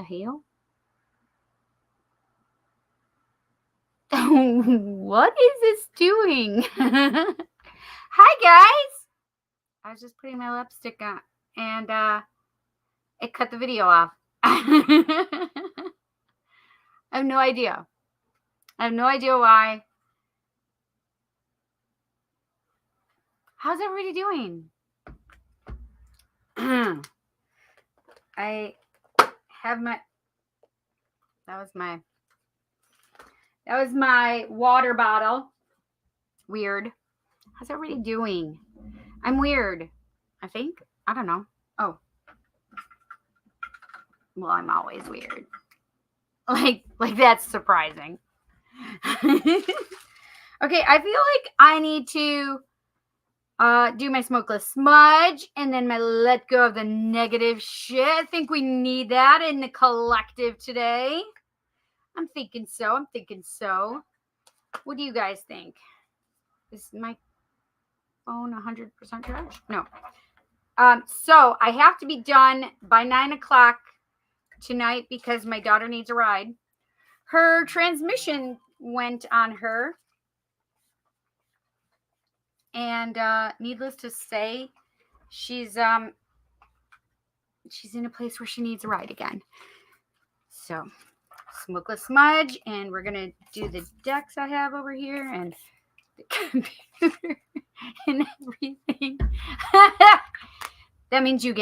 the hell? What is this doing? Hi, guys. I was just putting my lipstick on, and it cut the video off. I have no idea. I have no idea why. How's everybody doing? I have my, that was my water bottle. Weird. How's everybody doing? I'm weird, I think. I don't know. Oh. Well, I'm always weird. Like that's surprising. Okay, I feel like I need to do my smokeless smudge and then my let go of the negative shit. I think we need that in the collective today. I'm thinking so. What do you guys think? Is my phone 100% charged? No. So I have to be done by 9 o'clock tonight because my daughter needs a ride. Her transmission went on her. And needless to say, she's in a place where she needs a ride again. So, smokeless smudge, and we're gonna do the decks I have over here and the computer and everything. That means you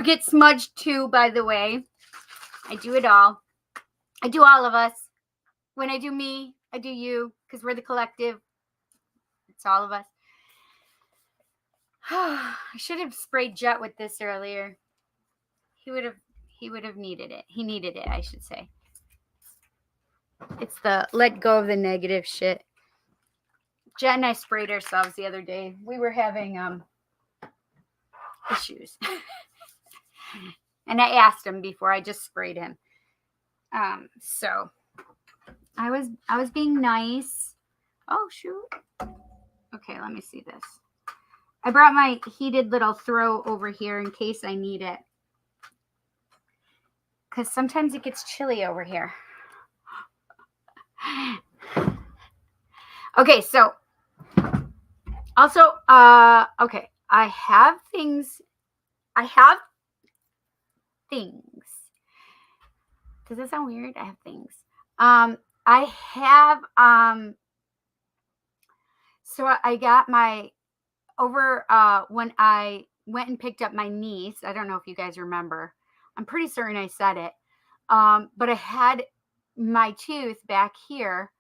get smudged too, by the way. I do it all. I do all of us. When I do me, I do you, because we're the collective. It's all of us. I should have sprayed Jet with this earlier. He would have needed it. He needed it, I should say. It's the let go of the negative shit. Jet and I sprayed ourselves the other day. We were having issues. And I asked him before I just sprayed him. So I was being nice. Oh shoot. Okay, let me see this. I brought my heated little throw over here in case I need it. Because sometimes it gets chilly over here. Okay, so also, okay, I have things. Does that sound weird? I have things. So I got my when I went and picked up my niece. I don't know if you guys remember. I'm pretty certain I said it. But I had my tooth back here,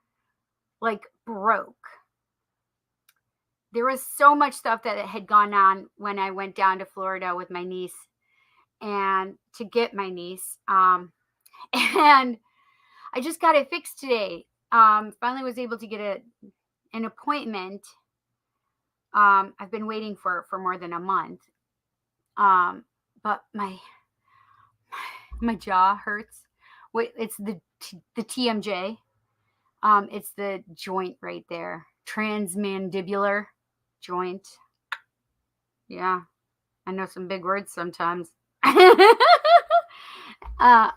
like, broke. There was so much stuff that had gone on when I went down to Florida with my niece and to get my niece. And I just got it fixed today. Finally was able to get an appointment. I've been waiting for more than a month. But my jaw hurts. Wait, it's the TMJ. It's the joint right there. Transmandibular joint. Yeah. I know some big words sometimes. Actually, I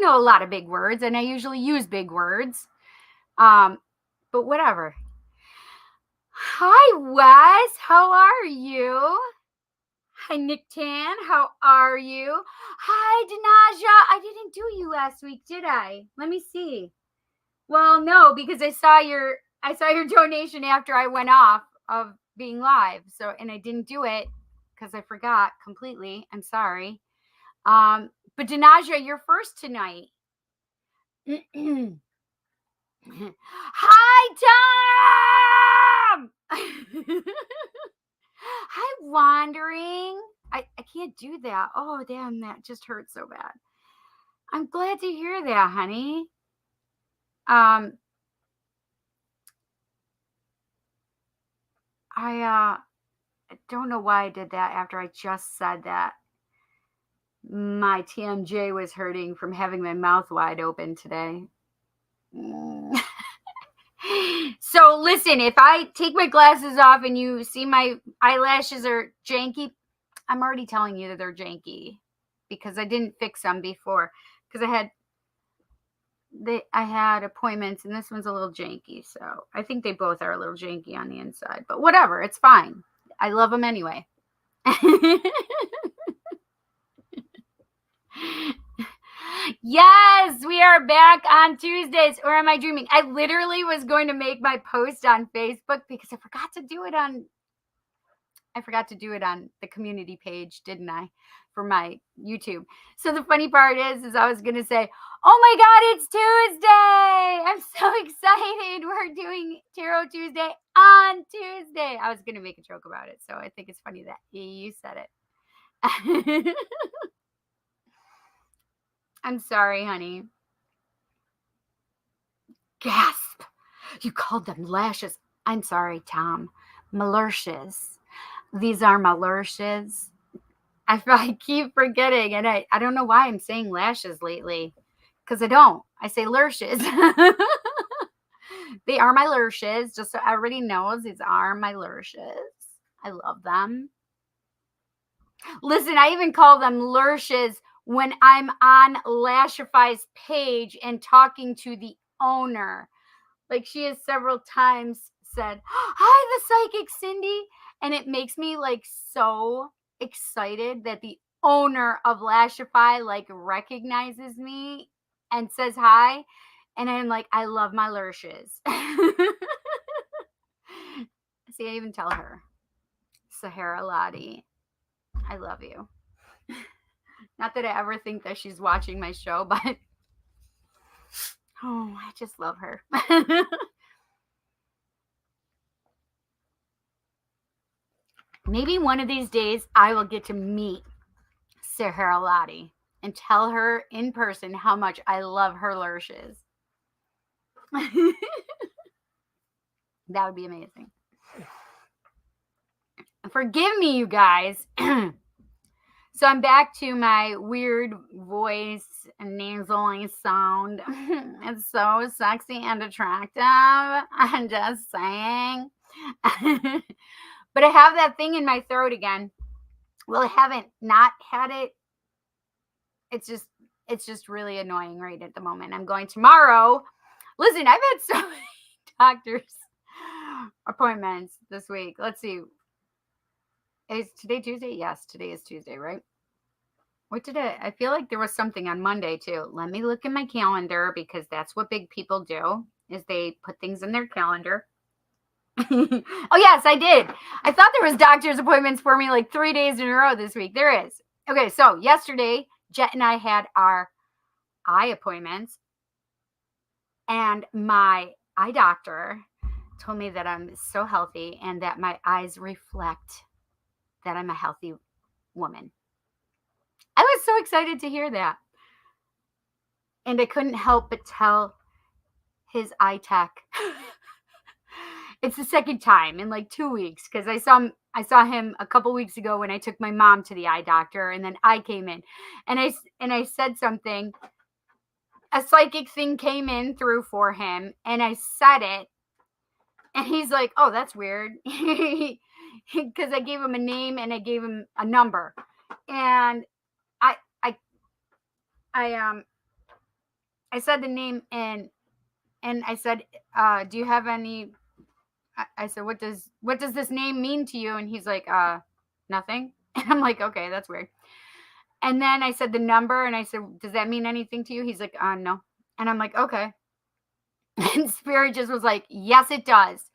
know a lot of big words, and I usually use big words. But whatever. Hi, Wes. How are you? Hi, Nick Tan. How are you? Hi, Danaja. I didn't do you last week, did I? Let me see. Well, no, because I saw your donation after I went off of being live. So, and I didn't do it because I forgot completely. I'm sorry. But Danaja, you're first tonight. Hi, Tom! Hi, Wandering. I can't do that. Oh, damn, that just hurts so bad. I'm glad to hear that, honey. I don't know why I did that after I just said that my TMJ was hurting from having my mouth wide open today. So listen, if I take my glasses off and you see my eyelashes are janky, I'm already telling you that they're janky because I didn't fix them before because I had appointments and this one's a little janky. So I think they both are a little janky on the inside, but whatever, it's fine. I love them anyway. Yes, we are back on Tuesdays. Or am I dreaming? I literally was going to make my post on Facebook because I forgot to do it on the community page, didn't I? For my YouTube. So the funny part is I was going to say, oh my God, it's Tuesday. I'm so excited. We're doing Tarot Tuesday on Tuesday. I was going to make a joke about it. So I think it's funny that you said it. I'm sorry, honey. Gasp. You called them lashes. I'm sorry, Tom. Malerches. These are malerches. I keep forgetting, and I don't know why I'm saying lashes lately, because I don't. I say lashes. They are my lashes, just so everybody knows. These are my lashes. I love them. Listen, I even call them lashes when I'm on Lashify's page and talking to the owner. Like she has several times said, hi, the psychic Cindy. And it makes me like so excited that the owner of Lashify like recognizes me and says hi. And I'm like, I love my lashes. See, I even tell her, Sahara Lottie, I love you. Not that I ever think that she's watching my show, but oh, I just love her. Maybe one of these days I will get to meet Sahara Lottie and tell her in person how much I love her lashes. That would be amazing. Forgive me, you guys. So I'm back to my weird voice and nasally sound. It's so sexy and attractive. I'm just saying. But I have that thing in my throat again. Well, I haven't not had it. It's just really annoying right at the moment. I'm going tomorrow. Listen, I've had so many doctor's appointments this week. Let's see. Is today Tuesday? Yes, today is Tuesday, right? What did I feel like there was something on Monday too. Let me look in my calendar because that's what big people do is they put things in their calendar. Oh, yes, I did. I thought there was doctor's appointments for me like 3 days in a row this week. There is. Okay, so yesterday, Jet and I had our eye appointments, and my eye doctor told me that I'm so healthy and that my eyes reflect that I'm a healthy woman. I was so excited to hear that. And I couldn't help but tell his eye tech. It's the second time in like 2 weeks because I saw him a couple weeks ago when I took my mom to the eye doctor, and then I came in and I said something. A psychic thing came in through for him, and I said it, and he's like, "Oh, that's weird," because I gave him a name and I gave him a number, and I said the name and I said, "Do you have any?" I said, what does this name mean to you? And he's like, nothing. And I'm like, okay, that's weird. And then I said the number, and I said, does that mean anything to you? He's like, no. And I'm like, okay. And Spirit just was like, yes, it does.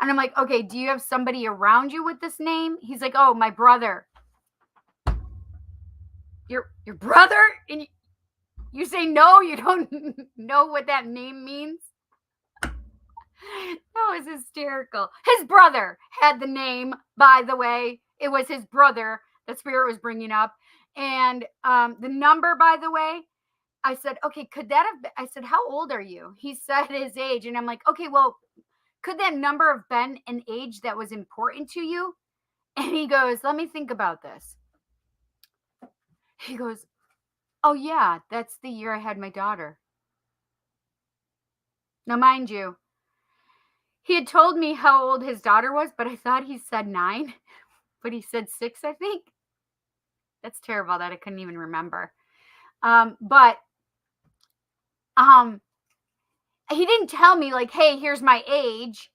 And I'm like, okay, do you have somebody around you with this name? He's like, oh, my brother. Your brother? And you say no, you don't know what that name means? That was hysterical. His brother had the name, by the way. It was his brother that Spirit was bringing up. And the number, by the way, I said, okay, could that have been, I said, how old are you? He said his age. And I'm like, okay, well, could that number have been an age that was important to you? And he goes, let me think about this. He goes, oh, yeah, that's the year I had my daughter. Now, mind you, he had told me how old his daughter was, but I thought he said 9, but he said 6, I think. That's terrible that I couldn't even remember. But um, he didn't tell me like, hey, here's my age.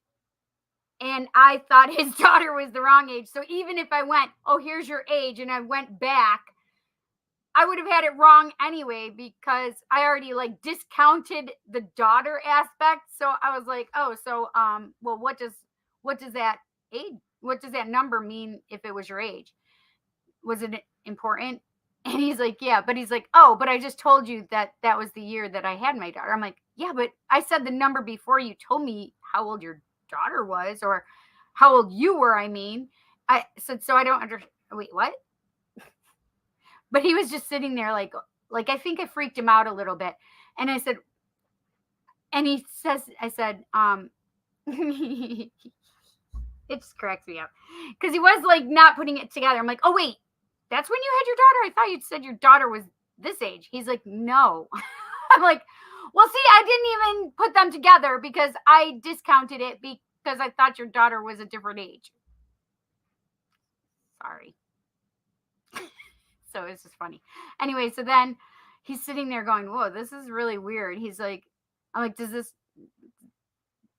And I thought his daughter was the wrong age. So even if I went, oh, here's your age, and I went back, I would have had it wrong anyway because I already like discounted the daughter aspect. So I was like, oh, so well, what does that age? What does that number mean if it was your age? Was it important? And he's like, yeah, but he's like, oh, but I just told you that that was the year that I had my daughter. I'm like, yeah, but I said the number before you told me how old your daughter was or how old you were. I mean, I said, so I don't understand. Wait, what? But he was just sitting there like I think I freaked him out a little bit. And I said, and he says, I said, it just cracks me up because he was like not putting it together. I'm like, oh wait, that's when you had your daughter? I thought you said your daughter was this age. He's like, no. I'm like, well, see, I didn't even put them together because I discounted it because I thought your daughter was a different age. Sorry. So it's just funny. Anyway, so then he's sitting there going, whoa, this is really weird. He's like, I'm like,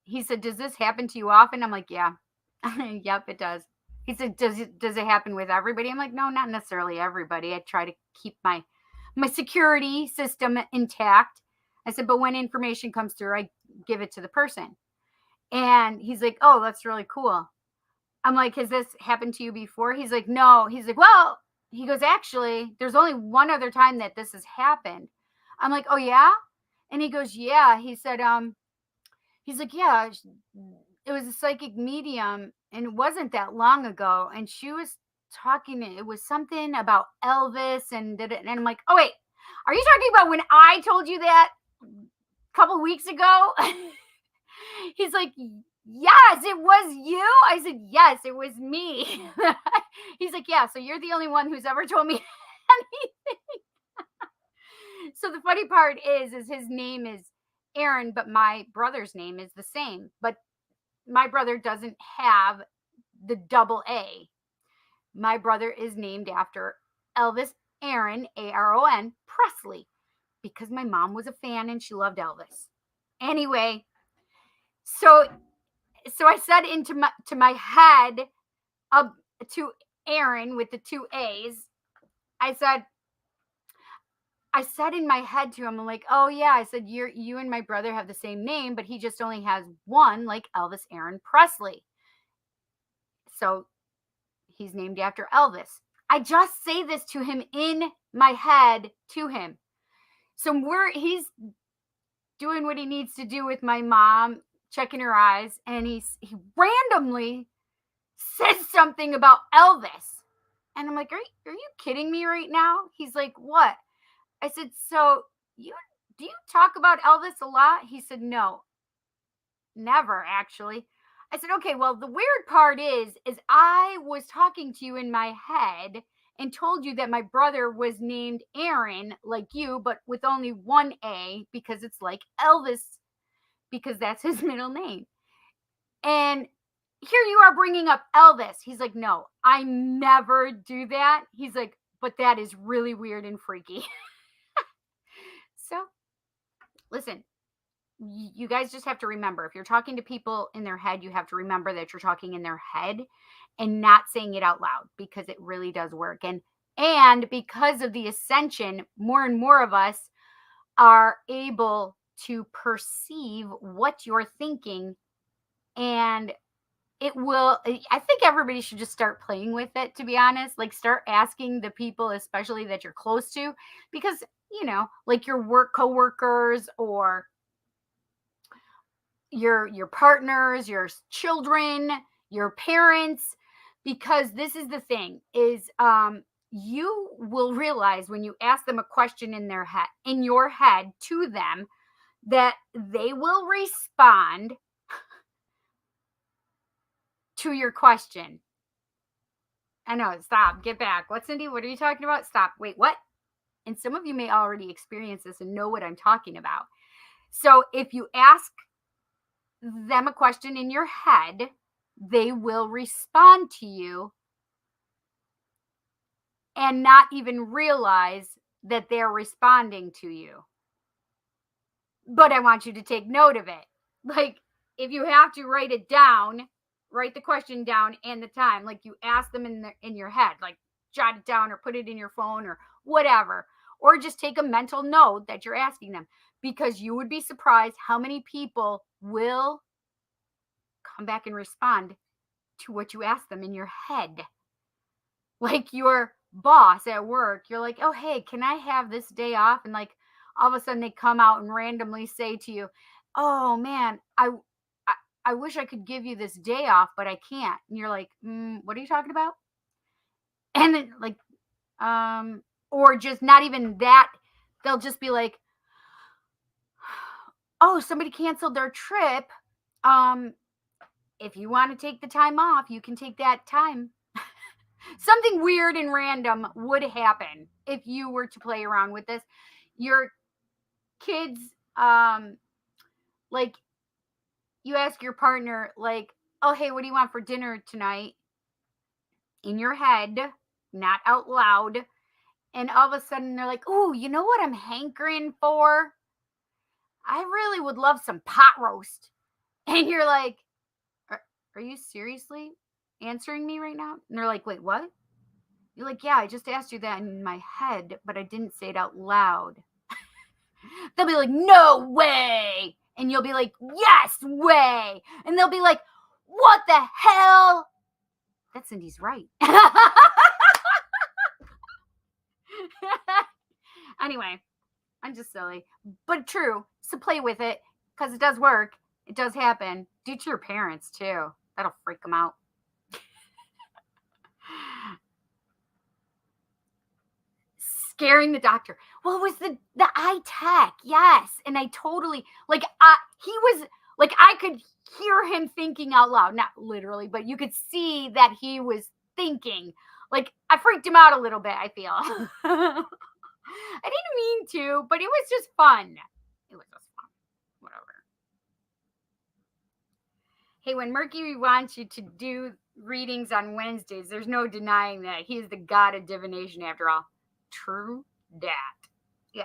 he said, does this happen to you often? I'm like, yeah. Yep, it does. He said, does it happen with everybody? I'm like, no, not necessarily everybody. I try to keep my security system intact. I said, but when information comes through, I give it to the person. And he's like, oh, that's really cool. I'm like, has this happened to you before? He's like, no. He's like, well, he goes, actually, there's only one other time that this has happened. I'm like, oh yeah? And he goes, yeah. He said, he's like, yeah, it was a psychic medium and it wasn't that long ago. And she was talking, it was something about Elvis and I'm like, oh wait, are you talking about when I told you that a couple weeks ago? He's like, yes, it was you. I said, yes, it was me. He's like, yeah, so you're the only one who's ever told me anything. So the funny part is his name is Aaron, but my brother's name is the same. But my brother doesn't have the double A. My brother is named after Elvis Aaron, Aron, Presley, because my mom was a fan and she loved Elvis. Anyway, so I said into my head to Aaron with the two A's, I said in my head to him, I'm like, oh yeah, I said, you and my brother have the same name, but he just only has one, like Elvis Aaron Presley. So he's named after Elvis. I just say this to him in my head to him. So he's doing what he needs to do with my mom, checking her eyes, and he randomly says something about Elvis. And I'm like, are you kidding me right now? He's like, what? I said, so do you talk about Elvis a lot? He said, no, never actually. I said, okay, well, the weird part is I was talking to you in my head and told you that my brother was named Aaron like you, but with only one A because it's like Elvis, because that's his middle name. And here you are bringing up Elvis. He's like, no, I never do that. He's like, but that is really weird and freaky. So, listen, you guys just have to remember, if you're talking to people in their head, you have to remember that you're talking in their head and not saying it out loud, because it really does work. And because of the ascension, more and more of us are able to perceive what you're thinking, and I think everybody should just start playing with it, to be honest. Like, start asking the people, especially that you're close to, because, like your work coworkers or your partners, your children, your parents, because this is the thing is you will realize when you ask them a question in your head to them, that they will respond to your question. I know, stop, get back. What, Cindy? What are you talking about? Stop. Wait, what? And some of you may already experience this and know what I'm talking about. So if you ask them a question in your head, they will respond to you and not even realize that they're responding to you. But I want you to take note of it. Like, if you have to write it down, write the question down and the time. Like, you ask them in your head, like jot it down or put it in your phone or whatever. Or just take a mental note that you're asking them, because you would be surprised how many people will come back and respond to what you ask them in your head. Like your boss at work, you're like, oh, hey, can I have this day off? And like, all of a sudden they come out and randomly say to you, oh man, I wish I could give you this day off, but I can't. And you're like, what are you talking about? And then like, or just not even that, they'll just be like, oh, somebody canceled their trip. If you want to take the time off, you can take that time. Something weird and random would happen if you were to play around with this. Your kids, like, you ask your partner, like, oh, hey, what do you want for dinner tonight? In your head, not out loud. And all of a sudden they're like, oh, you know what I'm hankering for? I really would love some pot roast. And you're like, are you seriously answering me right now? And they're like, wait, what? You're like, yeah, I just asked you that in my head, but I didn't say it out loud. They'll be like, no way. And you'll be like, yes way. And they'll be like, what the hell? That Cindy's right. Anyway, I'm just silly, but true. So play with it, because it does work. It does happen. Do it to your parents too. That'll freak them out. Scaring the doctor. Well, it was the eye tech, yes. And I totally, like, he was like, I could hear him thinking out loud, not literally, but you could see that he was thinking. Like, I freaked him out a little bit, I feel. I didn't mean to, but it was just fun. It was just fun. Whatever. Hey, when Mercury wants you to do readings on Wednesdays, there's no denying that he's the god of divination after all. True that. Yeah.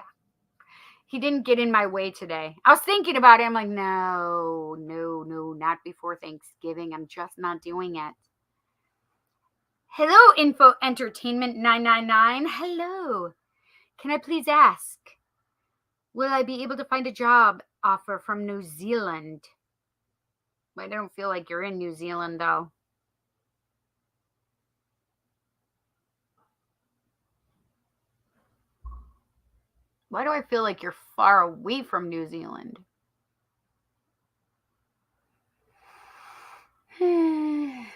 He didn't get in my way today. I was thinking about it. I'm like, no, not before Thanksgiving. I'm just not doing it. Hello, Info Entertainment 999. Hello. Can I please ask, will I be able to find a job offer from New Zealand? I don't feel like you're in New Zealand, though. Why do I feel like you're far away from New Zealand? I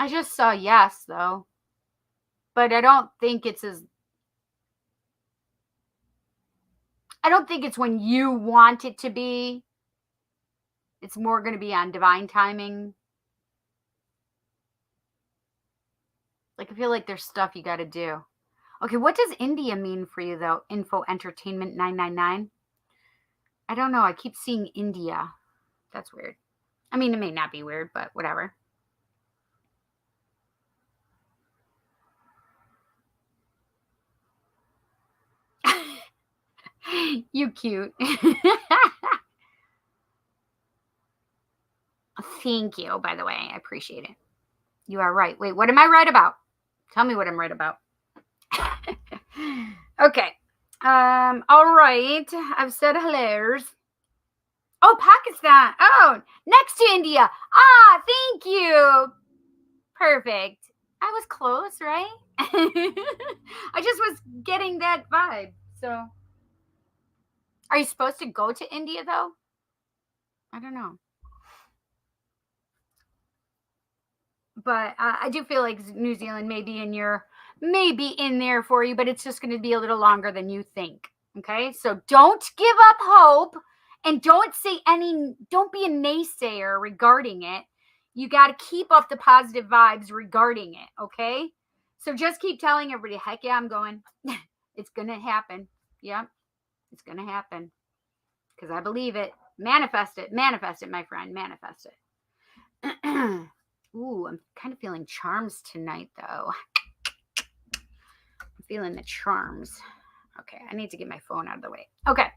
just saw yes, though. But I don't think it's when you want it to be. It's more going to be on divine timing. Like, I feel like there's stuff you got to do. Okay, what does India mean for you, though? Info Entertainment 999. I don't know. I keep seeing India. That's weird. I mean, it may not be weird, but whatever. You cute. Thank you, by the way. I appreciate it. You are right. Wait, what am I right about? Tell me what I'm right about. Okay. All right. I've said hellos. Oh, Pakistan. Oh, next to India. Ah, thank you. Perfect. I was close, right? I just was getting that vibe. So, are you supposed to go to India, though? I don't know. But I do feel like New Zealand may be in there for you, but it's just going to be a little longer than you think. Okay, so don't give up hope, and don't be a naysayer regarding it. You got to keep up the positive vibes regarding it. Okay, so just keep telling everybody, heck yeah, I'm going. It's going to happen. Yeah, it's going to happen, because I believe it. Manifest it, my friend, manifest it. Ooh, I'm kind of feeling charms tonight, though. feeling the charms. Okay, I need to get my phone out of the way. Okay.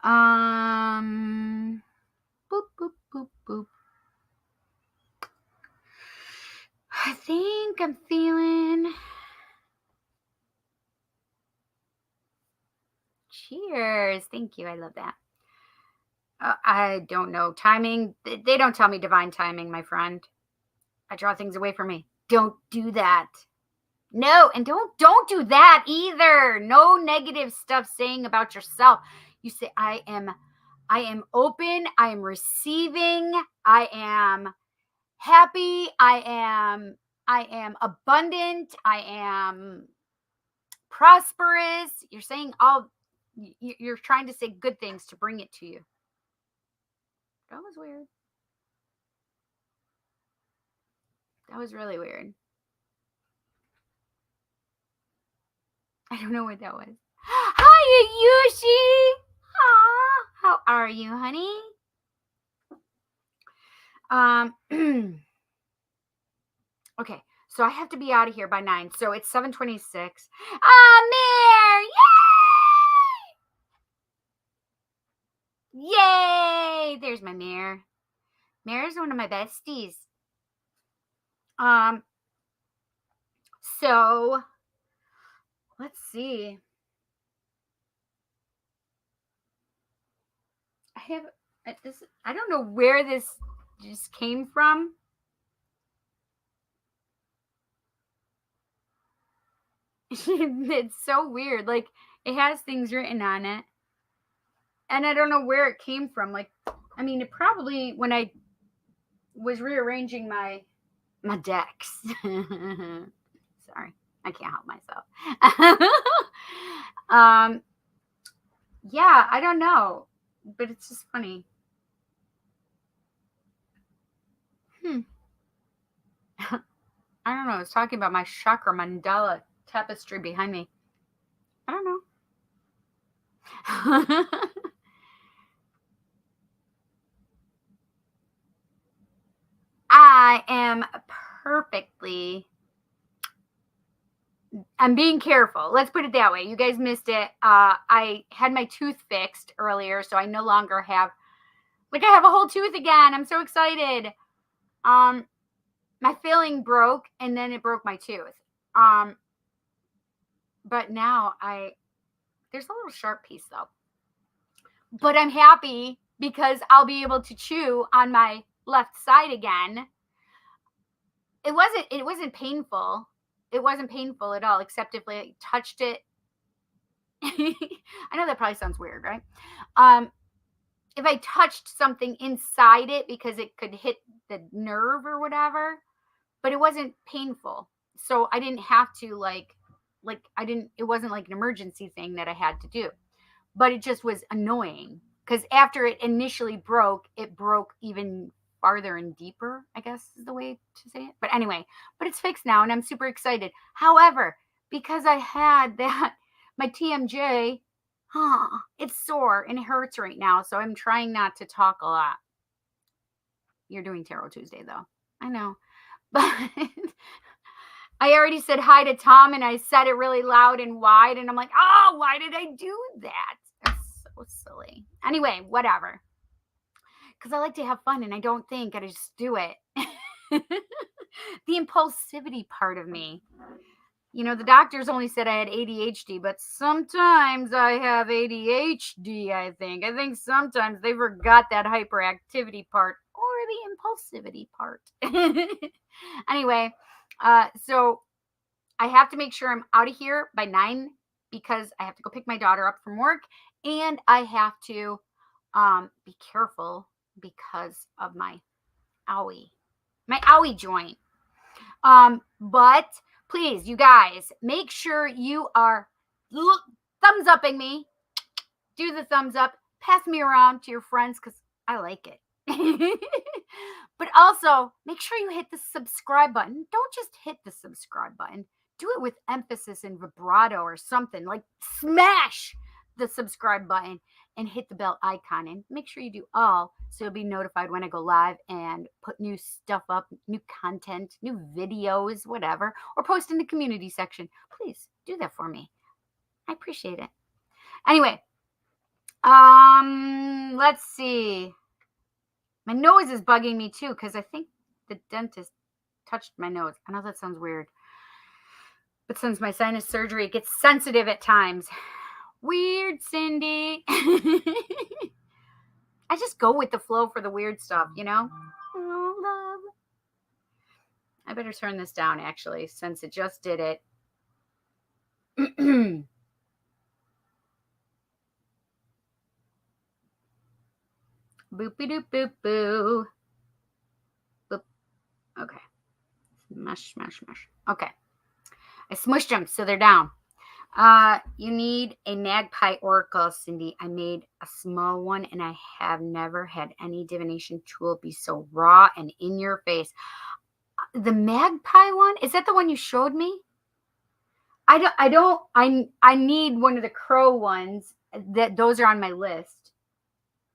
Boop, boop, boop, boop. I think I'm feeling... Cheers. Thank you. I love that. I don't know. Timing. They don't tell me divine timing, my friend. I draw things away from me. Don't do that. No, and don't do that either. No negative stuff saying about yourself. You say, I am open, I am receiving, I am happy, I am abundant, I am prosperous. You're saying you're trying to say good things to bring it to you. That was weird. That was really weird. I don't know what that was. Hi, Yushi. How are you, honey? Okay, so I have to be out of here by 9. So it's 7:26. Mare! Yay! Yay! There's my Mare. Mare's one of my besties. So let's see. I don't know where this just came from. It's so weird. Like, it has things written on it, and I don't know where it came from. Like, I mean, it probably, when I was rearranging my decks. Sorry, I can't help myself. Yeah, I don't know, but it's just funny. I don't know. I was talking about my chakra mandala tapestry behind me. I don't know. I am perfectly... I'm being careful. Let's put it that way. You guys missed it. I had my tooth fixed earlier, so I no longer have... Like, I have a whole tooth again. I'm so excited. My filling broke, and then it broke my tooth. But now there's a little sharp piece, though. But I'm happy because I'll be able to chew on my left side again. It wasn't painful. It wasn't painful at all, except if I touched it. I know that probably sounds weird, right? If I touched something inside it because it could hit the nerve or whatever, but it wasn't painful. So I didn't have to it wasn't like an emergency thing that I had to do, but it just was annoying because after it initially broke, it broke even farther and deeper, I guess is the way to say it. But anyway, but it's fixed now and I'm super excited. However, because I had that, my TMJ, it's sore and it hurts right now. So I'm trying not to talk a lot. You're doing Tarot Tuesday though. I know. But I already said hi to Tom and I said it really loud and wide. And I'm like, oh, why did I do that? It's so silly. Anyway, whatever. Because I like to have fun and I don't think, I just do it. The impulsivity part of me. You know, the doctors only said I had ADHD, but sometimes I have ADHD, I think. I think sometimes they forgot that hyperactivity part or the impulsivity part. Anyway, so I have to make sure I'm out of here by 9 because I have to go pick my daughter up from work and I have to be careful because of my owie joint. But please, you guys, make sure you are thumbs upping me. Do the thumbs up. Pass me around to your friends because I like it. But also, make sure you hit the subscribe button. Don't just hit the subscribe button. Do it with emphasis and vibrato or something. Like, smash the subscribe button and hit the bell icon, and make sure you do all so you'll be notified when I go live and put new stuff up, new content, new videos, whatever, or post in the community section. Please do that for me. I appreciate it. Anyway, let's see. My nose is bugging me too because I think the dentist touched my nose. I know that sounds weird, but since my sinus surgery, it gets sensitive at times. Weird, Cindy. I just go with the flow for the weird stuff, you know? Oh, love. I better turn this down, actually, since it just did it. Boopy doop boop boo. Boop. Okay. Smash, smash, smash. Okay. I smushed them, so they're down. You need a magpie oracle, Cindy. I made a small one, and I have never had any divination tool be so raw and in your face. The magpie one? Is that the one you showed me? I need one of the crow ones. Those are on my list.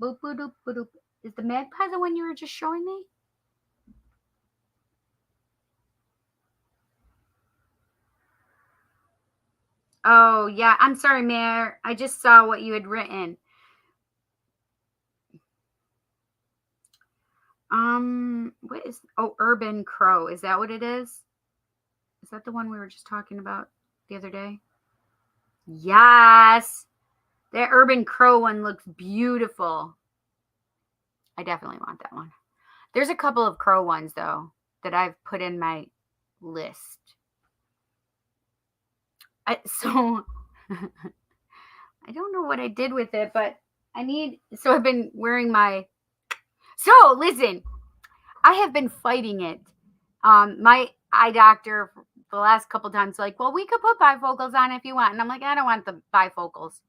Boop, boop, boop, boop, boop. Is the magpie the one you were just showing me? Oh, yeah. I'm sorry, Mayor. I just saw what you had written. What is, Urban Crow. Is that what it is? Is that the one we were just talking about the other day? Yes. That Urban Crow one looks beautiful. I definitely want that one. There's a couple of crow ones, though, that I've put in my list. I don't know what I did with it, but I've been wearing listen, I have been fighting it. My eye doctor the last couple times, like, well, we could put bifocals on if you want. And I'm like, I don't want the bifocals.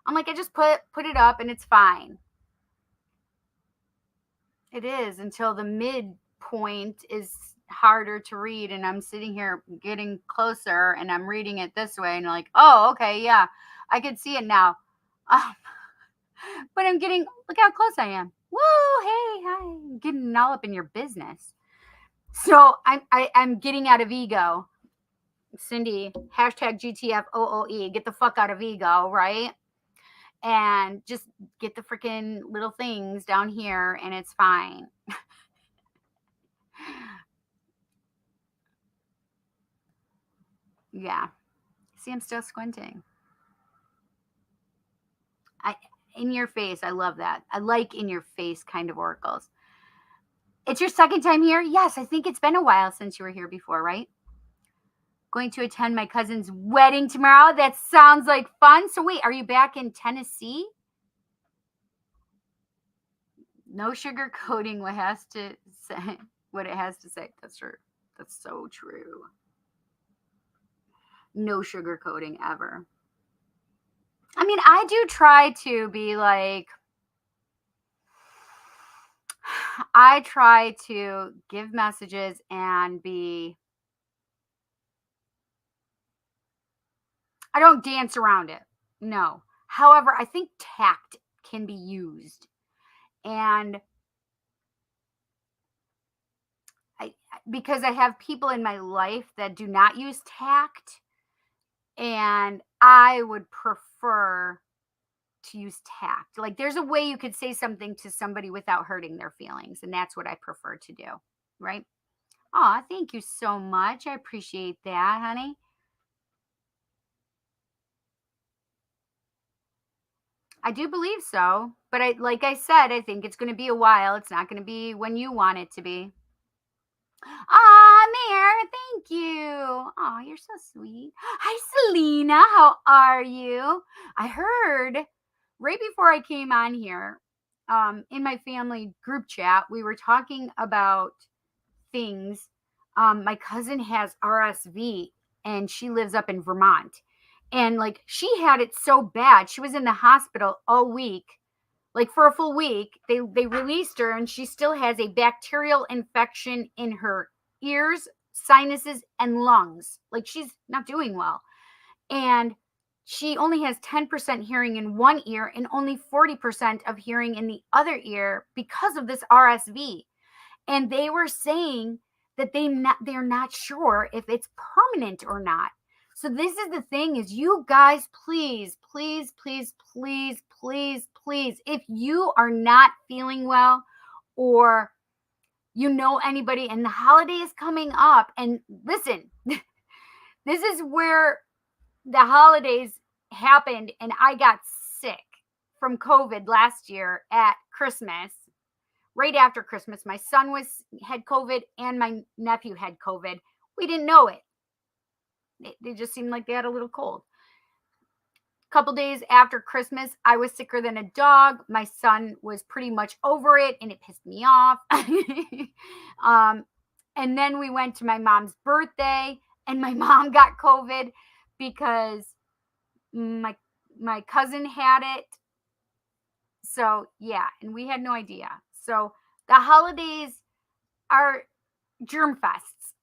I'm like, I just put it up and it's fine. It is, until the midpoint is harder to read, and I'm sitting here getting closer and I'm reading it this way and like, oh, okay, yeah, I can see it now. But look how close I am. Woo, hey, hi, I'm getting all up in your business. So I'm getting out of ego. Cindy, hashtag GTFOOE, get the fuck out of ego, right? And just get the freaking little things down here and it's fine. Yeah. See, I'm still squinting. In your face, I love that. I like in your face kind of oracles. It's your second time here? Yes, I think it's been a while since you were here before, right? Going to attend my cousin's wedding tomorrow. That sounds like fun. So wait, are you back in Tennessee? No sugarcoating what has to say what it has to say. That's true. That's so true. No sugarcoating ever. I mean, I do try to be like, I try to give messages and I don't dance around it. No. However, I think tact can be used. And because I have people in my life that do not use tact, and I would prefer to use tact. Like, there's a way you could say something to somebody without hurting their feelings, and that's what I prefer to do, right? Oh, thank you so much. I appreciate that, honey. I do believe so, but like I said, I think it's going to be a while. It's not going to be when you want it to be. Mayor, thank you. Oh, you're so sweet. Hi, Selena. How are you? I heard right before I came on here, in my family group chat, we were talking about things. My cousin has RSV and she lives up in Vermont. And like, she had it so bad. She was in the hospital all week, like for a full week. They released her and she still has a bacterial infection in her ears, sinuses, and lungs. Like, she's not doing well. And she only has 10% hearing in one ear and only 40% of hearing in the other ear because of this RSV. And they were saying that they're not sure if it's permanent or not. So this is the thing, is you guys, please, please, please, please, please, please, if you are not feeling well, or you know anybody, and the holiday is coming up, and listen, this is where the holidays happened, and I got sick from COVID last year at Christmas. Right after Christmas, my son had COVID and my nephew had COVID. We didn't know it. They just seemed like they had a little cold. A couple days after Christmas, I was sicker than a dog. My son was pretty much over it, and it pissed me off. And then we went to my mom's birthday, and my mom got COVID because my cousin had it. So yeah, and we had no idea. So the holidays are germ fests.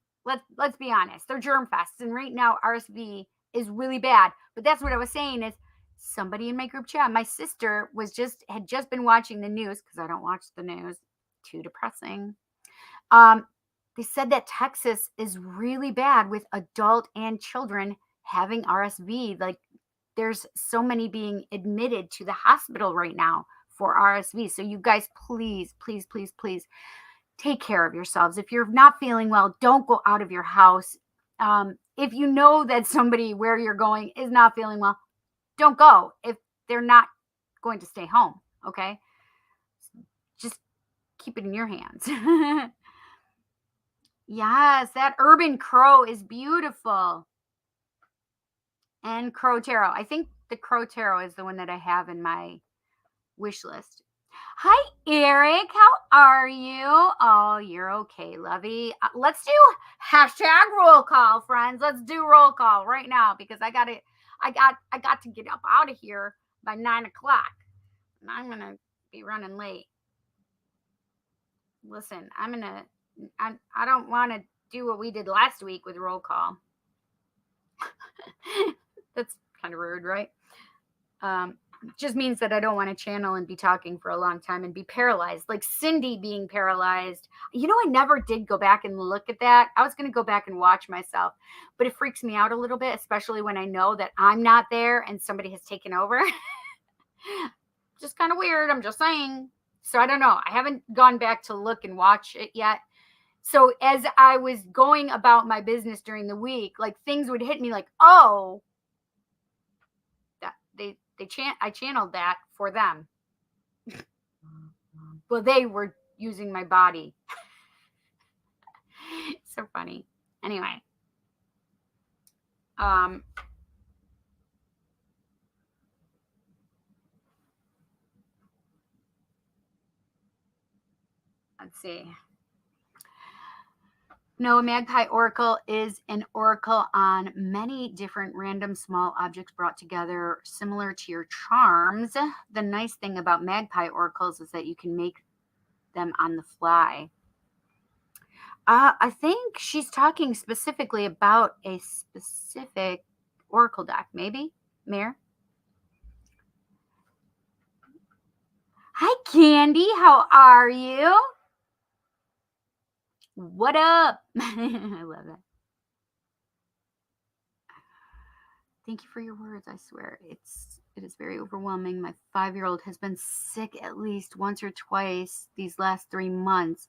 Let's be honest. They're germ fests. And right now RSV is really bad. But that's what I was saying, is somebody in my group chat, my sister had just been watching the news, because I don't watch the news. Too depressing. They said that Texas is really bad with adult and children having RSV. Like, there's so many being admitted to the hospital right now for RSV. So you guys, please, please, please, please take care of yourselves. If you're not feeling well, don't go out of your house. If you know that somebody where you're going is not feeling well, don't go if they're not going to stay home. Okay. Just keep it in your hands. Yes, that urban crow is beautiful. And crow tarot. I think the crow tarot is the one that I have in my wish list. Hi, Eric. How are you? Oh, you're okay, lovey. Let's do hashtag roll call, friends. Let's do roll call right now, because I got to get up out of here by 9 o'clock. And I'm gonna be running late. Listen, I don't want to do what we did last week with roll call. That's kind of rude, right? Just means that I don't want to channel and be talking for a long time and be paralyzed, like Cindy being paralyzed. I never did go back and look at that. I was going to go back and watch myself, but it freaks me out a little bit, especially when I know that I'm not there and somebody has taken over. Just kind of weird. I'm just saying. So I don't know. I haven't gone back to look and watch it yet. So as I was going about my business during the week, like, things would hit me like, oh, that I channeled that for them. Well, they were using my body. So funny. Anyway. Let's see. No, a magpie oracle is an oracle on many different random small objects brought together, similar to your charms. The nice thing about magpie oracles is that you can make them on the fly. I think she's talking specifically about a specific oracle deck, maybe, Mare? Hi, Candy. How are you? What up? I love that. Thank you for your words. I swear it is very overwhelming. My 5-year-old has been sick at least once or twice these last 3 months.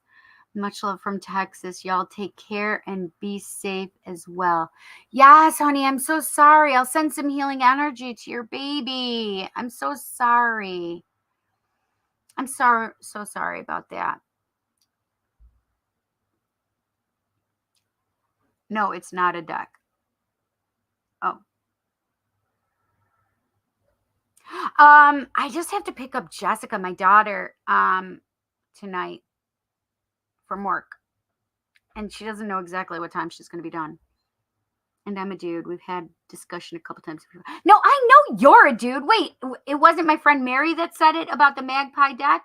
Much love from Texas. Y'all take care and be safe as well. Yes, honey, I'm so sorry. I'll send some healing energy to your baby. I'm so sorry. I'm so sorry about that. No, it's not a deck. Oh. I just have to pick up Jessica, my daughter, tonight from work. And she doesn't know exactly what time she's going to be done. And I'm a dude. We've had discussion a couple times. No, I know you're a dude. Wait, it wasn't my friend Mary that said it about the magpie deck?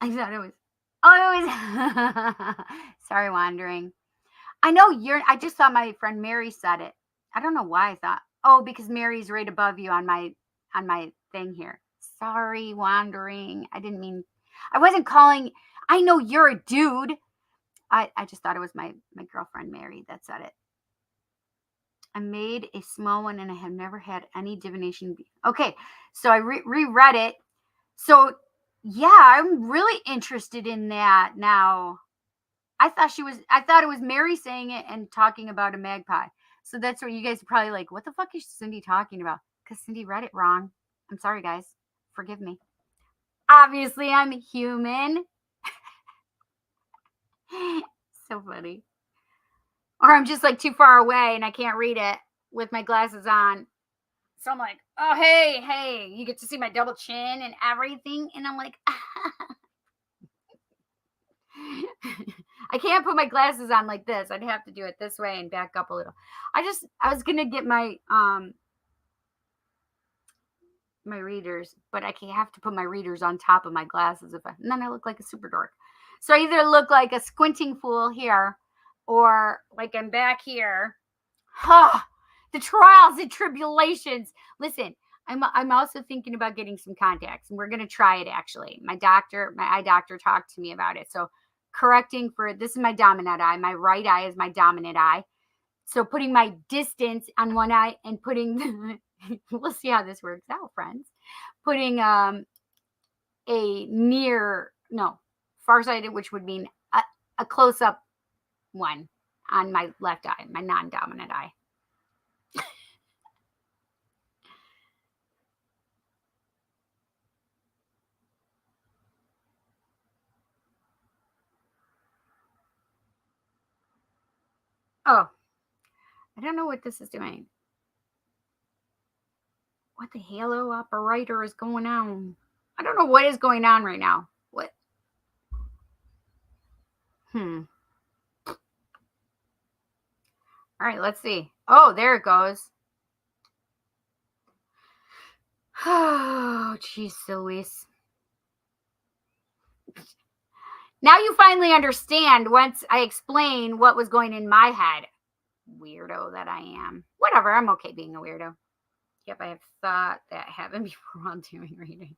I thought it was. Oh, it was sorry, wandering. I know I just saw my friend Mary said it. I don't know why I thought, oh, because Mary's right above you on my thing here. Sorry, wandering. I didn't mean I wasn't calling. I know you're a dude. I just thought it was my girlfriend Mary that said it. I made a small one and I have never had any divination. Okay, so I reread it. So yeah, I'm really interested in that now. I thought it was Mary saying it and talking about a magpie. So that's what you guys are probably like, what the fuck is Cindy talking about? Because Cindy read it wrong. I'm sorry, guys. Forgive me. Obviously, I'm human. So funny. Or I'm just like too far away and I can't read it with my glasses on. So I'm like, oh, hey, you get to see my double chin and everything. And I'm like, I can't put my glasses on like this. I'd have to do it this way and back up a little. I was gonna get my readers, but I can't have to put my readers on top of my glasses and then I look like a super dork. So I either look like a squinting fool here or like I'm back here. Huh, the trials and tribulations. Listen, I'm also thinking about getting some contacts and we're gonna try it actually. My eye doctor talked to me about it. So correcting for this is my dominant eye. My right eye is my dominant eye. So putting my distance on one eye and putting we'll see how this works out, friends. Putting a near no farsighted, which would mean a close up one on my left eye, my non dominant eye. Oh, I don't know what this is doing. What the halo operator is going on? I don't know what is going on right now. What? Hmm. All right, let's see. Oh, there it goes. Oh, jeez, Louise. Now you finally understand once I explain what was going in my head. Weirdo that I am. Whatever, I'm okay being a weirdo. Yep, I have thought that happened before while doing reading.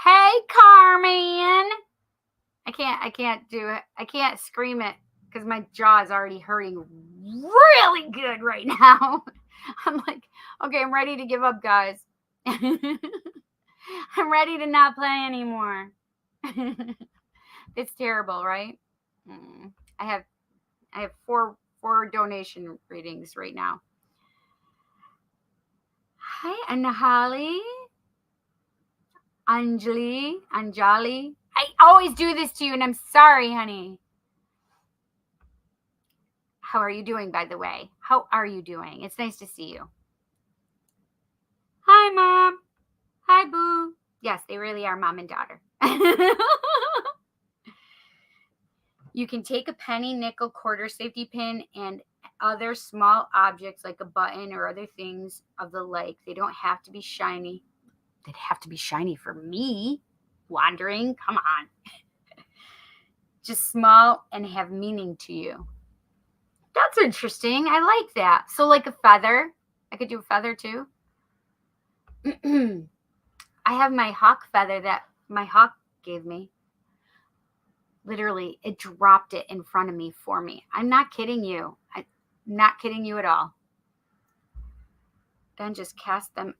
Hey, Carmen. I can't do it. I can't scream it because my jaw is already hurting really good right now. I'm like, okay, I'm ready to give up, guys. I'm ready to not play anymore. It's terrible, right? I have four donation readings right now. Hi, Anahali. Anjali. I always do this to you, and I'm sorry, honey. How are you doing, by the way? How are you doing? It's nice to see you. Hi, Mom. Hi, Boo. Yes, they really are mom and daughter. You can take a penny, nickel, quarter, safety pin, and other small objects like a button or other things of the like. They don't have to be shiny. They'd have to be shiny for me. Wandering, come on. Just small and have meaning to you. That's interesting. I like that. So, like a feather. I could do a feather too. I have my hawk feather that my hawk gave me. Literally, it dropped it in front of me for me. I'm not kidding you. I'm not kidding you at all. Then just cast them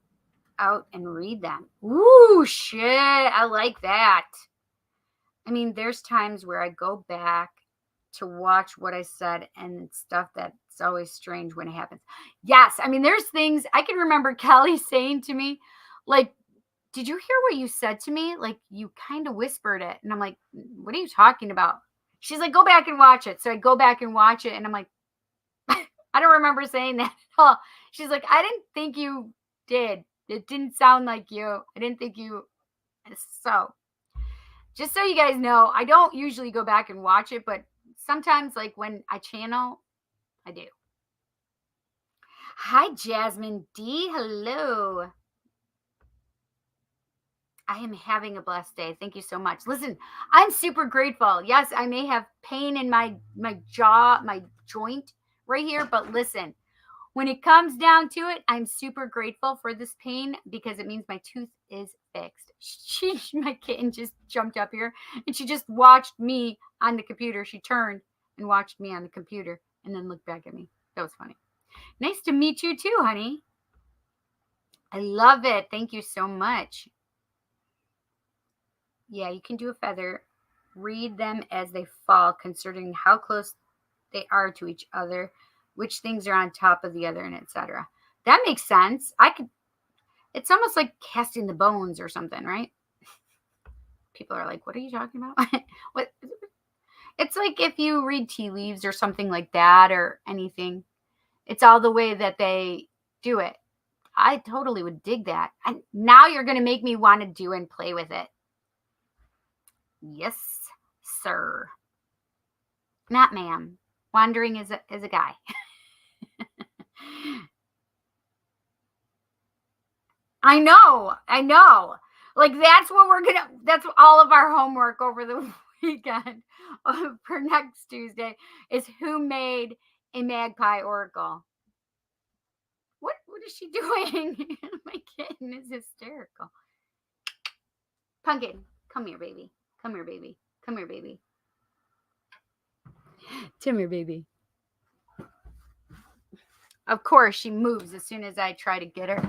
out and read them. Ooh, shit. I like that. I mean, there's times where I go back to watch what I said and stuff that's always strange when it happens. Yes. I mean, there's things I can remember Kelly saying to me, like, did you hear what you said to me? Like, you kind of whispered it. And I'm like, what are you talking about? She's like, go back and watch it. So I go back and watch it. And I'm like, I don't remember saying that at all. She's like, I didn't think you did. It didn't sound like you. I didn't think you. So, just so you guys know, I don't usually go back and watch it, but sometimes, like when I channel, I do. Hi, Jasmine D. Hello. I am having a blessed day. Thank you so much. Listen, I'm super grateful. Yes, I may have pain in my jaw, my joint right here, but listen, when it comes down to it, I'm super grateful for this pain because it means my tooth is fixed. My kitten just jumped up here and she just watched me on the computer. She turned and watched me on the computer and then looked back at me. That was funny. Nice to meet you too, honey. I love it. Thank you so much. Yeah, you can do a feather. Read them as they fall, considering how close they are to each other, which things are on top of the other, and etc. That makes sense. It's almost like casting the bones or something, right? People are like, what are you talking about? What? It's like if you read tea leaves or something like that or anything. It's all the way that they do it. I totally would dig that. And now you're going to make me want to do and play with it. Yes, sir. Not ma'am. Wandering is a guy. I know. Like that's all of our homework over the weekend for next Tuesday is who made a magpie oracle. What is she doing? My kitten is hysterical. Pumpkin, come here, baby. Come here, baby. Come here, baby. Come here, baby. Of course, she moves as soon as I try to get her.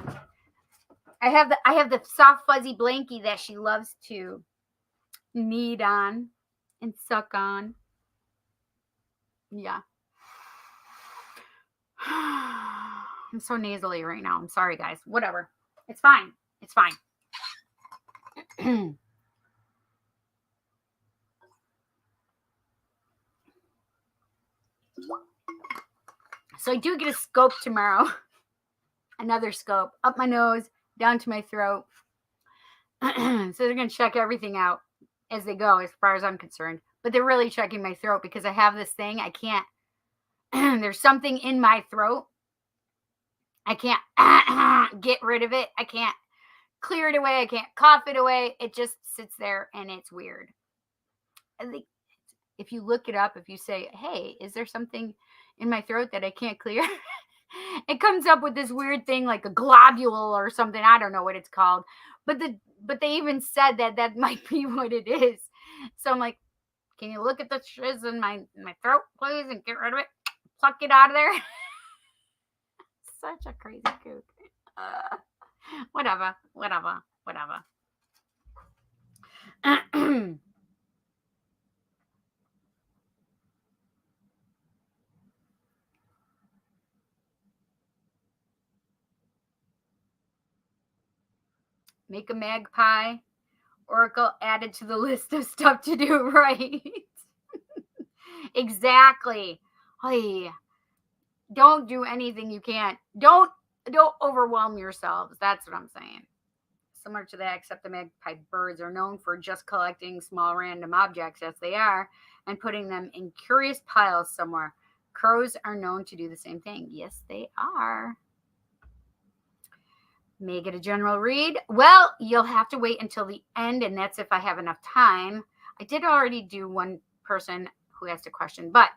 I have the soft fuzzy blankie that she loves to knead on and suck on. Yeah. I'm so nasally right now. I'm sorry, guys. Whatever. It's fine. It's fine. So I do get a scope tomorrow. Another scope up my nose, down to my throat. So they're going to check everything out as they go, as far as I'm concerned. But they're really checking my throat because I have this thing. I can't. There's something in my throat. I can't get rid of it. I can't clear it away. I can't cough it away. It just sits there and it's weird. I think if you look it up, if you say, hey, is there something in my throat that I can't clear? It comes up with this weird thing like a globule or something. I don't know what it's called. But they even said that might be what it is. So I'm like, can you look at the shiz in my throat, please, and get rid of it? Pluck it out of there. Such a crazy kook. Whatever. Make a magpie oracle added to the list of stuff to do, right? Exactly. Hey, don't do anything you can't. Don't overwhelm yourselves. That's what I'm saying. Similar to that, except the magpie birds are known for just collecting small random objects as they are and putting them in curious piles somewhere. Crows are known to do the same thing. Yes, they are. Make it a general read. Well, you'll have to wait until the end, and that's if I have enough time. I did already do one person who asked a question, but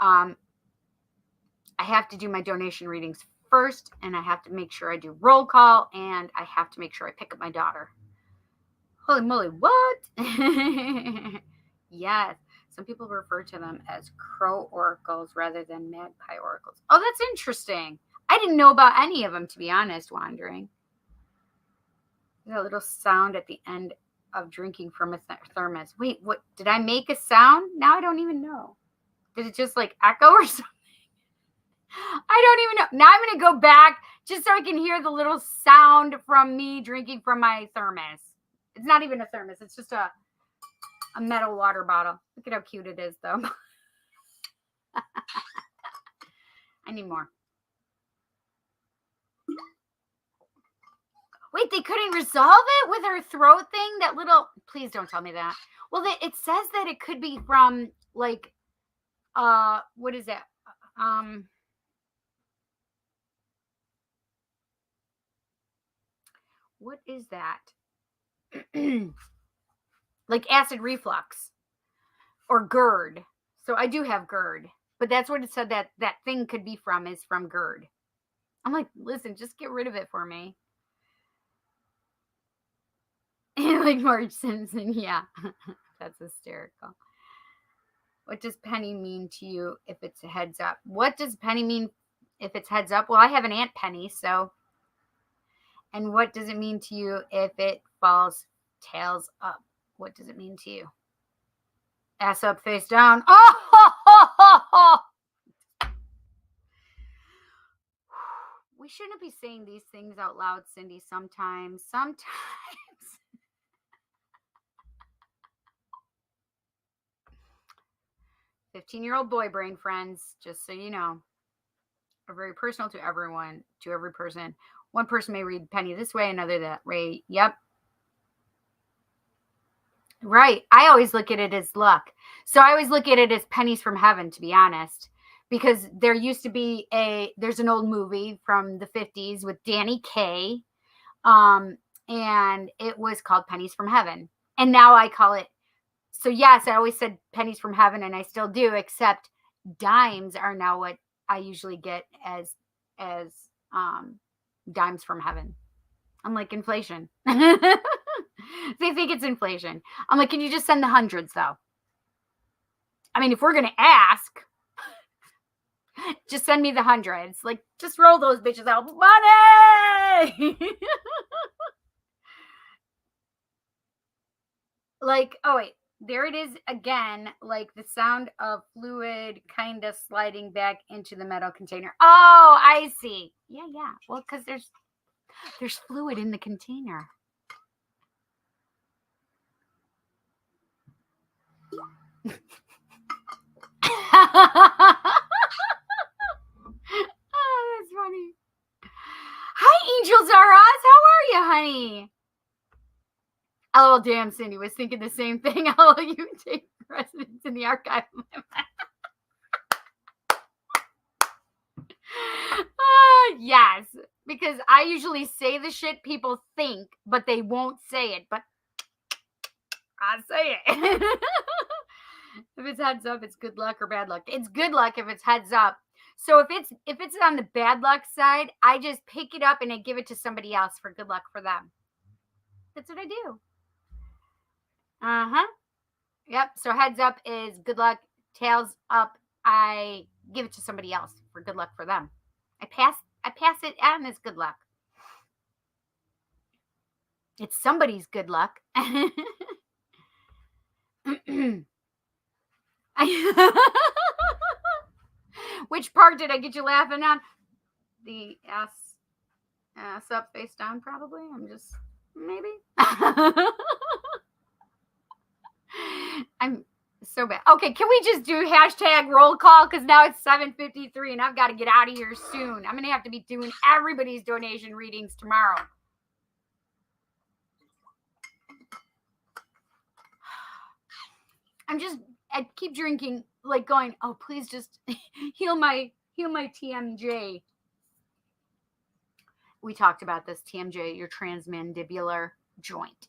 I have to do my donation readings first, and I have to make sure I do roll call, and I have to make sure I pick up my daughter. Holy moly, what? Yes. Some people refer to them as crow oracles rather than magpie oracles. Oh, that's interesting. I didn't know about any of them, to be honest, Wandering. There's a little sound at the end of drinking from a thermos. Wait, what? Did I make a sound? Now I don't even know. Did it just like echo or something? I don't even know. Now I'm going to go back just so I can hear the little sound from me drinking from my thermos. It's not even a thermos. It's just a metal water bottle. Look at how cute it is, though. I need more. Wait, they couldn't resolve it with her throat thing? That little... Please don't tell me that. Well, it says that it could be from, like, what is that? What is that? Like acid reflux or GERD. So I do have GERD, but that's what it said that thing could be from, is from GERD. I'm like, listen, just get rid of it for me. Like Marge Simpson, yeah. That's hysterical. What does Penny mean to you if it's a heads up? What does Penny mean if it's heads up? Well, I have an Aunt Penny, so. And what does it mean to you if it falls tails up? What does it mean to you? Ass up, face down. Oh! We shouldn't be saying these things out loud, Cindy, sometimes. 15-year-old boy brain, friends, just so you know, are very personal to everyone, to every person. One person may read Penny this way, another that way. Yep. Right. I always look at it as luck. So I always look at it as pennies from heaven, to be honest, because there used to be there's an old movie from the 50s with Danny Kaye, and it was called Pennies from Heaven. And now I call it, so yes, I always said pennies from heaven, and I still do, except dimes are now what I usually get as dimes from heaven. I'm like, inflation. They think it's inflation. I'm like, can you just send the hundreds, though? I mean, if we're going to ask, just send me the hundreds. Like, just roll those bitches out. Money! Like, oh, wait. There it is again. Like the sound of fluid kind of sliding back into the metal container. Oh, I see. Yeah. Well, because there's fluid in the container. Oh, that's funny. Hi, Angel Zaraz. How are you, honey? Oh, damn, Cindy was thinking the same thing. Oh, you take residence in the archive of my mind. Yes, because I usually say the shit people think, but they won't say it. But I say it. If it's heads up, it's good luck or bad luck. It's good luck if it's heads up. So if it's on the bad luck side, I just pick it up and I give it to somebody else for good luck for them. That's what I do. Yep. So heads up is good luck. Tails up, I give it to somebody else for good luck for them. I pass it on as good luck. It's somebody's good luck. Which part did I get you laughing on? The ass up, face down, probably. I'm just maybe. I'm so bad. Okay, can we just do hashtag roll call? Because now it's 7:53 and I've got to get out of here soon. I'm going to have to be doing everybody's donation readings tomorrow. I keep drinking, like going, oh, please just heal my TMJ. We talked about this, TMJ, your transmandibular joint.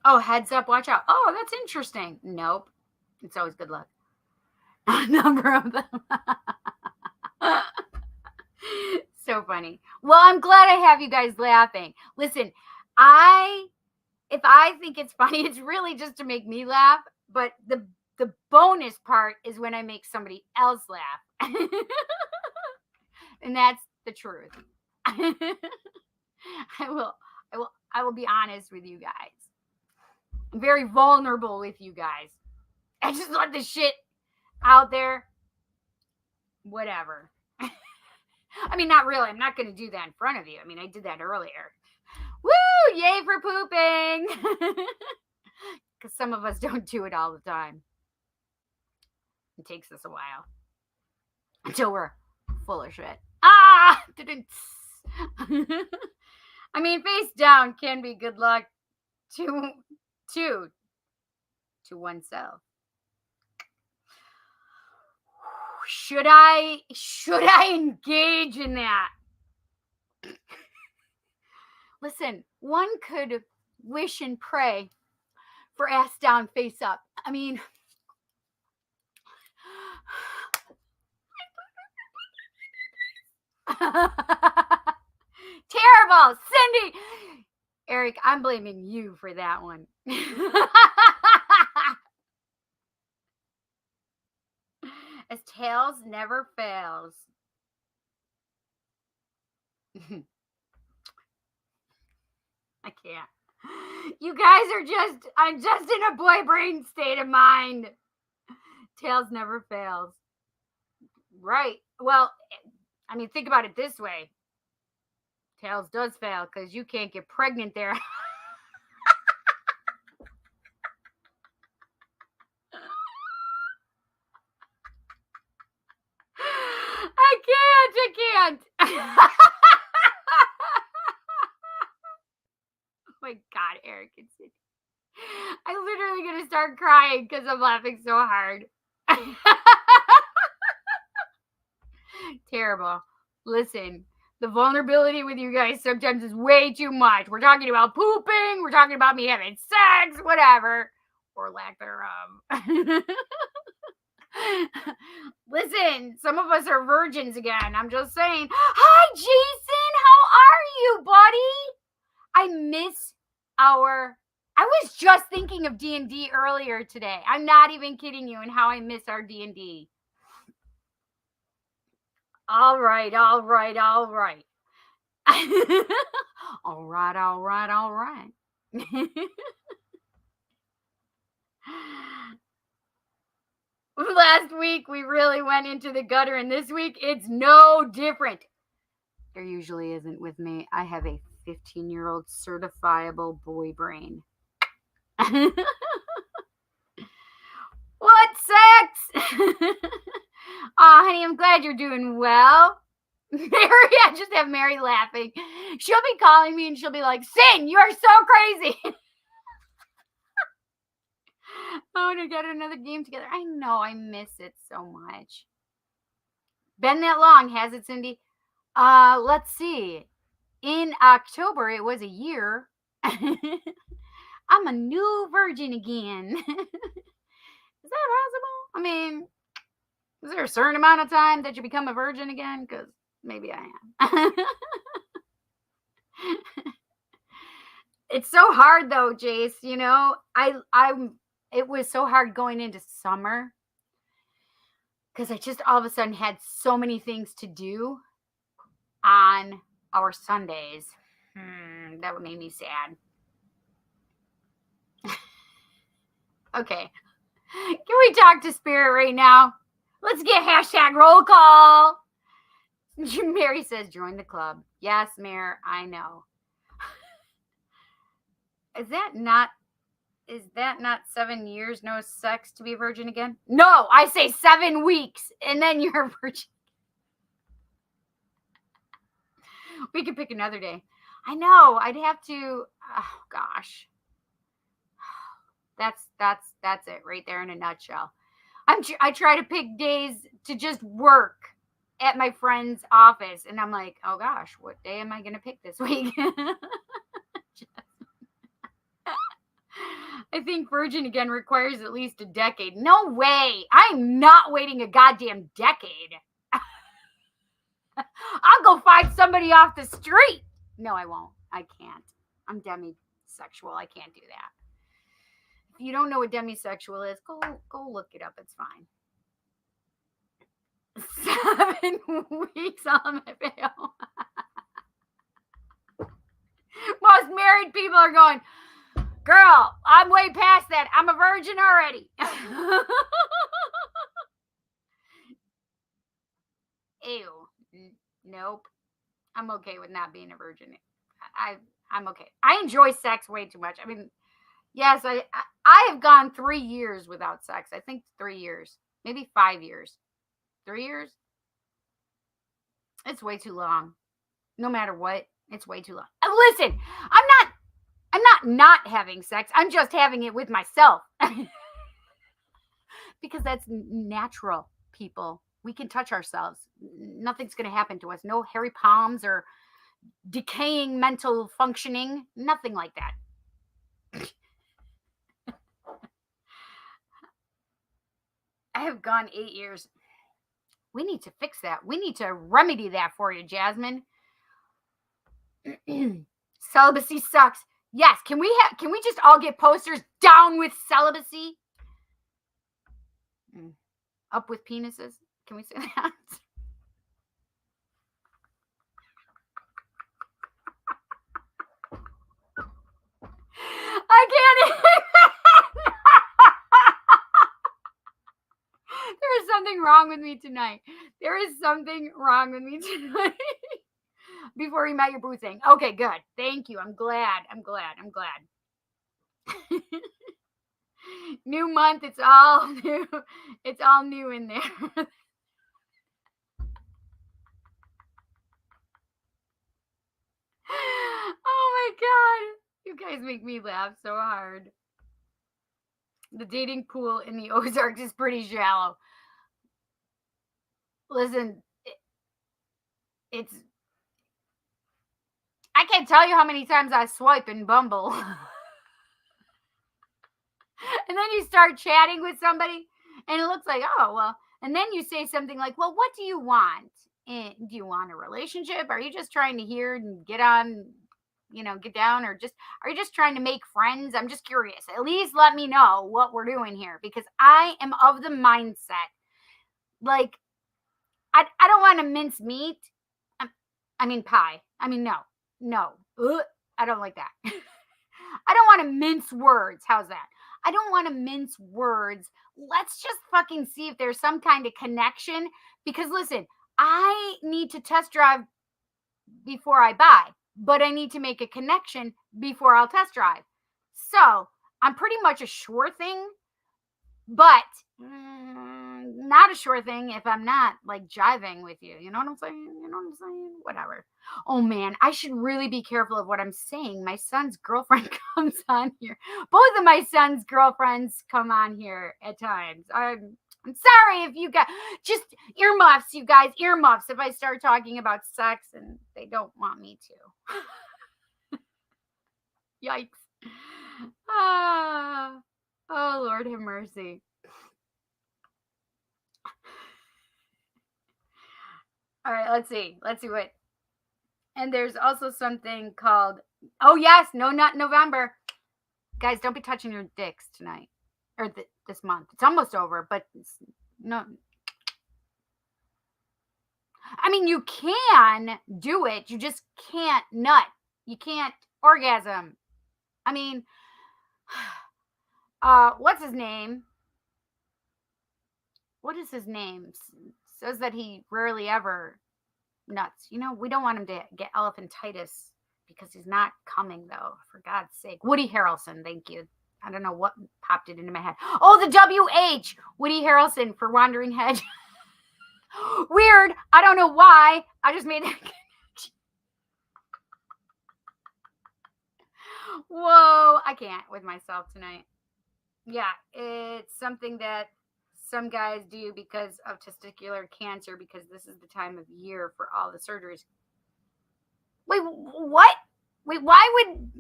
Oh, heads up, watch out. Oh, that's interesting. Nope. It's always good luck. A number of them. So funny. Well, I'm glad I have you guys laughing. Listen, if I think it's funny, it's really just to make me laugh. But the bonus part is when I make somebody else laugh. And that's the truth. I will be honest with you guys. I'm very vulnerable with you guys. I just let the shit out there. Whatever. I mean, not really. I'm not going to do that in front of you. I mean, I did that earlier. Woo! Yay for pooping. Because some of us don't do it all the time. It takes us a while. Until we're full of shit. Ah! I mean, face down can be good luck to oneself. Should I engage in that? Listen, one could wish and pray for ass down, face up. I mean, terrible, Cindy. Eric, I'm blaming you for that one. As tails never fails. I can't. You guys are I'm just in a boy brain state of mind. Tails never fails. Right. Well, I mean, think about it this way. Tails does fail because you can't get pregnant there. I can't. Oh my God, Eric. I'm literally going to start crying because I'm laughing so hard. Terrible. Listen, the vulnerability with you guys sometimes is way too much. We're talking about pooping. We're talking about me having sex, whatever, or lack thereof. Listen, some of us are virgins again. I'm just saying. Hi, Jason. How are you, buddy? I was just thinking of D&D earlier today. I'm not even kidding you, and how I miss our D&D. All right. All right. Last week, we really went into the gutter, and this week, it's no different. There usually isn't with me. I have a 15-year-old certifiable boy brain. What sex? Oh, honey, I'm glad you're doing well. Mary, I just have Mary laughing. She'll be calling me and she'll be like, Sin, you are so crazy. I want to get another game together. I know, I miss it so much. Been that long, has it, Cindy? Let's see. In October, it was a year. I'm a new virgin again. Is that possible? I mean, is there a certain amount of time that you become a virgin again? Because maybe I am. It's so hard though, Jace. You know, it was so hard going into summer because I just all of a sudden had so many things to do on our Sundays. That would make me sad. Okay. Can we talk to Spirit right now? Let's get hashtag roll call. Mary says, join the club. Yes, Mayor, I know. Is that not 7 years no sex to be a virgin again? No, I say 7 weeks and then you're a virgin. We could pick another day. I know. I'd have to. Oh gosh. That's it right there in a nutshell. I try to pick days to just work at my friend's office, and I'm like, oh gosh, what day am I going to pick this week? I think virgin again requires at least a decade. No way. I'm not waiting a goddamn decade. I'll go find somebody off the street. No, I won't. I can't. I'm demisexual. I can't do that. If you don't know what demisexual is, go look it up. It's fine. 7 weeks on my veil. Most married people are going, girl, I'm way past that. I'm a virgin already. Ew. Nope. I'm okay with not being a virgin. I'm okay. I enjoy sex way too much. I mean, yes, I have gone 3 years without sex. I think 3 years, maybe 5 years. 3 years? It's way too long. No matter what, it's way too long. Listen, I'm not having sex. I'm just having it with myself. Because that's natural, people. We can touch ourselves. Nothing's going to happen to us. No hairy palms or decaying mental functioning. Nothing like that. I have gone 8 years. We need to fix that. We need to remedy that for you, Jasmine. Celibacy sucks. Yes, can we just all get posters down with celibacy? Up with penises? Can we say that? I can't. There is something wrong with me tonight. There is something wrong with me tonight. Before we met your boo thing. Okay, good. Thank you. I'm glad. New month. It's all new. It's all new in there. Oh my God. You guys make me laugh so hard. The dating pool in the Ozarks is pretty shallow. Listen, it's... I can't tell you how many times I swipe in Bumble. And then you start chatting with somebody, and it looks like, oh, well. And then you say something like, well, what do you want? And do you want a relationship? Are you just trying to hear and get on, get down? Or are you just trying to make friends? I'm just curious. At least let me know what we're doing here, because I am of the mindset, like, I don't want to mince meat. I mean, pie. I mean, no. Ugh, I don't like that. I don't want to mince words. How's that? I don't want to mince words. Let's just fucking see if there's some kind of connection. Because listen, I need to test drive before I buy, but I need to make a connection before I'll test drive. So I'm pretty much a sure thing, but not a sure thing if I'm not like jiving with you. You know what I'm saying? Whatever. Oh man, I should really be careful of what I'm saying. My son's girlfriend comes on here. Both of my son's girlfriends come on here at times. I'm sorry if you got just earmuffs, you guys, earmuffs if I start talking about sex and they don't want me to. Yikes. Oh, Lord have mercy. All right, let's see what. And there's also something called, oh yes, No Nut November. Guys, don't be touching your dicks tonight or this month. It's almost over, but no. I mean, you can do it. You just can't nut. You can't orgasm. I mean, what's his name? What is his name? Says that he rarely ever nuts. We don't want him to get elephantitis because he's not coming, though, for God's sake. Woody Harrelson, thank you. I don't know what popped it into my head. Oh, the WH, Woody Harrelson for Wandering Head. Weird. I don't know why. I just made that connection. Whoa, I can't with myself tonight. Yeah, it's something that some guys do because of testicular cancer, because this is the time of year for all the surgeries. Wait, what? Wait, why would...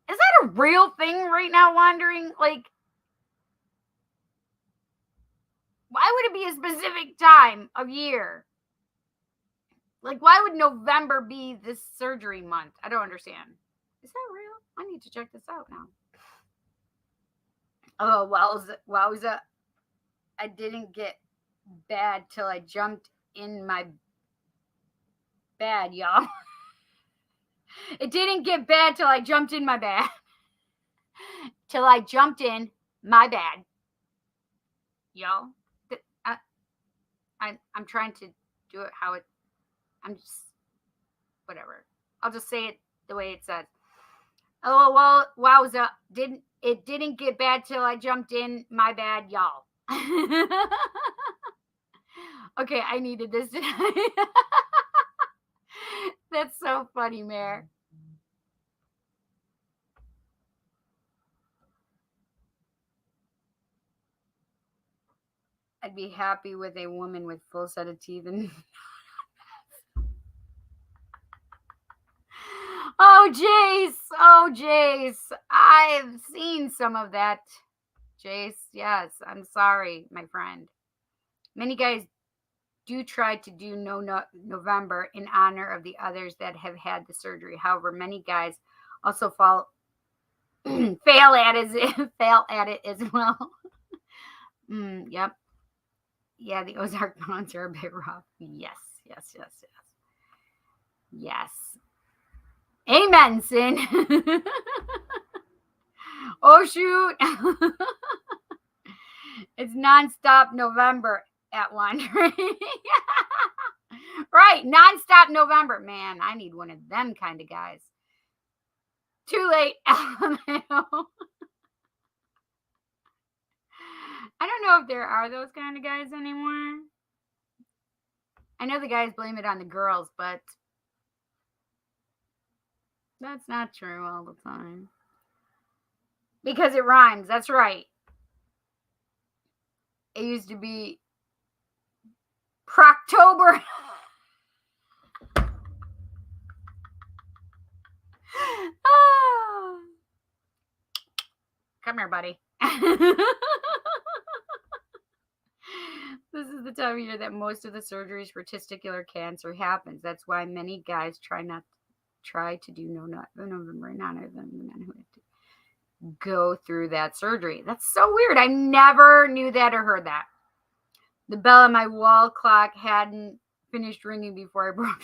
Is that a real thing right now, Wandering? Like, why would it be a specific time of year? Like, why would November be this surgery month? I don't understand. Is that real? I need to check this out now. Oh, wowza. I didn't get bad till I jumped in my bed, y'all. It didn't get bad till I jumped in my bed. Till I jumped in my bed. Y'all. I'm trying to do it how it... I'm just... Whatever. I'll just say it the way it says. Oh, well, wowza. It didn't get bad till I jumped in my bed, y'all. Okay, I needed this tonight. That's so funny, Mare. I'd be happy with a woman with full set of teeth and oh Jace, oh Jace. I've seen some of that. Jace, yes, I'm sorry, my friend. Many guys do try to do November in honor of the others that have had the surgery. However, many guys also fail at it as well. Yep. Yeah, the Ozark Mountains are a bit rough. Yes, yes, yes, yes. Yes. Amen, Sin. Oh, shoot. It's nonstop November at Wandering. Right, nonstop November. Man, I need one of them kind of guys. Too late. I don't know if there are those kind of guys anymore. I know the guys blame it on the girls, but that's not true all the time. Because it rhymes. That's right. It used to be Proctober. Oh. Come here, buddy. This is the time of year that most of the surgeries for testicular cancer happens. That's why many guys try to do November in honor of the men who have to go through that surgery. That's so weird. I never knew that or heard that. The bell on my wall clock hadn't finished ringing before I broke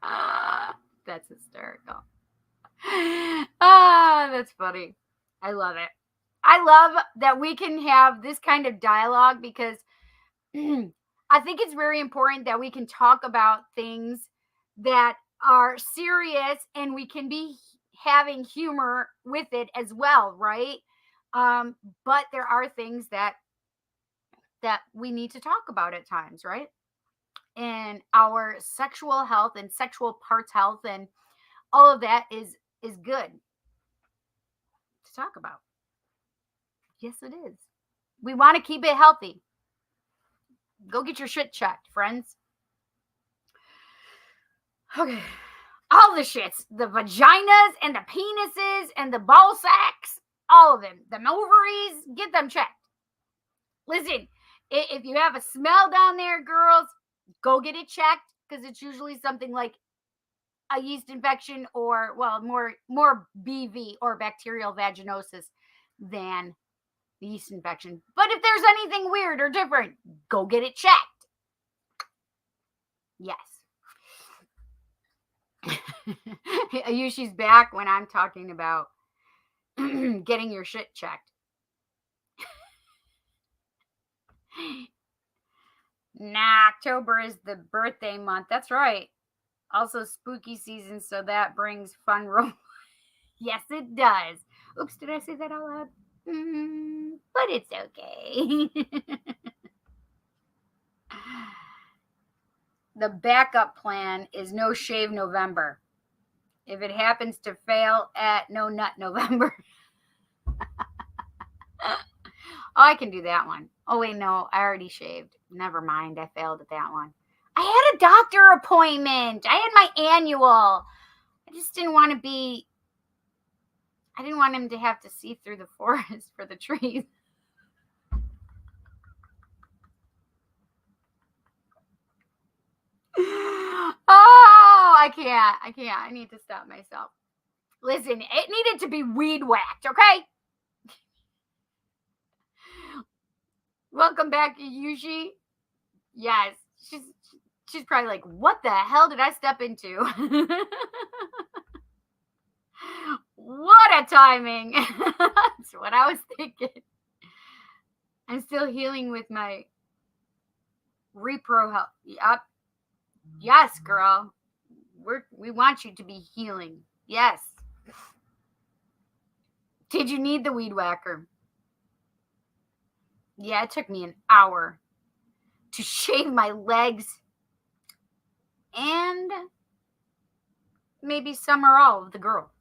down. That's hysterical. That's funny. I love it. I love that we can have this kind of dialogue because I think it's very important that we can talk about things that are serious and we can be having humor with it as well, right? But there are things that we need to talk about at times, right? And our sexual health and sexual parts health and all of that is good to talk about. Yes, it is. We want to keep it healthy. Go get your shit checked, friends. Okay. All the shits. The vaginas and the penises and the ball sacks. All of them. The ovaries. Get them checked. Listen, if you have a smell down there, girls, go get it checked because it's usually something like a yeast infection or, well, more BV or bacterial vaginosis than the yeast infection. But if there's anything weird or different, go get it checked. Yes. Ayushi's back when I'm talking about getting your shit checked. Nah, October is the birthday month. That's right. Also spooky season, so that brings fun Yes, it does. Oops, did I say that out loud? But it's okay. The backup plan is no shave November. If it happens to fail at no nut November. Oh, I can do that one. Oh, wait, no, I already shaved. Never mind. I failed at that one. I had a doctor appointment. I had my annual. I just didn't want I didn't want him to have to see through the forest for the trees. Oh, I can't. I need to stop myself. Listen, it needed to be weed whacked, okay? Welcome back, Yushi. Yes, she's probably like, what the hell did I step into? What a timing. That's what I was thinking. I'm still healing with my repro health. Yep. Yes, girl. We want you to be healing. Yes. Did you need the weed whacker? Yeah, it took me an hour to shave my legs and maybe some or all of the girl.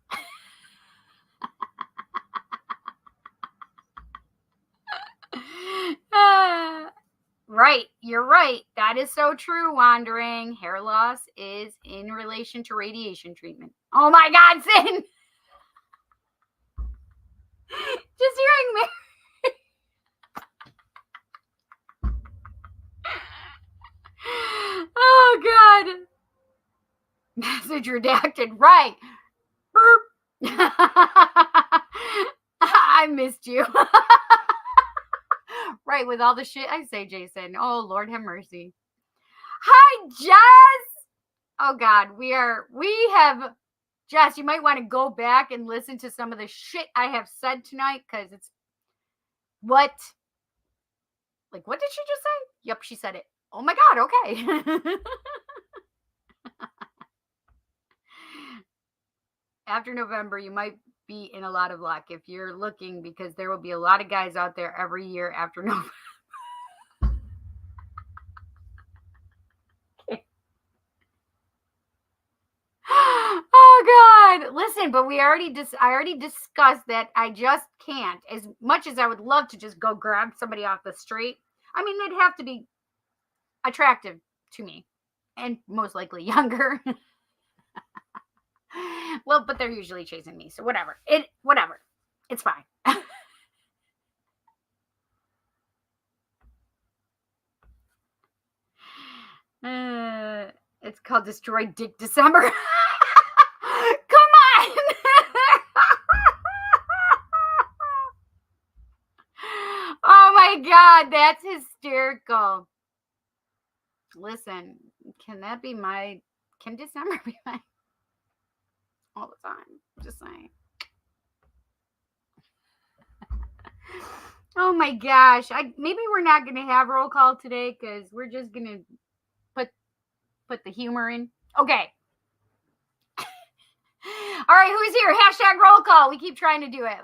Right. You're right. That is so true, Wandering. Hair loss is in relation to radiation treatment. Oh my God, Sin! Just hearing me. Oh God. Message redacted. Right. Boop. I missed you. Right, with all the shit I say, Jason. Oh, Lord have mercy. Hi, Jess. Oh God, we have Jess, you might want to go back and listen to some of the shit I have said tonight, because it's what? Like, what did she just say? Yep, she said it. Oh my God, okay. After November, you might be in a lot of luck if you're looking, because there will be a lot of guys out there every year after November. Oh God. Listen, but I already discussed that I just can't. As much as I would love to just go grab somebody off the street, I mean, they'd have to be attractive to me and most likely younger. Well, but they're usually chasing me, so whatever. It's fine. It's called Destroy Dick December. Come on. Oh my God, that's hysterical. Listen, can December be my all the time? Just saying. Oh my gosh. Maybe we're not gonna have roll call today, because we're just gonna put the humor in. Okay. All right, who's here? Hashtag roll call. We keep trying to do it.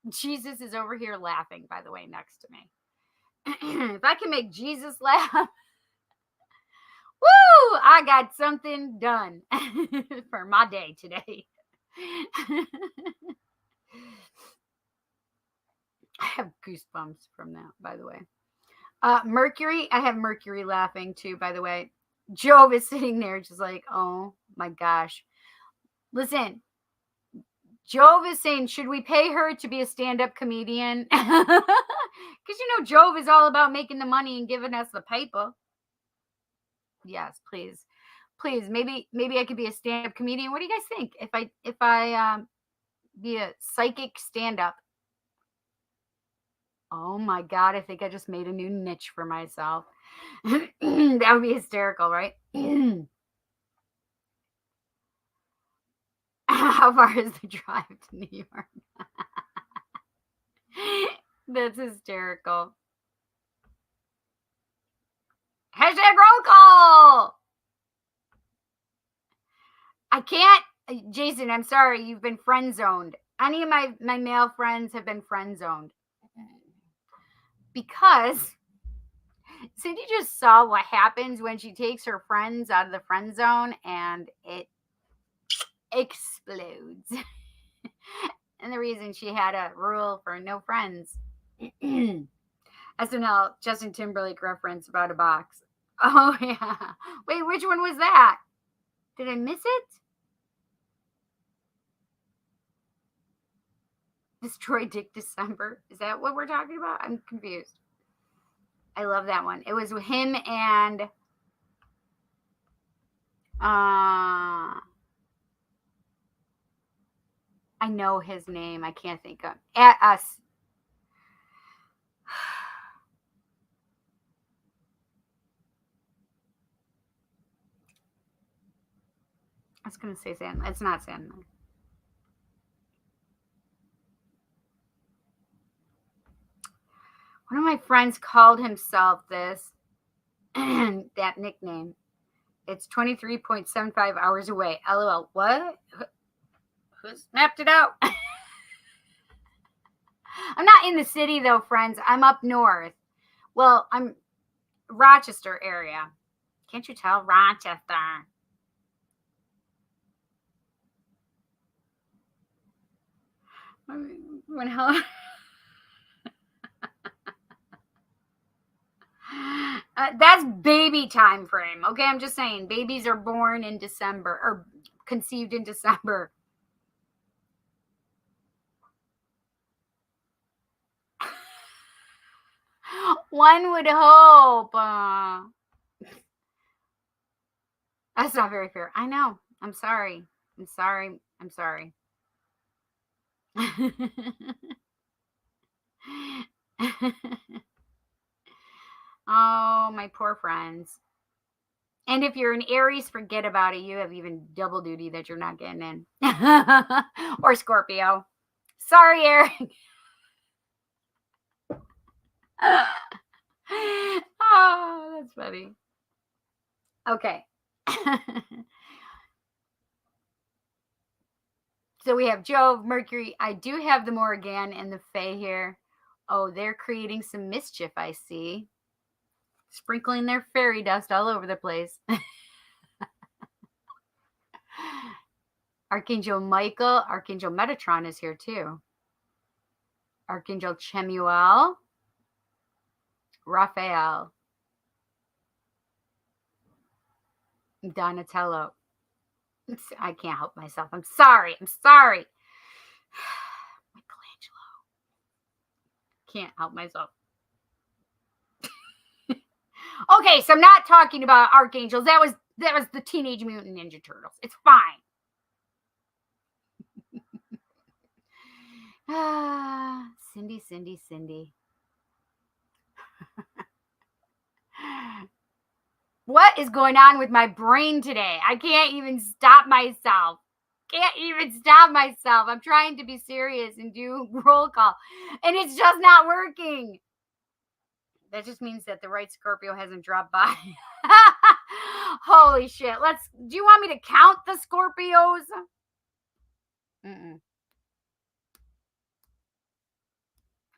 Jesus is over here laughing, by the way, next to me. If I can make Jesus laugh, woo, I got something done for my day today. I have goosebumps from that, by the way. Mercury, I have Mercury laughing too, by the way. Jove is sitting there just like, oh my gosh. Listen, Jove is saying, should we pay her to be a stand-up comedian? Because Jove is all about making the money and giving us the paper. Yes, please. Please, maybe I could be a stand-up comedian. What do you guys think? If I be a psychic stand-up. Oh my God, I think I just made a new niche for myself. That would be hysterical, right? How far is the drive to New York? That's hysterical. Hashtag roll call. I can't, Jason, I'm sorry, you've been friend zoned. Any of my male friends have been friend zoned. Because Cindy just saw what happens when she takes her friends out of the friend zone, and it explodes. And the reason she had a rule for no friends. SNL Justin Timberlake reference about a box. Oh yeah. Wait, which one was that? Did I miss it? Destroy Dick December. Is that what we're talking about? I'm confused. I love that one. It was him and I know his name. I can't think of at us. I was gonna say Sandman. It's not Sandman. One of my friends called himself this, that nickname. It's 23.75 hours away. LOL. What? Who snapped it out? I'm not in the city though, friends. I'm up north. Well, I'm Rochester area. Can't you tell? Rochester. When hell That's baby time frame. Okay, I'm just saying babies are born in December or conceived in December. One would hope. That's not very fair. I know. I'm sorry. I'm sorry. I'm sorry. Oh, my poor friends. And if you're an Aries, forget about it. You have even double duty that you're not getting in. Or Scorpio. Sorry, Eric. Oh, that's funny. Okay. So we have Jove, Mercury. I do have the Morrigan and the Fae here. Oh, they're creating some mischief, I see. Sprinkling their fairy dust all over the place. Archangel Michael, Archangel Metatron is here too. Archangel Chemuel, Raphael, Donatello. I can't help myself. I'm sorry. I'm sorry. Michelangelo. Can't help myself. Okay, so I'm not talking about archangels. That was the Teenage Mutant Ninja Turtles. It's fine. Cindy, Cindy, Cindy. What is going on with my brain today? I can't even stop myself. I'm trying to be serious and do roll call, and it's just not working. That just means that the right Scorpio hasn't dropped by. Holy shit. Do you want me to count the Scorpios? Mm-mm.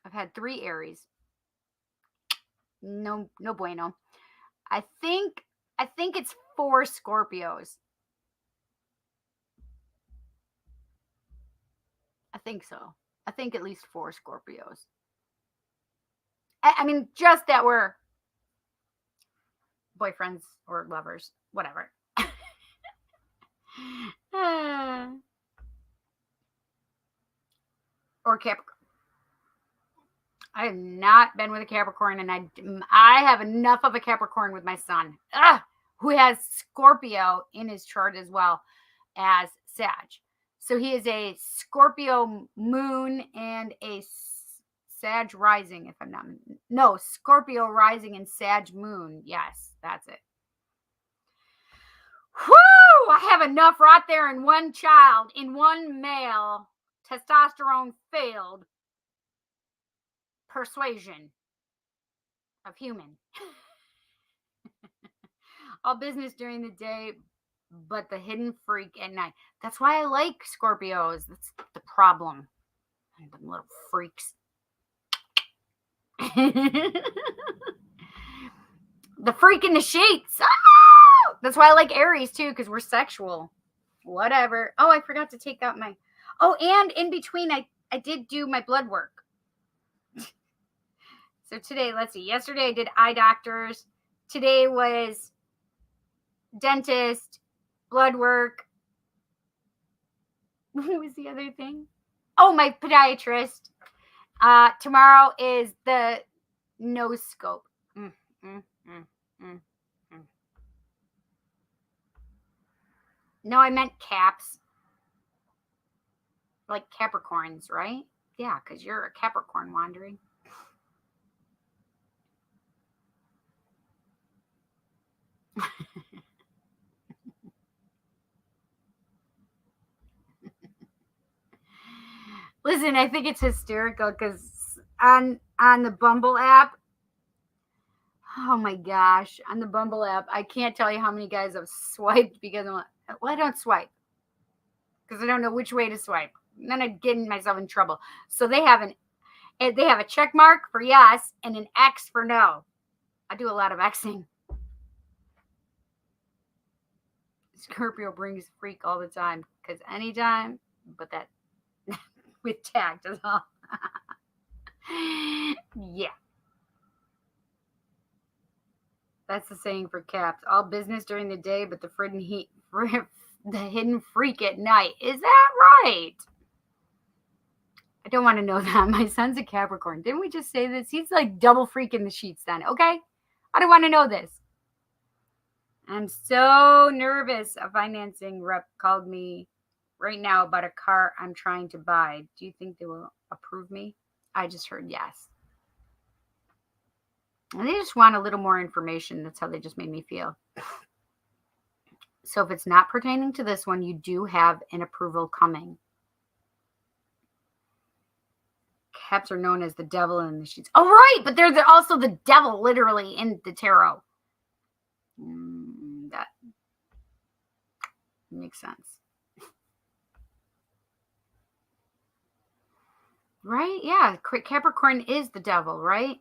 I've had 3 Aries. No bueno. I think it's 4 Scorpios. I think so. I think at least 4 Scorpios. I mean, just that we're boyfriends or lovers, whatever. Or Capricorn. I have not been with a Capricorn, and I have enough of a Capricorn with my son, who has Scorpio in his chart as well as Sag. So he is a Scorpio moon and a Sag rising, if I'm not, no, Scorpio rising and Sag moon. Yes, that's it. Whoo! I have enough right there in one child, in one male. Testosterone failed. Persuasion of human. All business during the day, but the hidden freak at night. That's why I like Scorpios. That's the problem. Them little freaks. The freak in the sheets. Oh! That's why I like Aries too, because we're sexual. Whatever. Oh, I forgot to take out my. Oh, and in between, I did do my blood work. So today, let's see. Yesterday I did eye doctors. Today was dentist, blood work. What was the other thing? Oh, my podiatrist. Tomorrow is the nose scope. No, I meant caps. Like Capricorns, right? Yeah, because you're a Capricorn wandering. Listen, I think it's hysterical because on the Bumble app, oh my gosh, on the Bumble app, I can't tell you how many guys have swiped because I'm like, well, I don't swipe because I don't know which way to swipe. And then I'm getting myself in trouble. So they have a check mark for yes and an X for no. I do a lot of Xing. Scorpio brings freak all the time because anytime, but that with tact as well. Yeah. That's the saying for Caps. All business during the day, but the the hidden freak at night. Is that right? I don't want to know that. My son's a Capricorn. Didn't we just say this? He's like double freaking the sheets then. Okay? I don't want to know this. I'm so nervous. A financing rep called me right now about a car I'm trying to buy. Do you think they will approve me? I just heard yes. And they just want a little more information. That's how they just made me feel. So if it's not pertaining to this one, you do have an approval coming. Caps are known as the devil in the sheets. Oh, right. But they're also the devil literally in the tarot. That makes sense. Right? Yeah. Capricorn is the devil, right?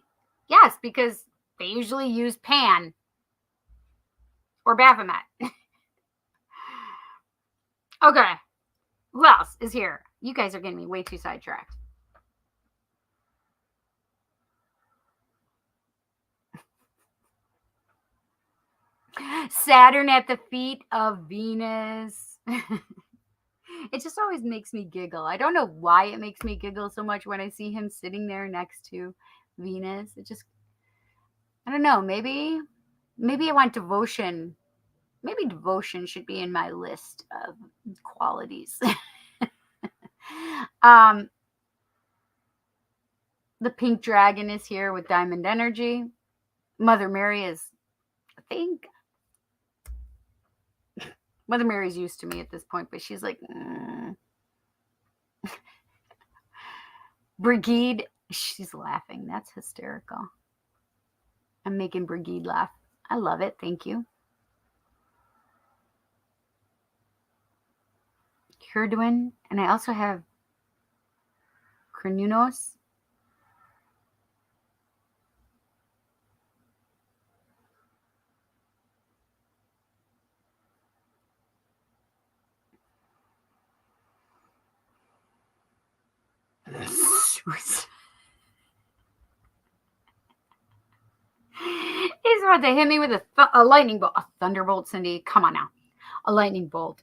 Yes, because they usually use Pan or Baphomet. Okay. Who else is here? You guys are getting me way too sidetracked. Saturn at the feet of Venus. It just always makes me giggle. I don't know why it makes me giggle so much when I see him sitting there next to Venus. It just, I don't know, maybe I want devotion. Maybe devotion should be in my list of qualities. The pink dragon is here with diamond energy. Mother Mary is, I think, Mother Mary's used to me at this point, but she's like, Brigide, she's laughing. That's hysterical. I'm making Brigide laugh. I love it. Thank you. Curduin, and I also have Cernunnos. He's about to hit me with a lightning bolt. A thunderbolt, Cindy. Come on now. A lightning bolt.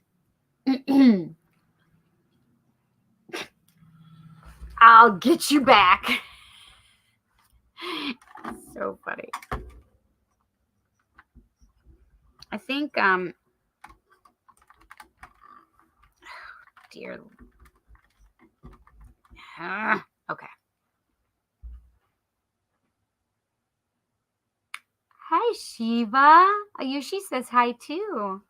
I'll get you back. So funny. I think, dear. Okay. Hi, Shiva. Ayushi says hi, too.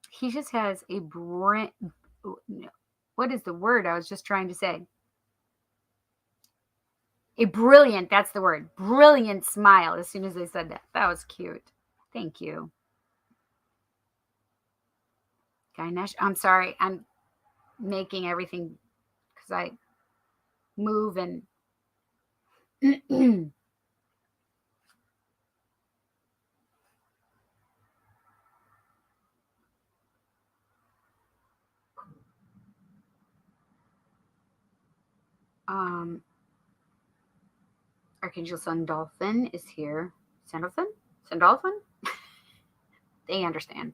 He just has a what is the word I was just trying to say? A brilliant, that's the word, brilliant smile as soon as I said that. That was cute. Thank you. Ganesh, I'm sorry. I'm making everything because I move and Archangel Sandalphon is here. Sandalphon? They understand.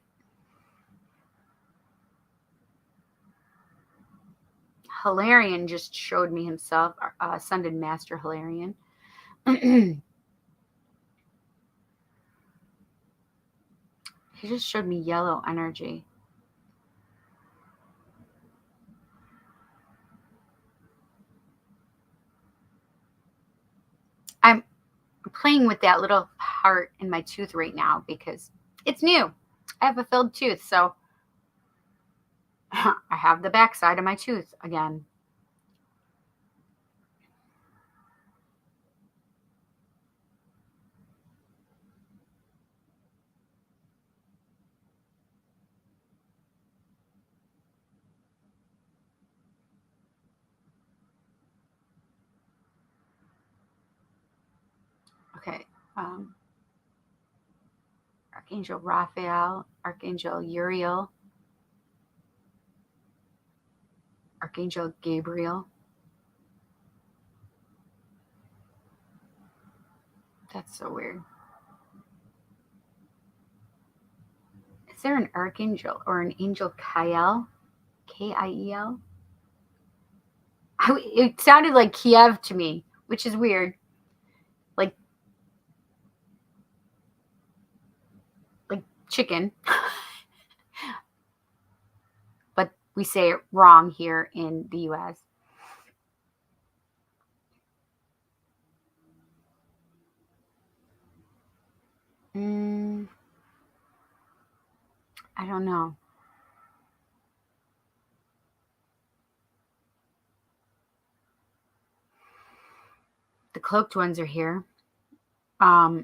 Hilarion just showed me himself, Ascended Master Hilarion. He just showed me yellow energy. I'm playing with that little part in my tooth right now because it's new. I have a filled tooth, so I have the back side of my tooth again. Okay. Archangel Raphael, Archangel Uriel, Archangel Gabriel, That's so weird. Is there an archangel or an angel Kiel? Kiel? It sounded like Kiev to me, which is weird. Like chicken. But we say it wrong here in the US. I don't know. The cloaked ones are here. So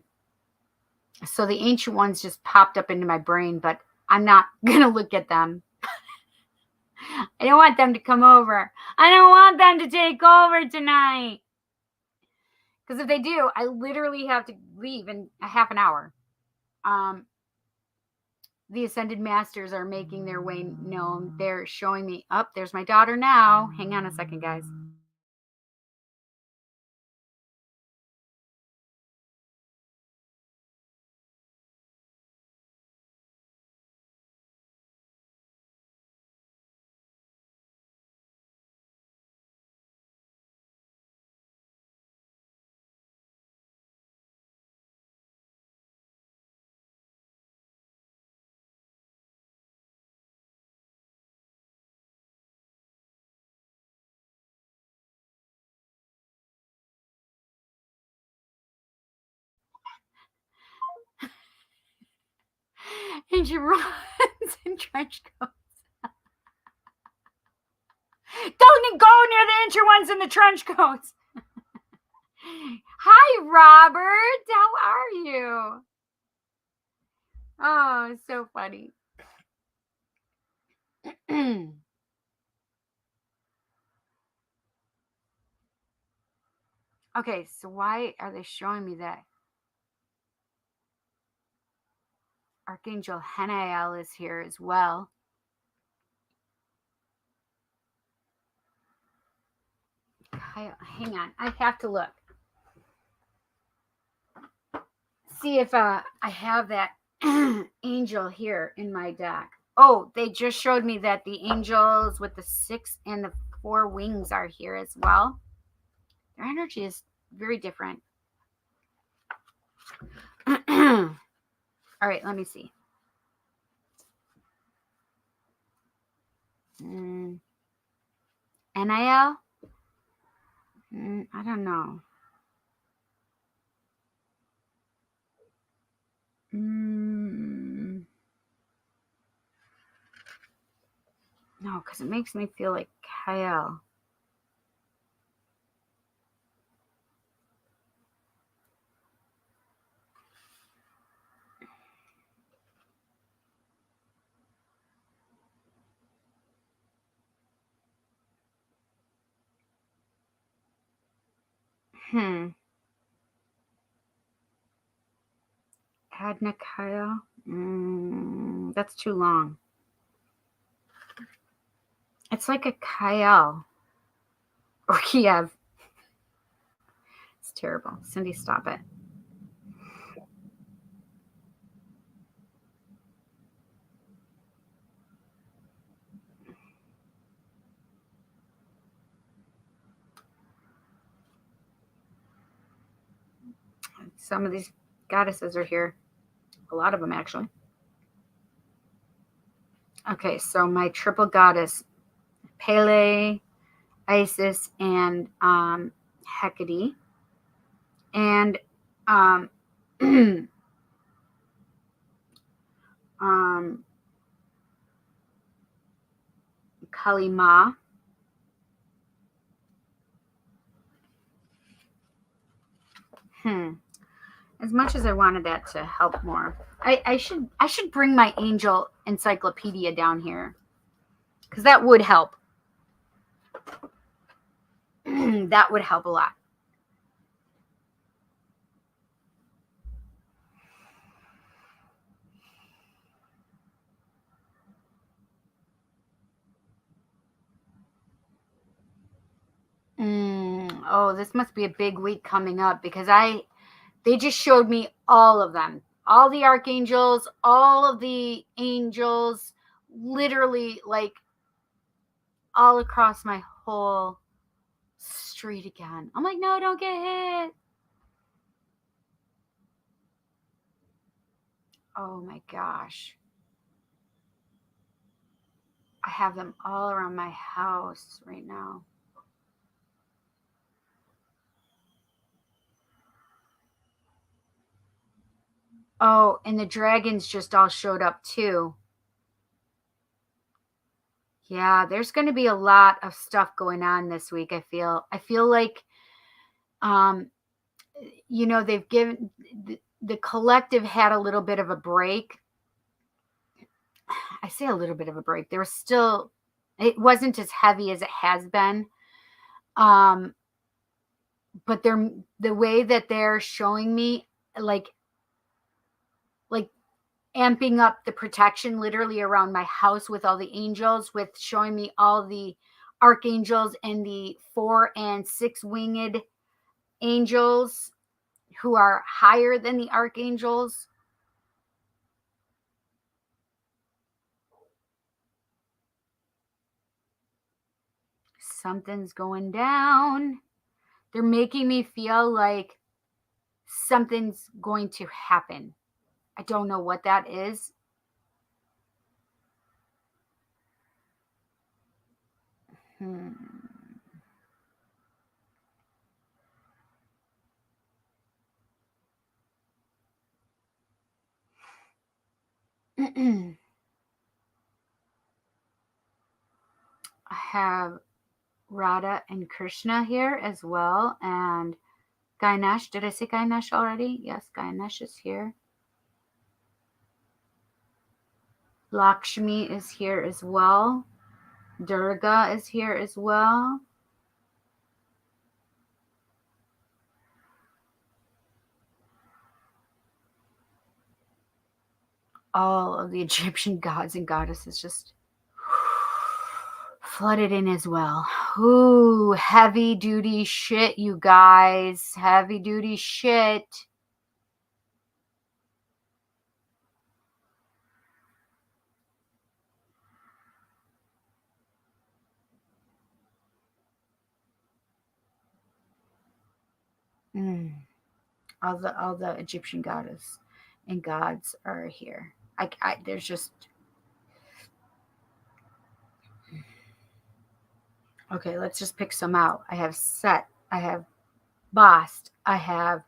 the ancient ones just popped up into my brain, but I'm not going to look at them. I don't want them to come over. I don't want them to take over tonight. Because if they do, I literally have to leave in a half an hour. The Ascended Masters are making their way known. They're showing me up. There's my daughter now. Hang on a second, guys. And she runs in trench coats. Don't go near the ancient ones in the trench coats. Hi, Robert. How are you? Oh, so funny. Okay, so why are they showing me that? Archangel Hanael is here as well. Hang on, I have to look. See if I have that angel here in my deck. Oh, they just showed me that the angels with the 6 and the 4 wings are here as well. Their energy is very different. All right, let me see. NIL? I don't know. No, because it makes me feel like Kyle. Adna Kyle? That's too long. It's like a Kyle or Kiev. It's terrible. Cindy, stop it. Some of these goddesses are here. A lot of them, actually. Okay, so my triple goddess, Pele, Isis, and Hecate. And Kali Ma. As much as I wanted that to help more, I should bring my angel encyclopedia down here because that would help. That would help a lot. Oh, this must be a big week coming up because I They just showed me all of them, all the archangels, all of the angels, literally like all across my whole street again. I'm like, no, don't get hit. Oh my gosh. I have them all around my house right now. Oh, and the dragons just all showed up too. Yeah, there's going to be a lot of stuff going on this week. I feel like um they've given the collective had a little bit of a break. I say a little bit of a break. There was still, it wasn't as heavy as it has been. Um but the way that they're showing me like like amping up the protection literally around my house with all the angels, with showing me all the archangels and the 4 and 6 winged angels who are higher than the archangels. Something's going down. They're making me feel like something's going to happen. I don't know what that is. I have Radha and Krishna here as well, and Ganesh. Did I say Ganesh already? Yes, Ganesh is here. Lakshmi is here as well. Durga is here as well. All of the Egyptian gods and goddesses just flooded in as well. Ooh, heavy duty shit, you guys. Heavy duty shit. All the Egyptian goddess and gods are here. There's just okay. Let's just pick some out. I have Set. I have Bast. I have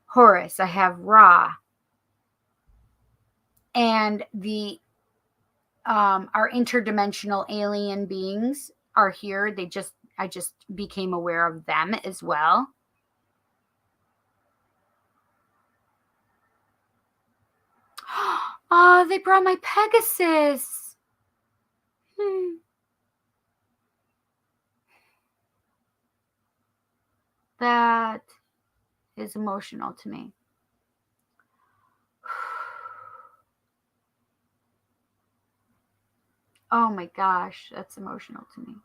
Horus. I have Ra. And the our interdimensional alien beings are here. I just became aware of them as well. Oh, they brought my Pegasus. That is emotional to me. Oh my gosh, that's emotional to me.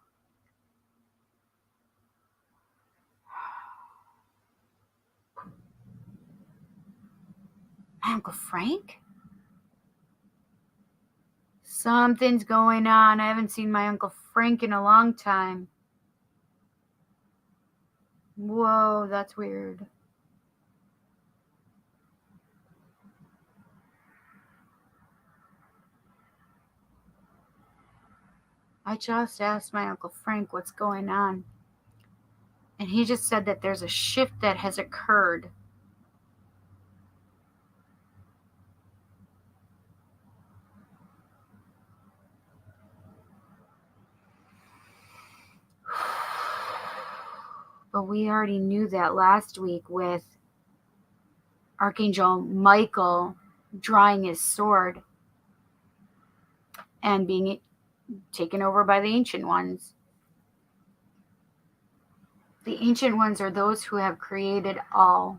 My Uncle Frank? Something's going on. I haven't seen my Uncle Frank in a long time. Whoa, that's weird. I just asked my Uncle Frank what's going on. And he just said that there's a shift that has occurred. But we already knew that last week with Archangel Michael drawing his sword and being taken over by the Ancient Ones. The Ancient Ones are those who have created all,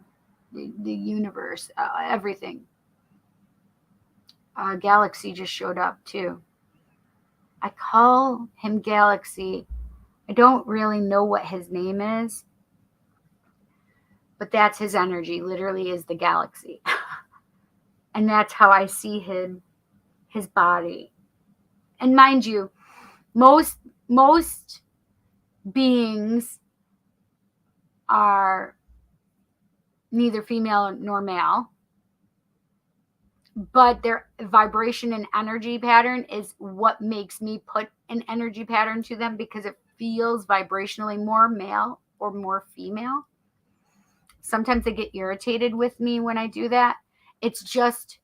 the universe, everything. Galaxy just showed up too. I call him Galaxy. I don't really know what his name is. but that's his energy, literally is the galaxy. And that's how I see his body. And mind you, most beings are neither female nor male, but their vibration and energy pattern is what makes me put an energy pattern to them, because it feels vibrationally more male or more female. Sometimes they get irritated with me when I do that. It's just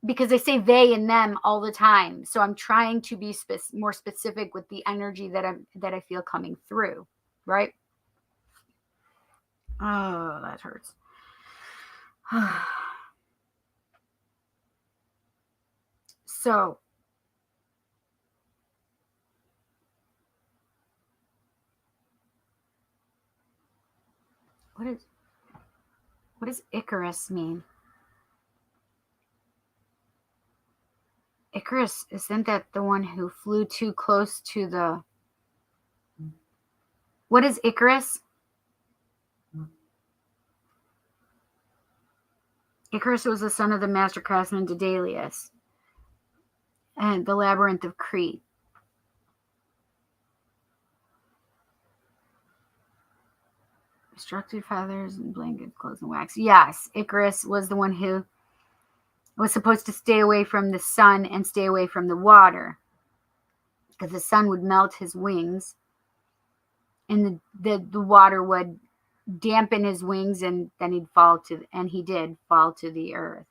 because they say they and them all the time. So I'm trying to be more specific with the energy that I feel coming through, right? Oh, that hurts. So what does Icarus mean? Icarus, isn't that the one who flew too close to the... What is Icarus? Icarus was the son of the master craftsman Daedalus and the labyrinth of Crete. Structured feathers and blankets, clothes and wax. Yes, Icarus was the one who was supposed to stay away from the sun and stay away from the water, because the sun would melt his wings and the water would dampen his wings, and then he did fall to the earth.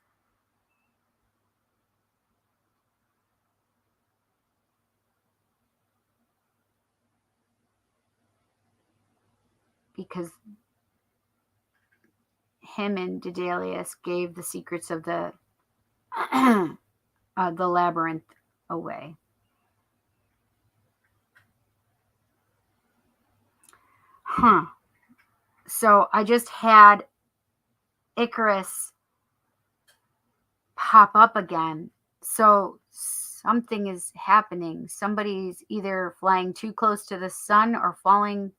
Because him and Daedalus gave the secrets of the labyrinth away. So I just had Icarus pop up again. So something is happening. Somebody's either flying too close to the sun or falling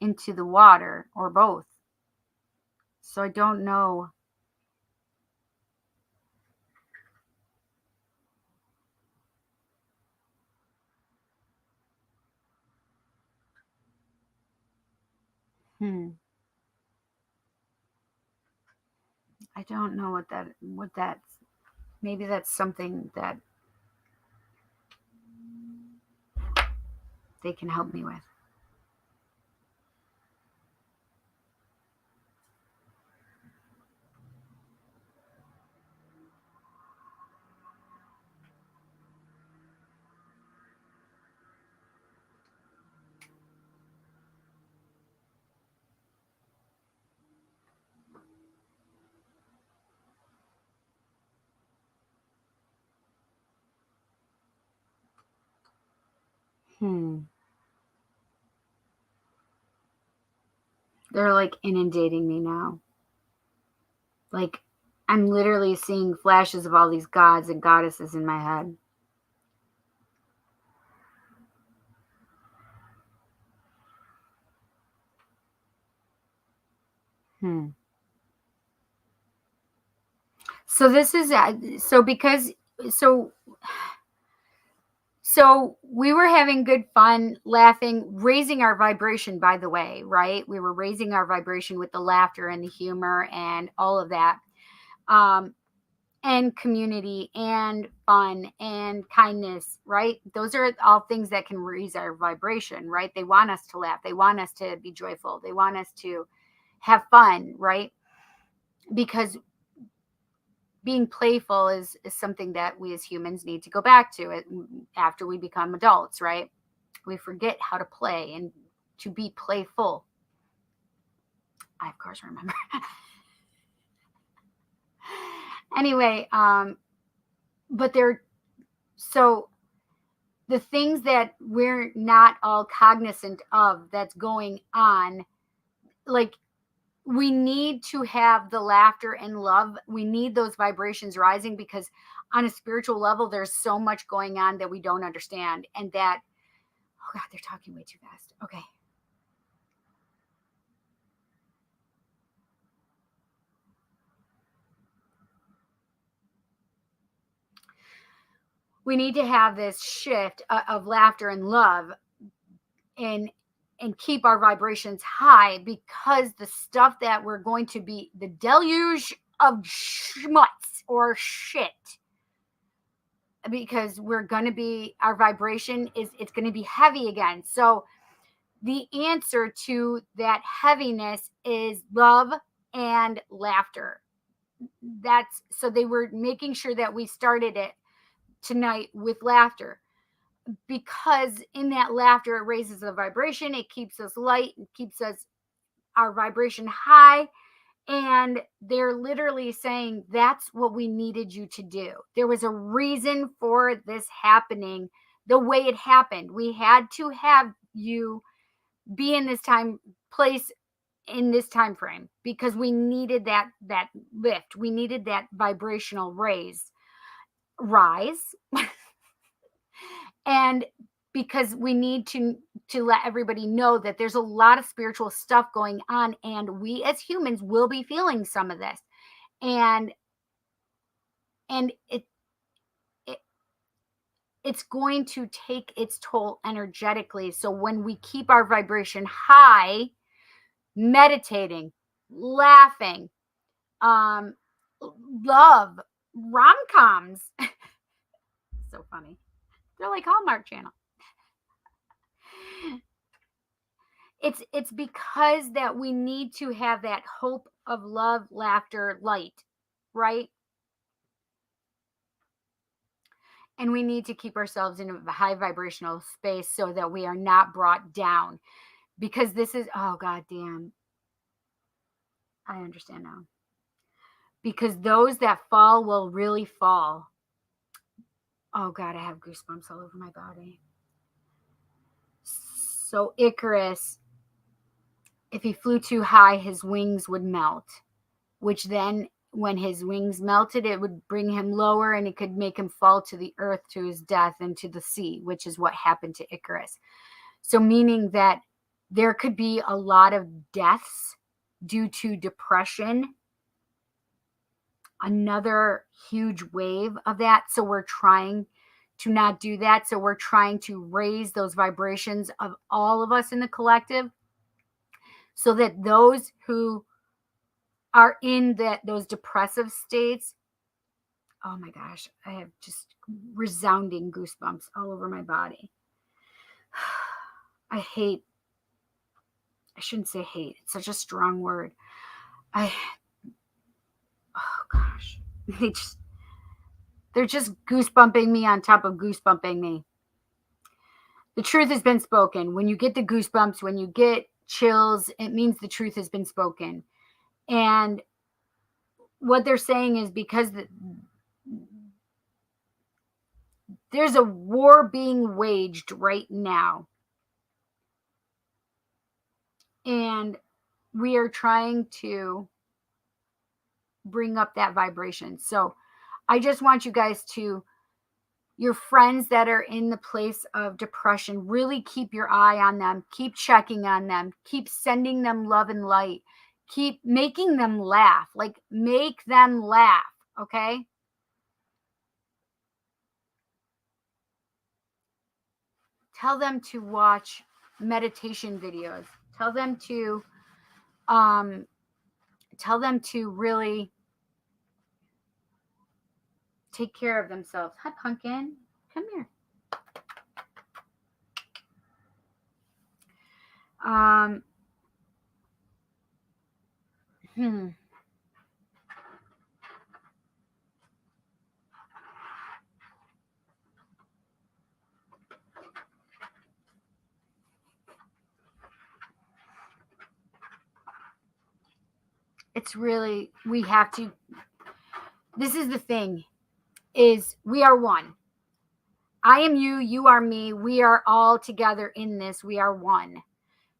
into the water, or both. So I don't know. I don't know what that's, maybe that's something that they can help me with. They're like inundating me now. Like I'm literally seeing flashes of all these gods and goddesses in my head. So this is so we were having good fun, laughing, raising our vibration, by the way, right? We were raising our vibration with the laughter and the humor and all of that. And community and fun and kindness, right? Those are all things that can raise our vibration, right? They want us to laugh. They want us to be joyful. They want us to have fun, right? Because being playful is something that we as humans need to go back to after we become adults, right? We forget how to play and to be playful. I, of course, remember. Anyway, but so the things that we're not all cognizant of that's going on, like we need to have the laughter and love. We need those vibrations rising, because on a spiritual level, there's so much going on that we don't understand. And that, oh God, they're talking way too fast. Okay. We need to have this shift of laughter and love, and keep our vibrations high, because the stuff that we're going to be, the deluge of schmutz or shit, because we're going to be, our vibration is, it's going to be heavy again. So the answer to that heaviness is love and laughter. That's, so they were making sure that we started it tonight with laughter, because in that laughter it raises the vibration, it keeps us light, it keeps us, our vibration high. And they're literally saying that's what we needed you to do. There was a reason for this happening the way it happened. We had to have you be in this time place, in this time frame, because we needed that lift, we needed that vibrational rise and because we need to let everybody know that there's a lot of spiritual stuff going on, and we as humans will be feeling some of this, and it, it it's going to take its toll energetically. So when we keep our vibration high, meditating, laughing, um love, rom-coms, so funny, they're like Hallmark Channel. It's because that we need to have that hope of love, laughter, light, right? And we need to keep ourselves in a high vibrational space so that we are not brought down, because this is, oh god damn, I understand now, because those that fall will really fall. Oh god, I have goosebumps all over my body. So Icarus, if he flew too high, his wings would melt, which then, when his wings melted, it would bring him lower and it could make him fall to the earth, to his death, and to the sea, which is what happened to Icarus. So, meaning that there could be a lot of deaths due to depression, another huge wave of that. So, we're trying to not do that. So, we're trying to raise those vibrations of all of us in the collective, so that those who are in those depressive states, oh my gosh, I have just resounding goosebumps all over my body. I shouldn't say hate, it's such a strong word. Oh gosh, they're just goosebumping me on top of goosebumping me. The truth has been spoken. When you get the goosebumps, when you get chills, it means the truth has been spoken. And what they're saying is because there's a war being waged right now. And we are trying to bring up that vibration. So I just want you guys to, your friends that are in the place of depression, really keep your eye on them. Keep checking on them. Keep sending them love and light. Keep making them laugh. Like, make them laugh, okay? Tell them to watch meditation videos. Tell them to really take care of themselves. Hi, Pumpkin. Come here. It's really, we have to, this is the thing, is we are one. I am you, you are me. We are all together in this. We are one.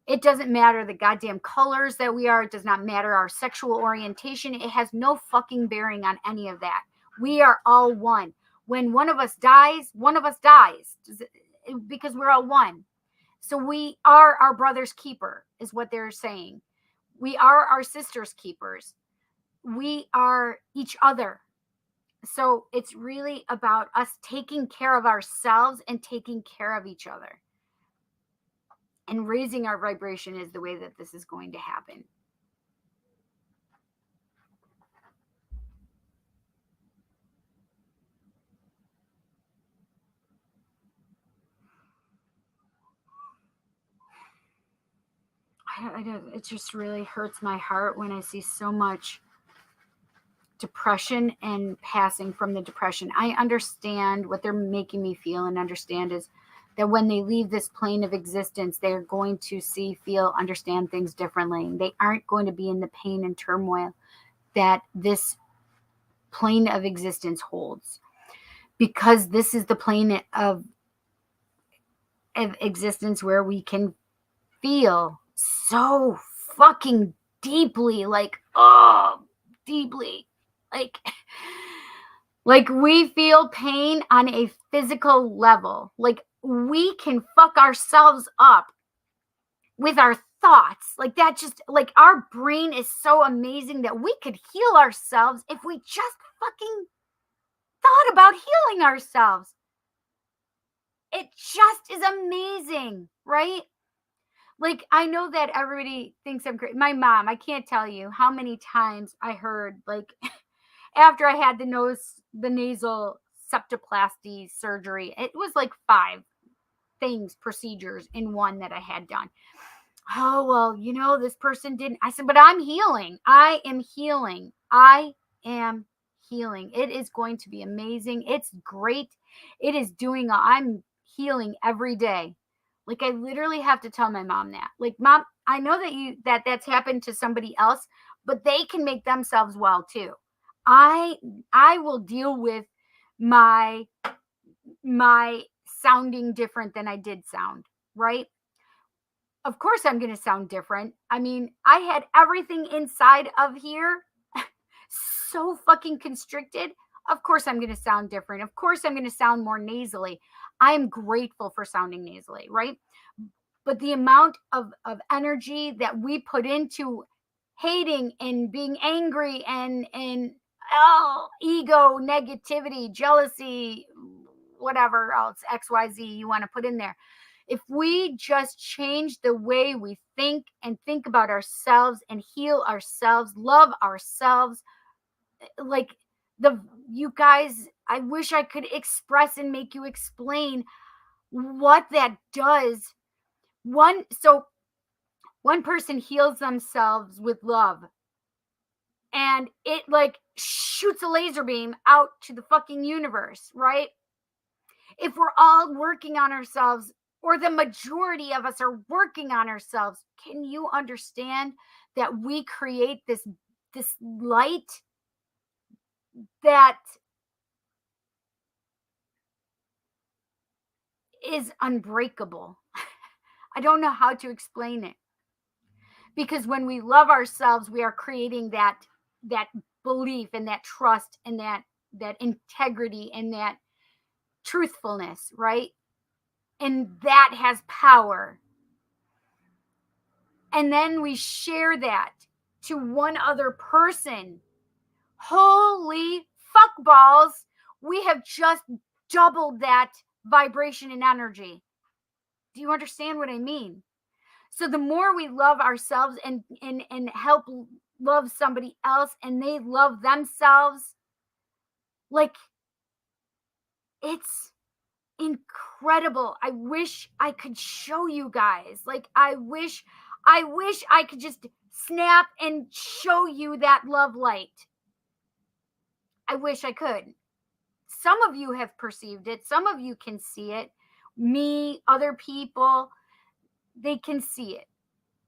It doesn't matter the goddamn colors that we are. It does not matter our sexual orientation. It has no fucking bearing on any of that. We are all one. When one of us dies, because we're all one. So we are our brother's keeper, is what they're saying. We are our sister's keepers. We are each other. So it's really about us taking care of ourselves and taking care of each other. And raising our vibration is the way that this is going to happen. It just really hurts my heart when I see so much depression and passing from the depression. I understand what they're making me feel and understand is that when they leave this plane of existence, they're going to see, feel, understand things differently. They aren't going to be in the pain and turmoil that this plane of existence holds, because this is the plane of existence where we can feel so fucking deeply, like, oh, deeply, like like we feel pain on a physical level. Like we can fuck ourselves up with our thoughts. Like that, just like our brain is so amazing that we could heal ourselves if we just fucking thought about healing ourselves. It just is amazing, right? Like, I know that everybody thinks I'm great. My mom, I can't tell you how many times I heard, like, after I had the nasal septoplasty surgery, it was like 5 procedures in one that I had done. Oh, well, this person didn't. I said, but I'm healing. I am healing. I am healing. It is going to be amazing. It's great. It is I'm healing every day. Like I literally have to tell my mom that. Like, Mom, I know that's happened to somebody else, but they can make themselves well too. I will deal with my sounding different than I did sound, right? Of course I'm going to sound different. I mean, I had everything inside of here so fucking constricted. Of course I'm going to sound different. Of course I'm going to sound more nasally. I am grateful for sounding nasally, right? But the amount of energy that we put into hating and being angry and ego, negativity, jealousy, whatever else, XYZ you want to put in there. If we just change the way we think and think about ourselves and heal ourselves, love ourselves, like you guys, I wish I could express and make you explain what that does. One person heals themselves with love, and it like shoots a laser beam out to the fucking universe, right? If we're all working on ourselves, or the majority of us are working on ourselves, can you understand that we create this light that is unbreakable? I don't know how to explain it, because when we love ourselves, we are creating that belief and that trust and that integrity and that truthfulness, right? And that has power. And then we share that to one other person. Holy fuck balls, we have just doubled that vibration and energy. Do you understand what I mean? So the more we love ourselves and help love somebody else, and they love themselves, like, it's incredible. I wish I could show you guys. Like, I wish I could just snap and show you that love light. I wish I could. Some of you have perceived it. Some of you can see it. Me, other people, they can see it.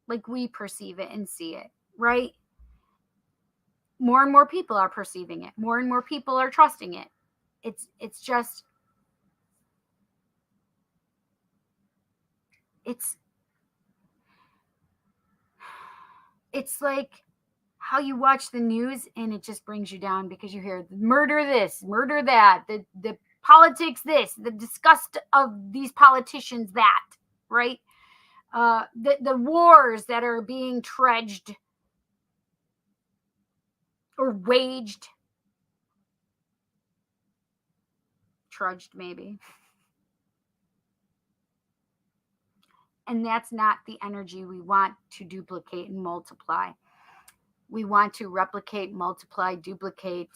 Like we perceive it and see it, right? More and more people are perceiving it. More and more people are trusting it. It's just, it's like how you watch the news and it just brings you down because you hear murder this, murder that, the politics this, the disgust of these politicians that, right? The wars that are being trudged or waged. trudged maybe. And that's not the energy we want to duplicate and multiply. We want to replicate, multiply, duplicate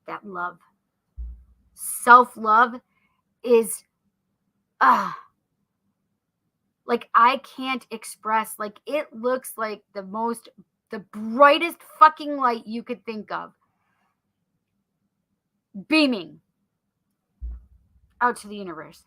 that love. Self-love is like, I can't express, like, it looks like the brightest fucking light you could think of, beaming out to the universe.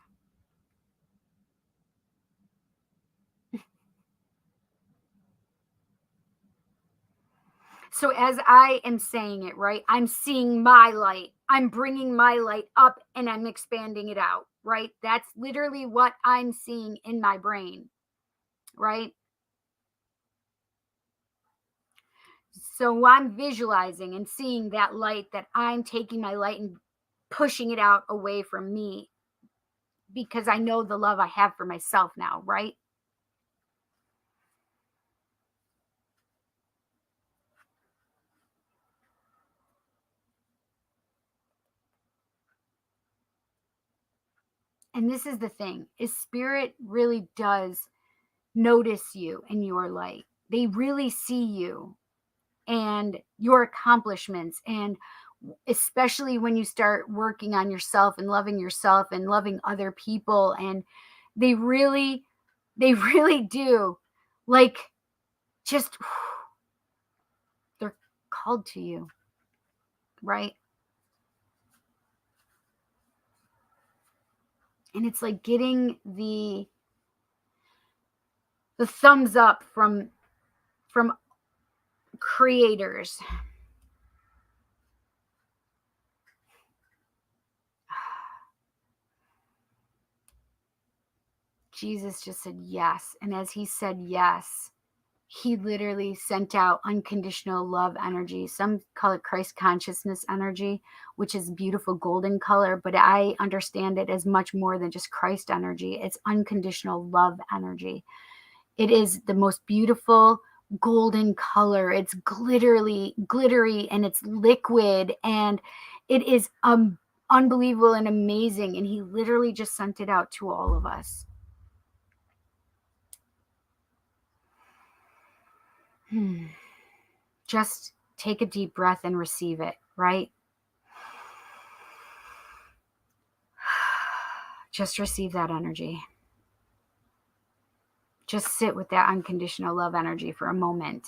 So as I am saying it, right, I'm seeing my light. I'm bringing my light up and I'm expanding it out, right? That's literally what I'm seeing in my brain, right? So I'm visualizing and seeing that light, that I'm taking my light and pushing it out away from me, because I know the love I have for myself now, right? And this is the thing, is spirit really does notice you and your light. They really see you and your accomplishments, and especially when you start working on yourself and loving other people, and they really do, like, just they're called to you, right? And it's like getting the thumbs up from creators. Jesus just said yes. And as he said yes, he literally sent out unconditional love energy. Some call it Christ consciousness energy, which is beautiful golden color, but I understand it as much more than just Christ energy. It's unconditional love energy. It is the most beautiful golden color. It's glittery, and it's liquid, and it is unbelievable and amazing. And he literally just sent it out to all of us. Just take a deep breath and receive it, right? Just receive that energy. Just sit with that unconditional love energy for a moment.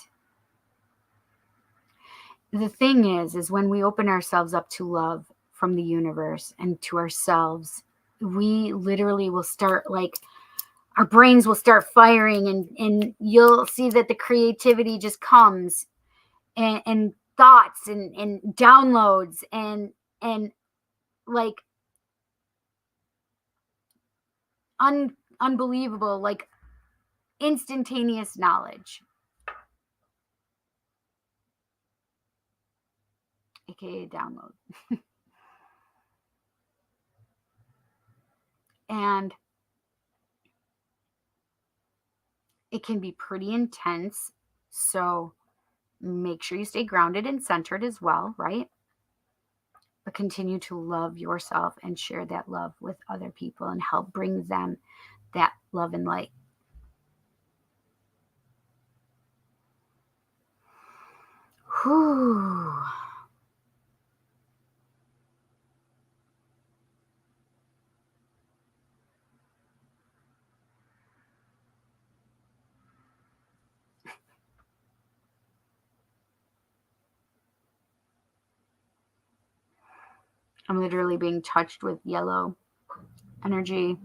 The thing is when we open ourselves up to love from the universe and to ourselves, we literally will start, like, our brains will start firing, and you'll see that the creativity just comes, and thoughts and downloads and like unbelievable, like, instantaneous knowledge, aka download. And it can be pretty intense, so make sure you stay grounded and centered as well, right? But continue to love yourself and share that love with other people and help bring them that love and light. Whew. I'm literally being touched with yellow energy.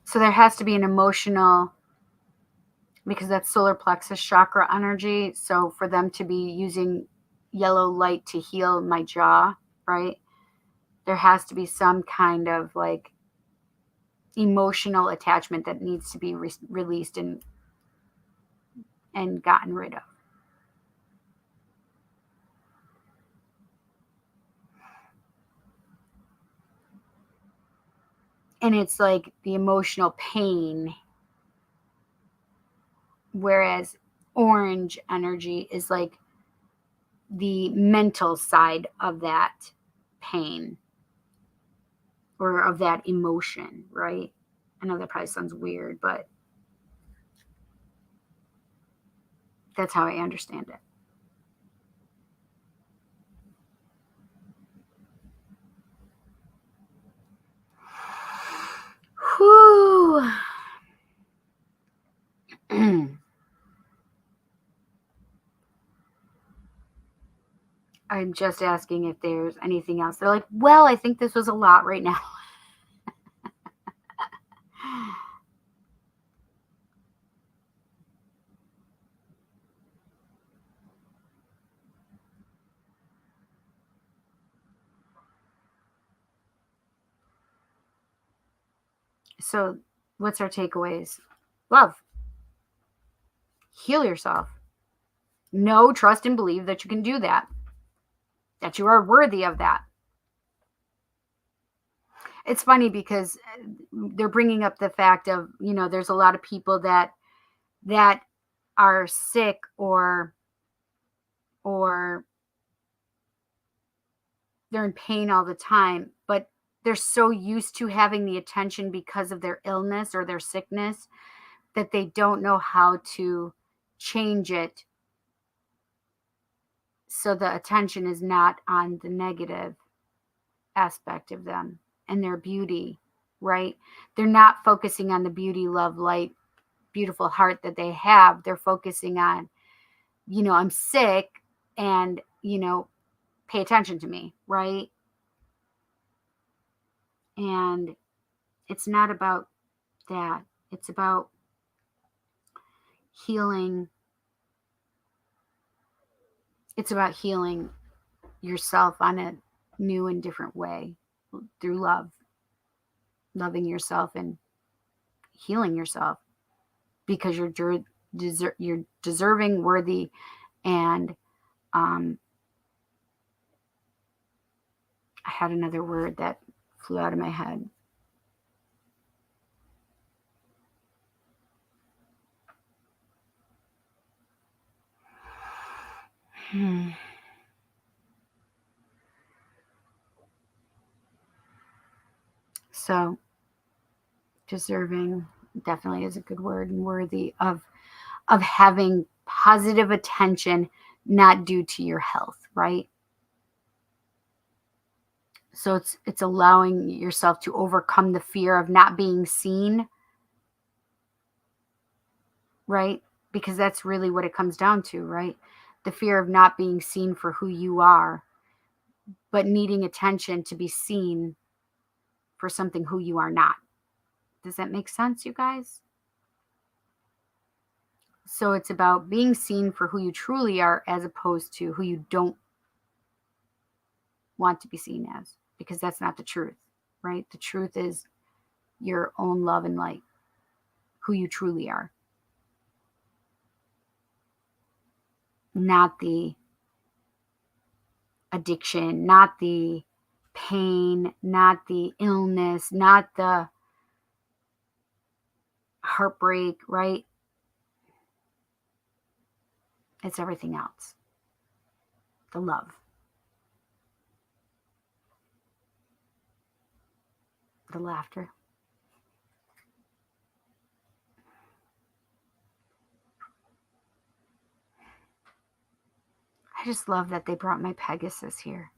So there has to be an emotional, because that's solar plexus chakra energy. So for them to be using yellow light to heal my jaw, right? There has to be some kind of, like, emotional attachment that needs to be released and gotten rid of. And it's like the emotional pain, whereas orange energy is like the mental side of that pain or of that emotion, right? I know that probably sounds weird, but that's how I understand it. Whew. I'm just asking if there's anything else. They're like, well, I think this was a lot right now. So, what's our takeaways? Love. Heal yourself. Know, trust, and believe that you can do that, that you are worthy of that. It's funny because they're bringing up the fact of, there's a lot of people that are sick or they're in pain all the time, but they're so used to having the attention because of their illness or their sickness that they don't know how to change it so the attention is not on the negative aspect of them and their beauty, right? They're not focusing on the beauty, love, light, beautiful heart that they have. They're focusing on, I'm sick and, pay attention to me, right? And it's not about that. It's about healing. It's about healing yourself on a new and different way through love, loving yourself and healing yourself because you're deserving, worthy, and I had another word that flew out of my head. So deserving definitely is a good word, and worthy of having positive attention, not due to your health, right? So it's allowing yourself to overcome the fear of not being seen, right? Because that's really what it comes down to, right? The fear of not being seen for who you are, but needing attention to be seen for something who you are not. Does that make sense, you guys? So it's about being seen for who you truly are as opposed to who you don't want to be seen as, because that's not the truth, right? The truth is your own love and light, who you truly are, not the addiction, not the pain, not the illness, not the heartbreak, right? It's everything else. The love, the laughter. I just love that they brought my Pegasus here.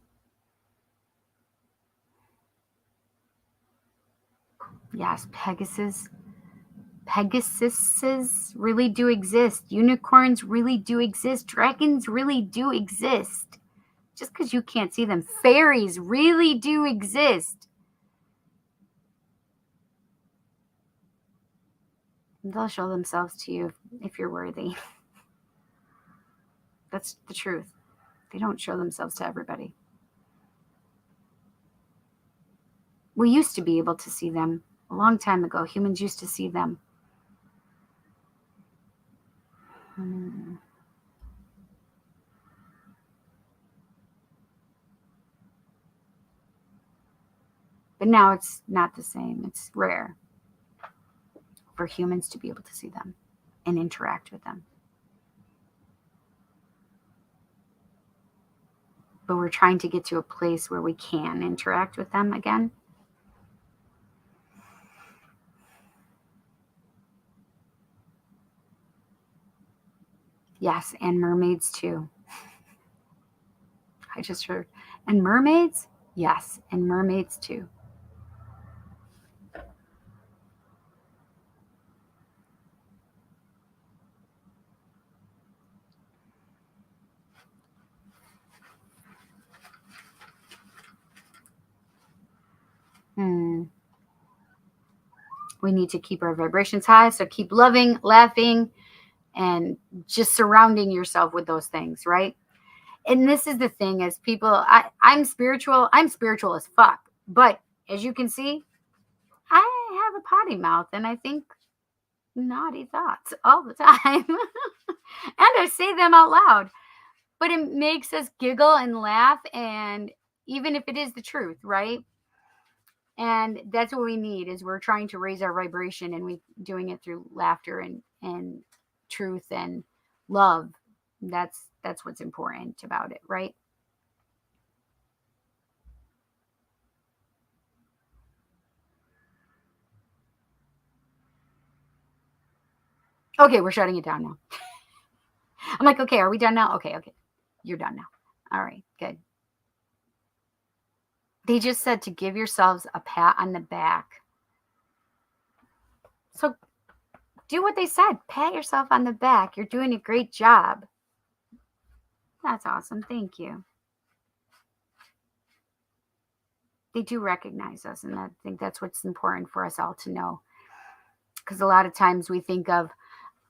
Yes, Pegasus. Pegasuses really do exist. Unicorns really do exist. Dragons really do exist. Just because you can't see them. Fairies really do exist. They'll show themselves to you if you're worthy. That's the truth. They don't show themselves to everybody. We used to be able to see them a long time ago. Humans used to see them. But now it's not the same. It's rare for humans to be able to see them and interact with them. But we're trying to get to a place where we can interact with them again. Yes, and mermaids too. I just heard. And mermaids? Yes, and mermaids too. Hmm. We need to keep our vibrations high. So keep loving, laughing, and just surrounding yourself with those things, right? And this is the thing as people, I'm spiritual. I'm spiritual as fuck. But as you can see, I have a potty mouth and I think naughty thoughts all the time. And I say them out loud. But it makes us giggle and laugh. And even if it is the truth, right? And that's what we need is we're trying to raise our vibration and we doing it through laughter and truth and love. That's what's important about it, right? Okay, we're shutting it down now. I'm like, okay, are we done now? Okay. You're done now. All right, good. They just said to give yourselves a pat on the back. So do what they said. Pat yourself on the back. You're doing a great job. That's awesome. Thank you. They do recognize us, and I think that's what's important for us all to know. Because a lot of times we think of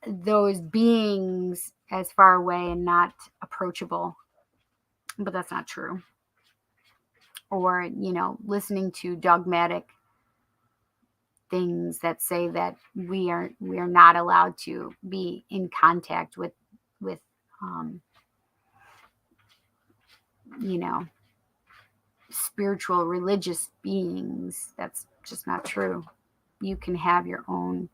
those beings as far away and not approachable, but that's not true. Or, listening to dogmatic things that say that we are not allowed to be in contact with um, you know spiritual religious beings. That's just not true. You can have your own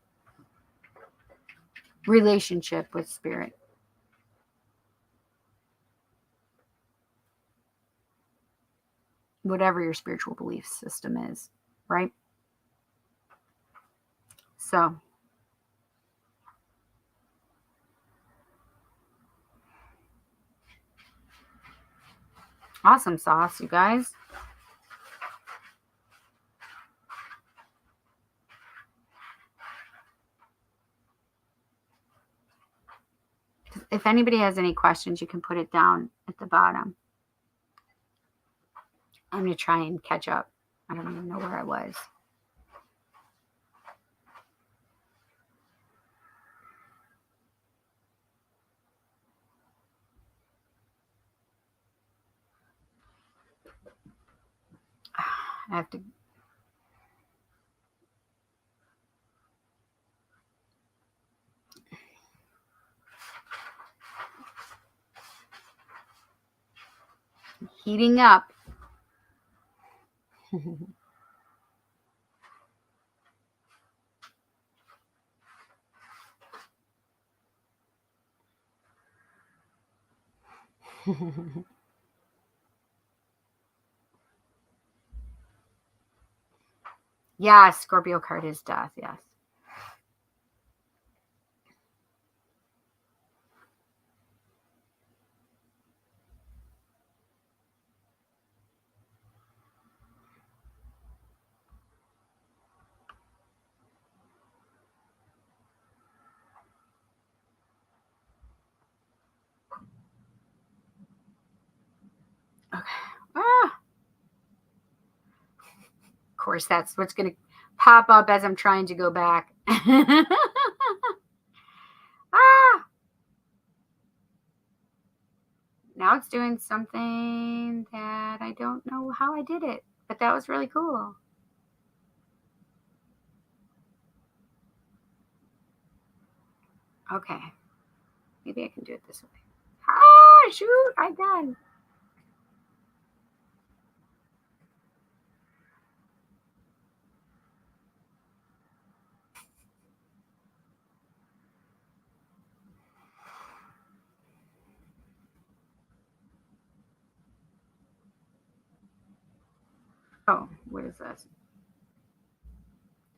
relationship with spirit, whatever your spiritual belief system is, right? So awesome sauce, you guys. If anybody has any questions, you can put it down at the bottom. I'm going to try and catch up. I don't even know where I was. I have to. Heating up. Yes, Scorpio card is death. Yes. Okay. Ah. Of course, that's what's going to pop up as I'm trying to go back. Ah. Now it's doing something that I don't know how I did it, but that was really cool. Okay. Maybe I can do it this way. Ah, shoot, I done. Oh, what is this?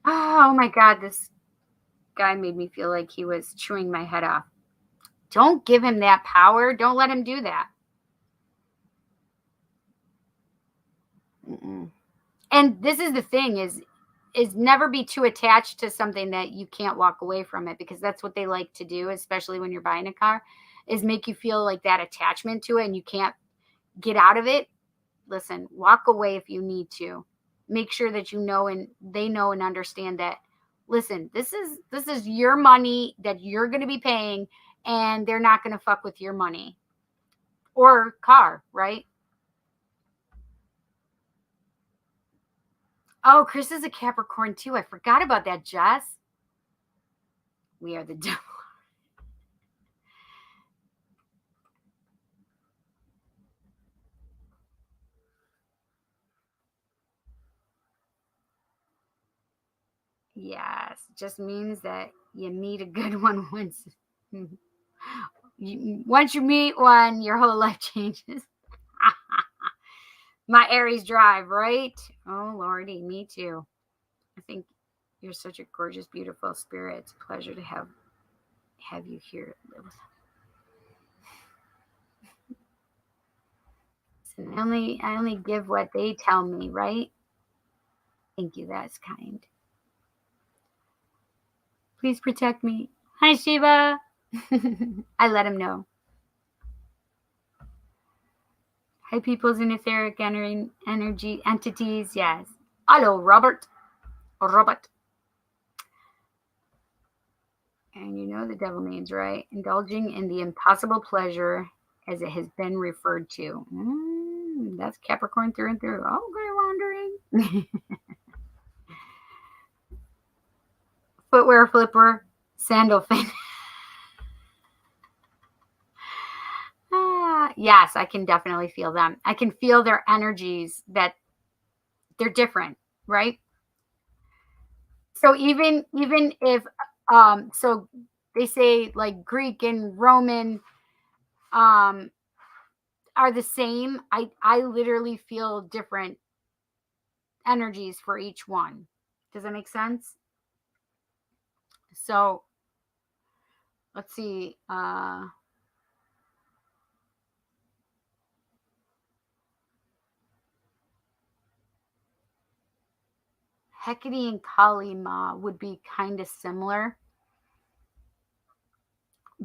Oh my God, this guy made me feel like he was chewing my head off. Don't give him that power. Don't let him do that. Mm-mm. And this is the thing is never be too attached to something that you can't walk away from it, because that's what they like to do, especially when you're buying a car, is make you feel like that attachment to it and you can't get out of it. Listen, walk away if you need to. Make sure that you know and they know and understand that, listen, this is your money that you're going to be paying, and they're not going to fuck with your money or car, right? Oh, Chris is a Capricorn too. I forgot about that, Jess. We are the devil. Yes, just means that you meet a good one once. Once you meet one, your whole life changes. My Aries drive, right? Oh, Lordy, me too. I think you're such a gorgeous, beautiful spirit. It's a pleasure to have you here. Listen, I only give what they tell me, right? Thank you. That's kind. Please protect me. Hi, Shiva. I let him know. Hi, people's in etheric energy entities. Yes. Hello, Robert. Robert. And you know the devil means, right? Indulging in the impossible pleasure as it has been referred to. That's Capricorn through and through. Okay, wandering. Footwear flipper, sandal fan. Yes, I can definitely feel them. I can feel their energies, that they're different, right? So even if so they say like Greek and Roman um are the same, I literally feel different energies for each one. Does that make sense? So let's see. Hecate and Kali Ma would be kind of similar,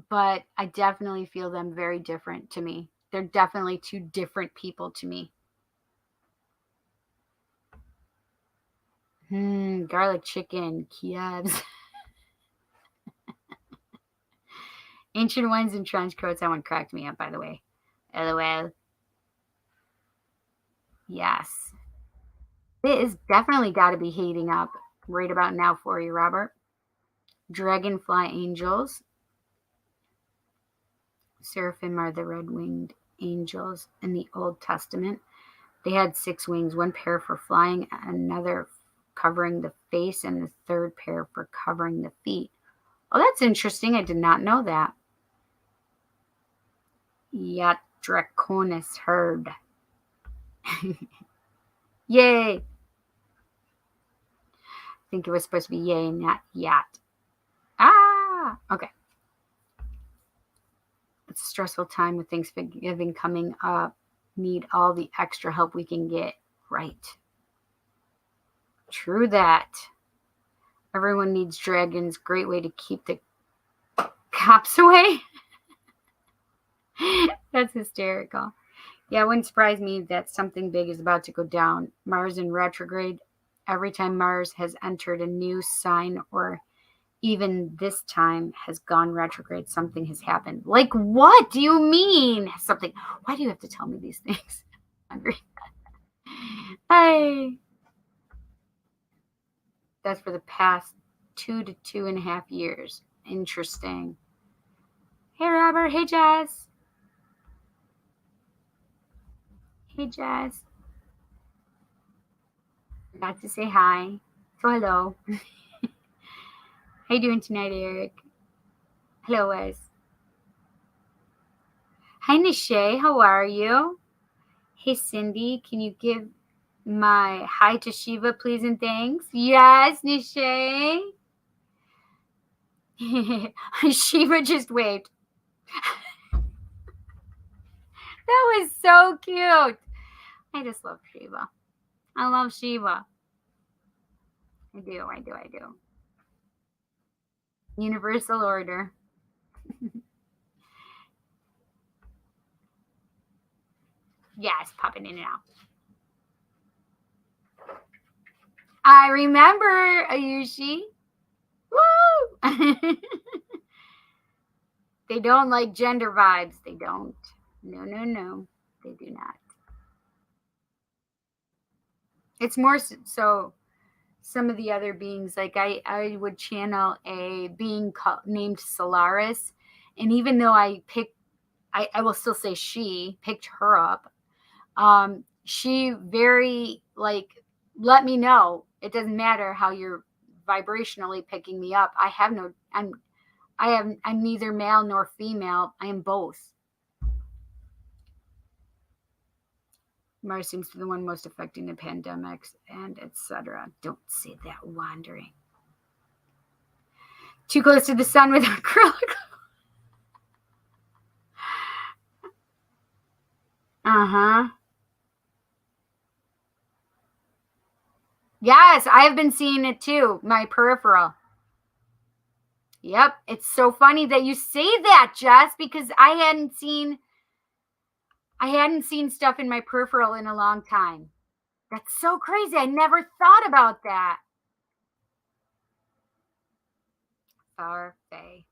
but I definitely feel them very different to me. They're definitely two different people to me. Garlic chicken, Kievs. Ancient ones and trench coats. That one cracked me up, by the way. LOL. Yes. It is definitely got to be heating up right about now for you, Robert. Dragonfly angels. Seraphim are the red winged angels in the Old Testament. They had 6 wings, one pair for flying, another covering the face, and the third pair for covering the feet. Oh, that's interesting. I did not know that. Yet Draconis herd. Yay. I think it was supposed to be yay, not yet. Okay. It's a stressful time with Thanksgiving coming up. Need all the extra help we can get. Right. True that. Everyone needs dragons. Great way to keep the cops away. That's hysterical. Yeah, it wouldn't surprise me that something big is about to go down. Mars in retrograde. Every time Mars has entered a new sign, or even this time has gone retrograde, something has happened. Like, what do you mean? Something. Why do you have to tell me these things? I'm hungry. Hi. That's for the past 2 to 2.5 years. Interesting. Hey, Robert. Hey, Jazz. Hey, Jazz. Forgot to say hi. So, hello. How you doing tonight, Eric? Hello, Wes. Hi, Nishay. How are you? Hey, Cindy. Can you give My hi to Shiva, please and thanks. Yes, Nishay. Shiva just waved. That was so cute. I just love Shiva. I love Shiva. I do. Universal order. Yes, popping in and out. I remember Ayushi. Woo! They don't like gender vibes. They don't. No. They do not. It's more so some of the other beings. Like I would channel a being named Solaris. And even though I will still say she picked her up. She very like let me know it doesn't matter how you're vibrationally picking me up. I'm neither male nor female. I am both. Mars seems to be the one most affecting the pandemics and etc. Don't say that, wandering. Too close to the sun with acrylic. Uh-huh. Yes, I have been seeing it too. My peripheral. Yep. It's so funny that you say that, Jess, because I hadn't seen stuff in my peripheral in a long time. That's so crazy. I never thought about that. Far Fae.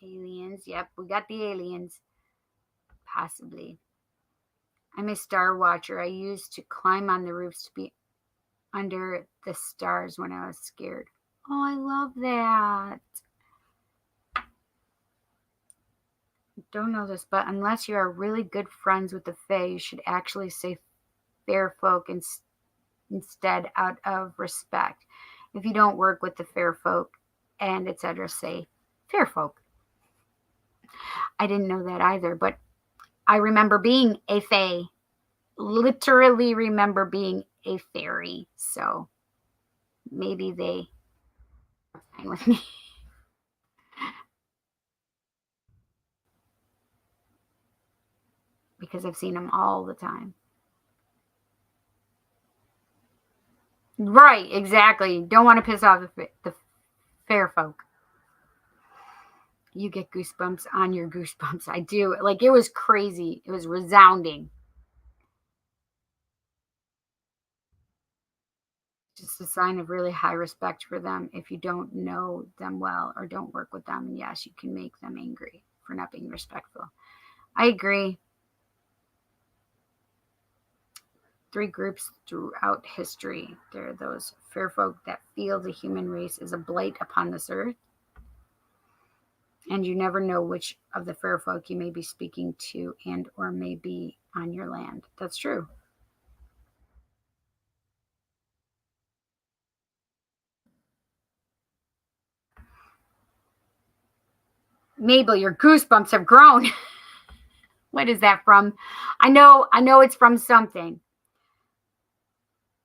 Aliens. Yep, we got the aliens. Possibly. I'm a star watcher. I used to climb on the roofs to be under the stars when I was scared. Oh, I love that. Don't know this, but unless you are really good friends with the Fae, you should actually say fair folk instead out of respect. If you don't work with the fair folk and etc., say fair folk. I didn't know that either, but I remember being a Fae. Literally remember being a fairy. So maybe they are fine with me. Because I've seen them all the time. Right, exactly. Don't want to piss off the fair folk. You get goosebumps on your goosebumps. I do. Like, it was crazy. It was resounding. Just a sign of really high respect for them if you don't know them well or don't work with them. And yes, you can make them angry for not being respectful. I agree. 3 groups throughout history. There are those fair folk that feel the human race is a blight upon this earth. And you never know which of the fair folk you may be speaking to and or may be on your land. That's true. Mabel, your goosebumps have grown. What is that from? I know it's from something.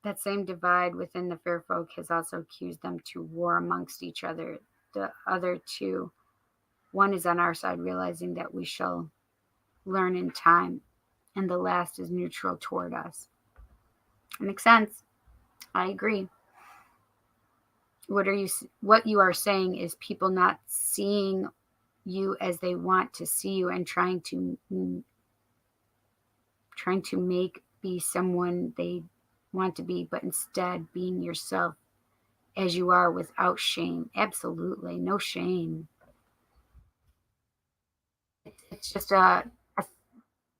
That same divide within the fair folk has also accused them to war amongst each other. The other two, one is on our side, realizing that we shall learn in time, and the last is neutral toward us. It makes sense. I agree. What you are saying is people not seeing you as they want to see you and trying to make be someone they want to be, but instead being yourself as you are without shame. Absolutely. No shame. It's just a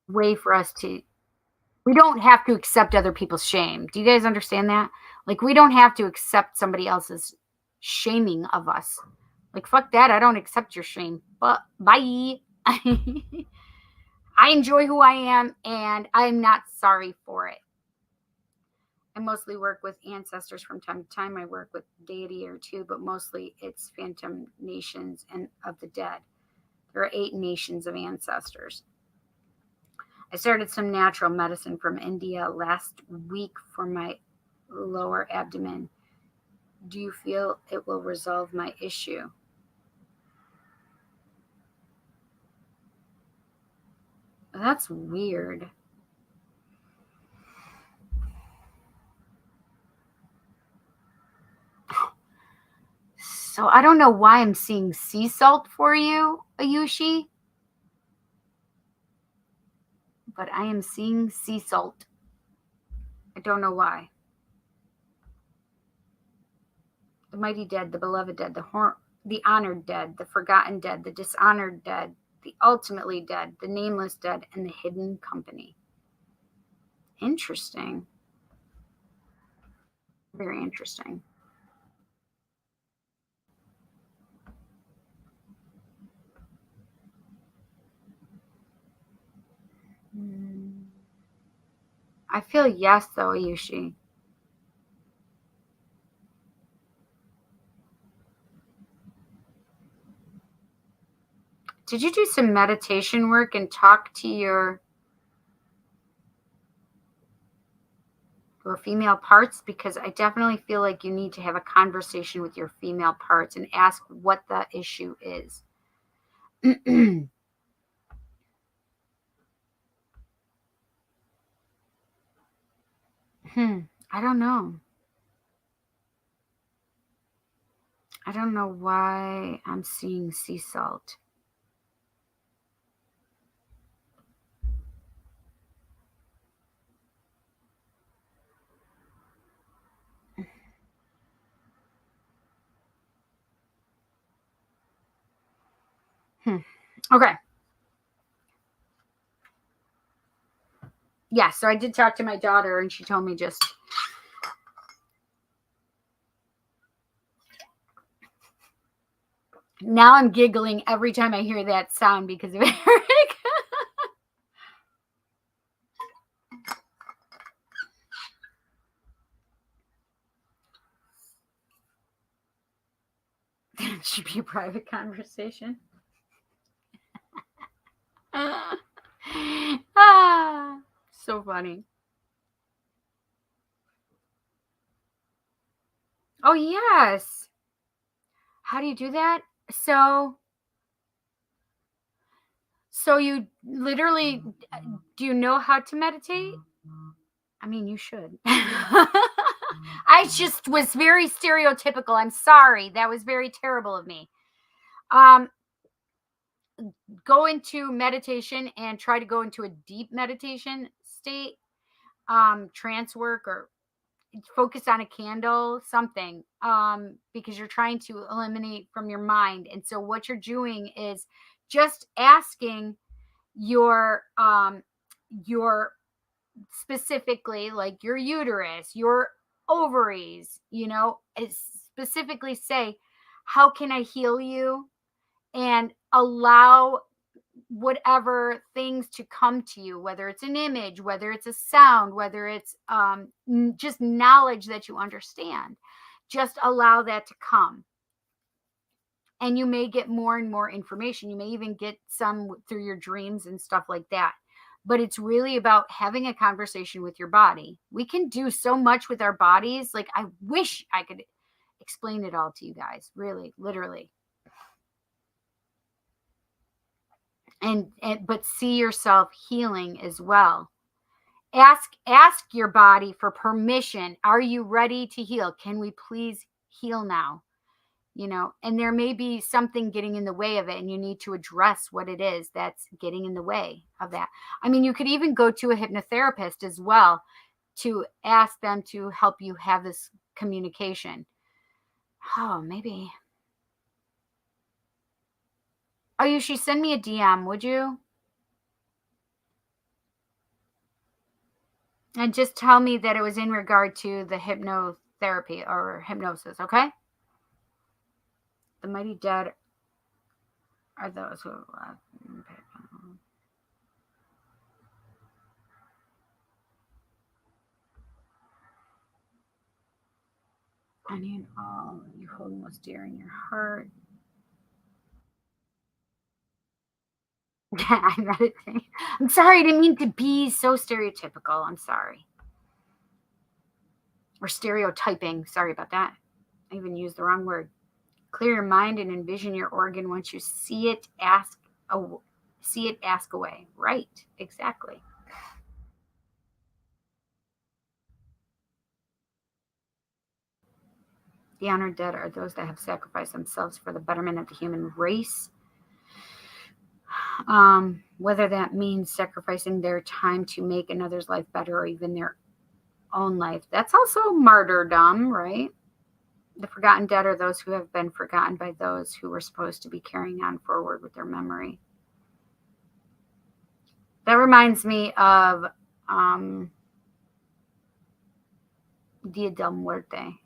way for us to, we don't have to accept other people's shame. Do you guys understand that? Like, we don't have to accept somebody else's shaming of us. Like, fuck that. I don't accept your shame. But bye. I enjoy who I am and I'm not sorry for it. I mostly work with ancestors from time to time. I work with deity or two, but mostly it's phantom nations and of the dead. There are 8 nations of ancestors. I started some natural medicine from India last week for my lower abdomen. Do you feel it will resolve my issue? That's weird. So I don't know why I'm seeing sea salt for you, Ayushi, but I am seeing sea salt. I don't know why. The mighty dead, the beloved dead, the honored dead, the forgotten dead, the dishonored dead, the ultimately dead, the nameless dead, and the hidden company. Interesting. Very interesting. I feel yes, though, Ayushi. Did you do some meditation work and talk to your female parts? Because I definitely feel like you need to have a conversation with your female parts and ask what the issue is. I don't know. I don't know why I'm seeing sea salt. Okay. Yeah, so I did talk to my daughter and she told me just now I'm giggling every time I hear that sound because of Eric. It should be a private conversation. Ah, so funny. Oh, yes. How do you do that? So you literally do you know how to meditate? I mean, you should. I just was very stereotypical. I'm sorry. That was very terrible of me. Um, go into meditation and try to go into a deep meditation state, trance work, or focus on a candle, something, because you're trying to eliminate from your mind. And so what you're doing is just asking your specifically, like your uterus, your ovaries, specifically say, how can I heal you? And allow whatever things to come to you, whether it's an image, whether it's a sound, whether it's just knowledge that you understand. Just allow that to come. And you may get more and more information. You may even get some through your dreams and stuff like that. But it's really about having a conversation with your body. We can do so much with our bodies. Like, I wish I could explain it all to you guys, really, literally. And but see yourself healing as well. Ask your body for permission. Are you ready to heal? Can we please heal now? And there may be something getting in the way of it, and you need to address what it is that's getting in the way of that. I mean, you could even go to a hypnotherapist as well to ask them to help you have this communication. Oh, maybe. Oh, you should send me a DM, would you? And just tell me that it was in regard to the hypnotherapy or hypnosis, okay? The mighty dead are those who have left. Any and all you hold most dear in your heart. I read it. I'm sorry, I didn't mean to be so stereotypical. I'm sorry. Or stereotyping. Sorry about that. I even used the wrong word. Clear your mind and envision your organ. Once you see it, ask away. Right, exactly. The honored dead are those that have sacrificed themselves for the betterment of the human race. Whether that means sacrificing their time to make another's life better or even their own life. That's also martyrdom, right? The forgotten dead are those who have been forgotten by those who were supposed to be carrying on forward with their memory. That reminds me of Dia del Muerte.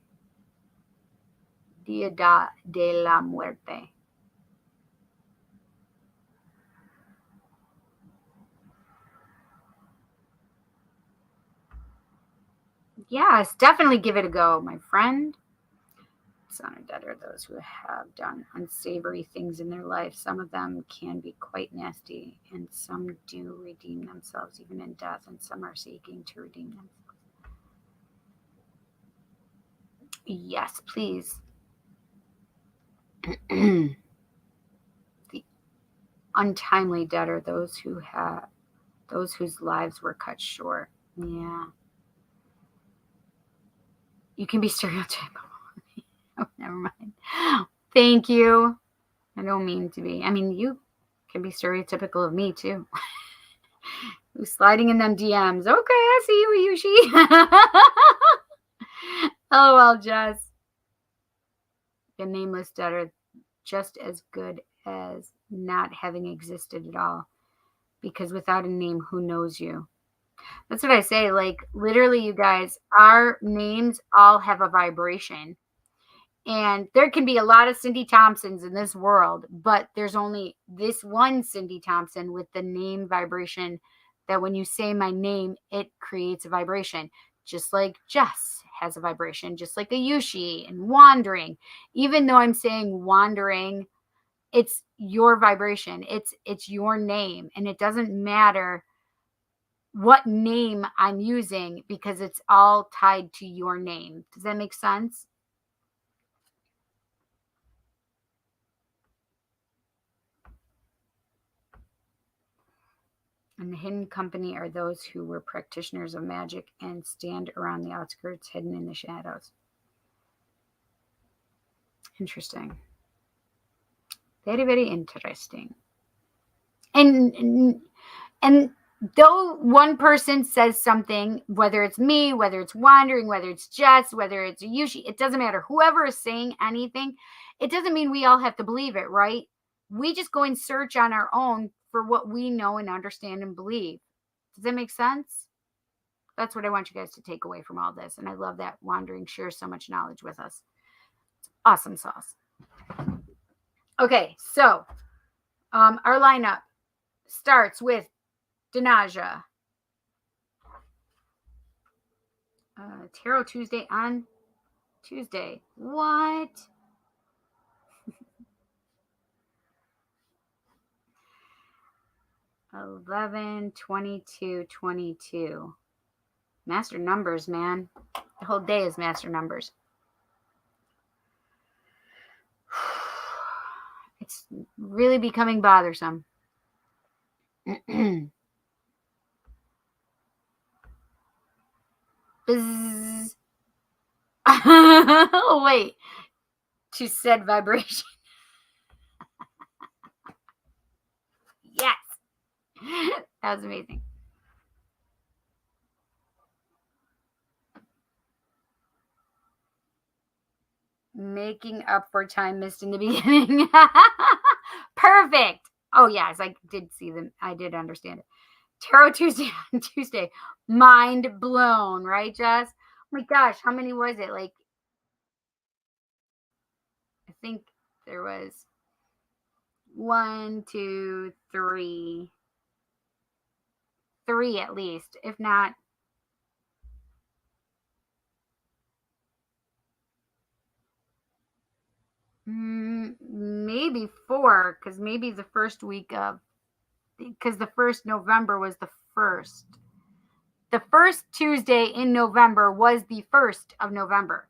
De la Muerte. Yes, definitely give it a go, my friend. Honored dead are those who have done unsavory things in their life. Some of them can be quite nasty, and some do redeem themselves even in death, and some are seeking to redeem themselves. Yes, please. The untimely dead are those whose lives were cut short. Yeah. You can be stereotypical. Oh, never mind. Thank you. I don't mean to be. I mean, you can be stereotypical of me too. Who's sliding in them DMs? Okay, I see you, Yushi. Oh well, Jess. The nameless dead are just as good as not having existed at all. Because without a name, who knows you? That's what I say. Like, literally, you guys, our names all have a vibration. And there can be a lot of Cindy Thompsons in this world, but there's only this one Cindy Thompson with the name vibration that when you say my name, it creates a vibration. Just like Jess has a vibration, just like a Yushi and wandering. Even though I'm saying wandering, it's your vibration. It's your name. And it doesn't matter what name I'm using because it's all tied to your name. Does that make sense? And the hidden company are those who were practitioners of magic and stand around the outskirts, hidden in the shadows. Interesting. Very, very interesting. And though one person says something, whether it's me, whether it's wandering, whether it's Jess, whether it's Yushi, it doesn't matter. Whoever is saying anything, it doesn't mean we all have to believe it, right? We just go and search on our own for what we know and understand and believe. Does that make sense? That's what I want you guys to take away from all this. And I love that Wandering shares so much knowledge with us. Awesome sauce. Okay, so our lineup starts with Denaja. Tarot Tuesday on Tuesday. What? 11/22/22. Master numbers, man. The whole day is master numbers. It's really becoming bothersome. Bzz. Oh, wait. To said vibration. Yes. That was amazing. Making up for time missed in the beginning. Perfect. Oh, yes, I did see them. I did understand it. Tarot Tuesday on Tuesday. Mind blown, right, Jess? Oh my gosh, how many was it? Like, I think there was one, two, three at least, if not. Maybe four, because maybe the first week of because the 1st November was the 1st. The first Tuesday in November was the 1st of November.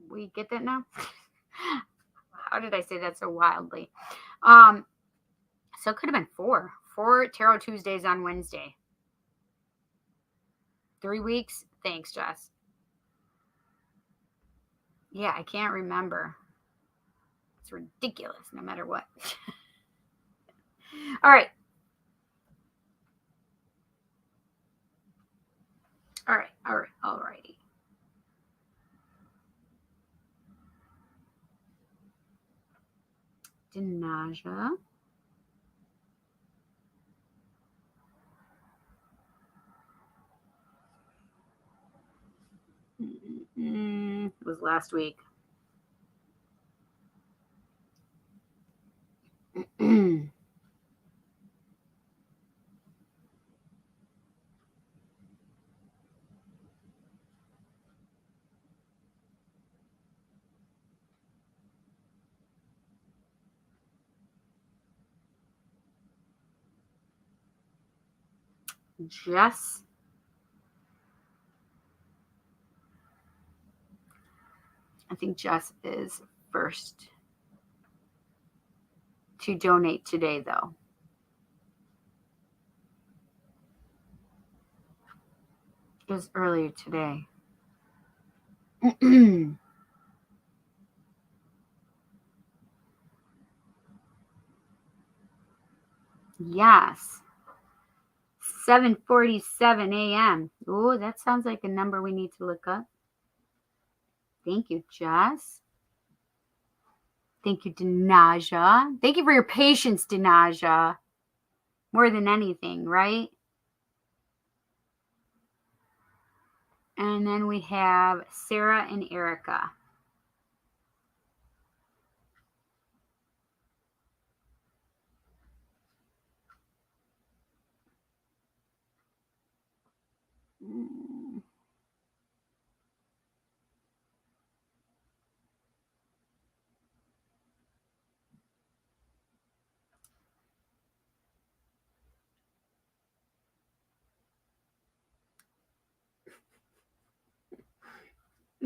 We get that now? How did I say that so wildly? So it could have been 4 Tarot Tuesdays on Wednesday. 3 weeks? Thanks, Jess. Yeah, I can't remember. It's ridiculous no matter what. All right. All righty. Dinaja. It was last week. Jess. I think Jess is first to donate today, though. It was earlier today. Yes. 7:47 a.m. Oh, that sounds like a number we need to look up. Thank you, Jess. Thank you, Dinaja. Thank you for your patience, Dinaja. More than anything, right? And then we have Sarah and Erica.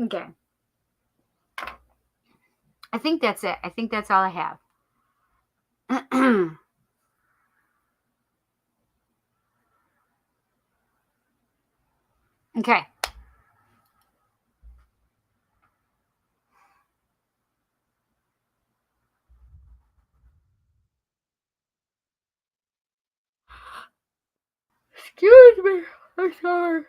Okay. I think that's it. I think that's all I have. Okay. Excuse me. I'm sorry.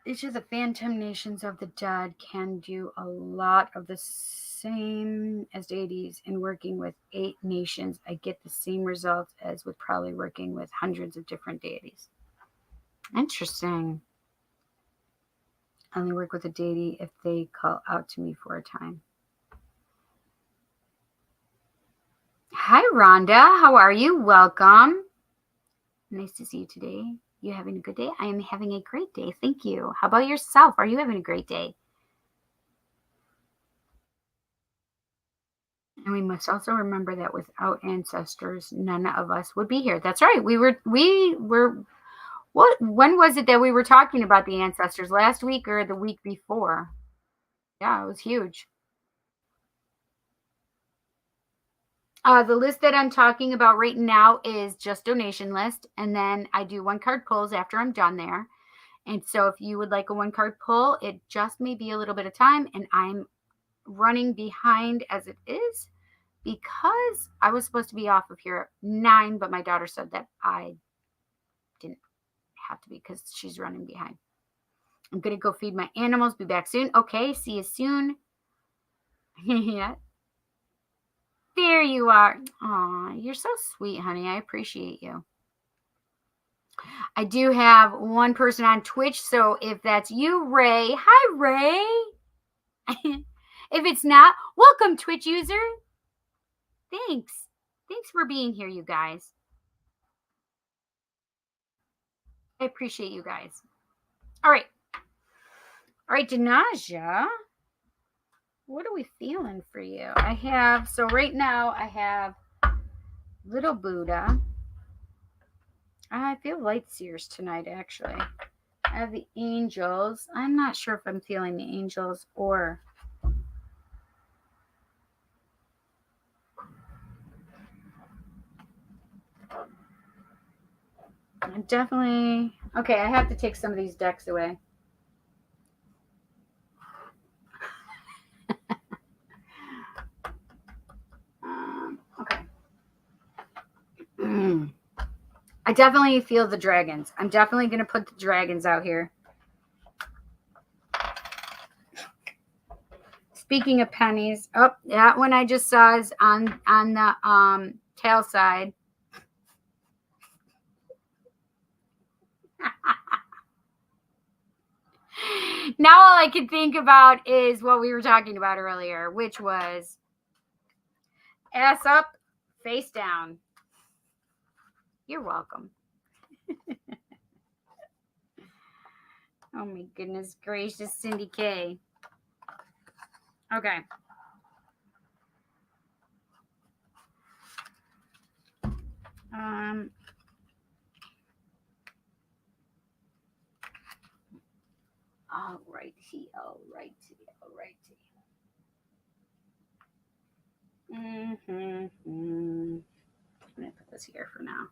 Each of the phantom nations of the dead can do a lot of the same as deities. In working with 8 nations, I get the same results as with probably working with hundreds of different deities. Interesting. I only work with a deity if they call out to me for a time. Hi, Rhonda. How are you? Welcome. Nice to see you today. You having a good day? I am having a great day. Thank you. How about yourself? Are you having a great day? And we must also remember that without ancestors, none of us would be here. That's right. We were when was it that we were talking about the ancestors? Last week or the week before? Yeah, it was huge. The list that I'm talking about right now is just donation list. And then I do 1-card pulls after I'm done there. And so if you would like a 1-card pull, it just may be a little bit of time. And I'm running behind as it is because I was supposed to be off of here at 9, but my daughter said that I didn't have to be because she's running behind. I'm going to go feed my animals. Be back soon. Okay, see you soon. Yeah. There you are. Aw, you're so sweet, honey. I appreciate you. I do have one person on Twitch, so if that's you, Ray. Hi, Ray. If it's not, welcome, Twitch user. Thanks. Thanks for being here, you guys. I appreciate you guys. All right. All right, Dinaja. What are we feeling for you? So right now I have Little Buddha. I feel light seers tonight, actually. I have the angels. I'm not sure if I'm feeling the angels or... I'm definitely... Okay, I have to take some of these decks away. Okay. I definitely feel the dragons. I'm definitely going to put the dragons out here. Speaking of pennies, oh, that one I just saw is on the tail side. Now all I can think about is what we were talking about earlier, which was ass up, face down. You're welcome. Oh my goodness gracious, Cindy K. Okay. Alrighty. I'm gonna put this here for now.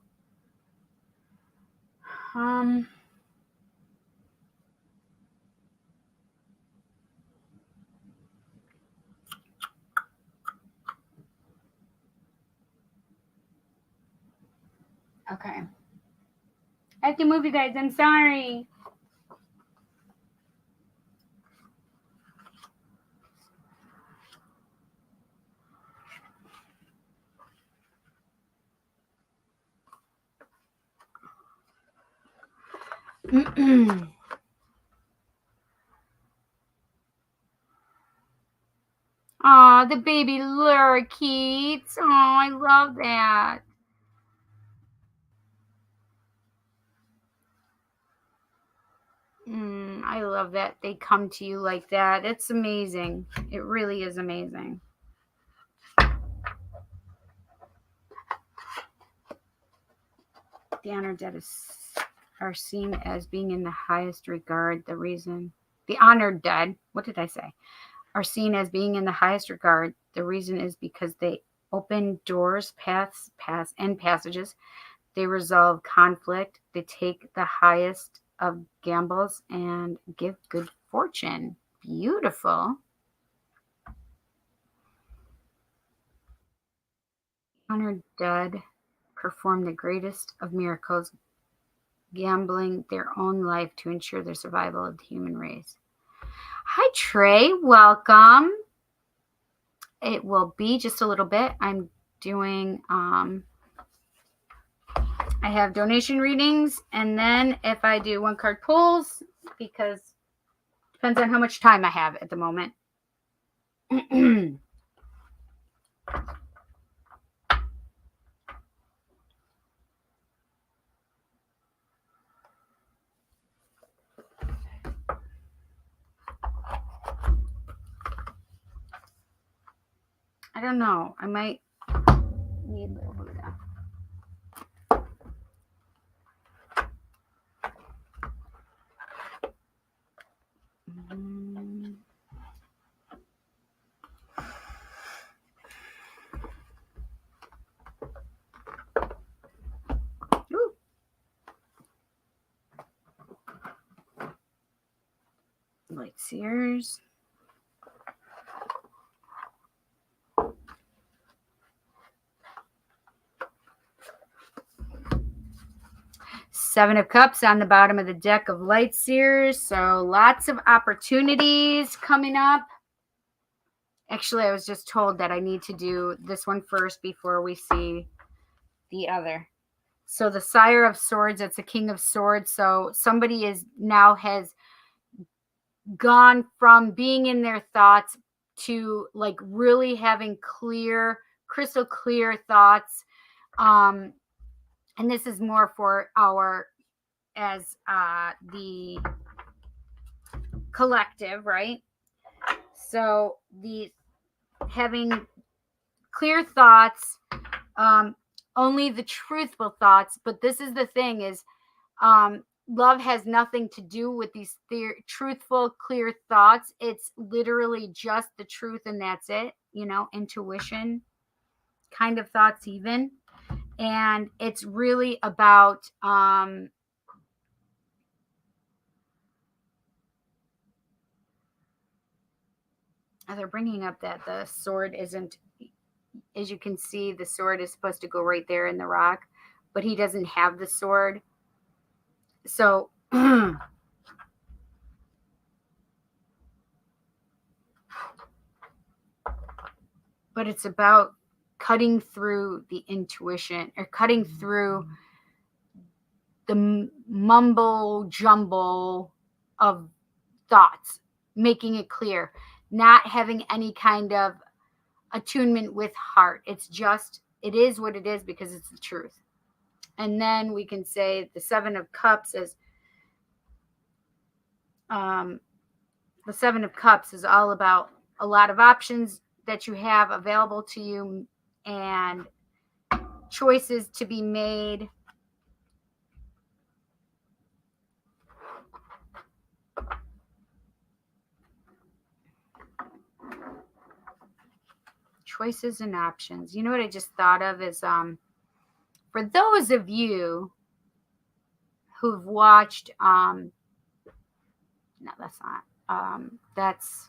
Okay. I have to move, you guys. I'm sorry. Aw, the baby lurkeets. Oh, I love that. I love that they come to you like that. It's amazing. It really is amazing. The honored dead are seen as being in the highest regard. The honored dead, what did I say? Are seen as being in the highest regard. The reason is because they open doors, paths, and passages. They resolve conflict. They take the highest of gambles and give good fortune. Beautiful. Honored dead perform the greatest of miracles, gambling their own life to ensure the survival of the human race. Hi, Trey. Welcome. It will be just a little bit. I'm doing... I have donation readings, and then if I do one card pulls, because it depends on how much time I have at the moment. I don't know. I might need a little Buddha. Light seers. Seven of Cups on the bottom of the deck of light seers. So lots of opportunities coming up. Actually, I was just told that I need to do this one first before we see the other. So the Sire of Swords, it's a King of Swords. So somebody has gone from being in their thoughts to like really having crystal clear thoughts. And this is more for the collective, right? So the having clear thoughts, only the truthful thoughts. But this is the thing is, love has nothing to do with these truthful, clear thoughts. It's literally just the truth, and that's it. Intuition kind of thoughts even. And it's really about they're bringing up that the sword isn't, as you can see, the sword is supposed to go right there in the rock, but he doesn't have the sword. So but it's about cutting through the intuition, or cutting through the mumble jumble of thoughts, making it clear, not having any kind of attunement with heart. It's just, it is what it is because it's the truth. And then we can say the Seven of Cups is the Seven of Cups is all about a lot of options that you have available to you and choices to be made. Choices and options. You know what I just thought of is for those of you who've watched no, that's not that's,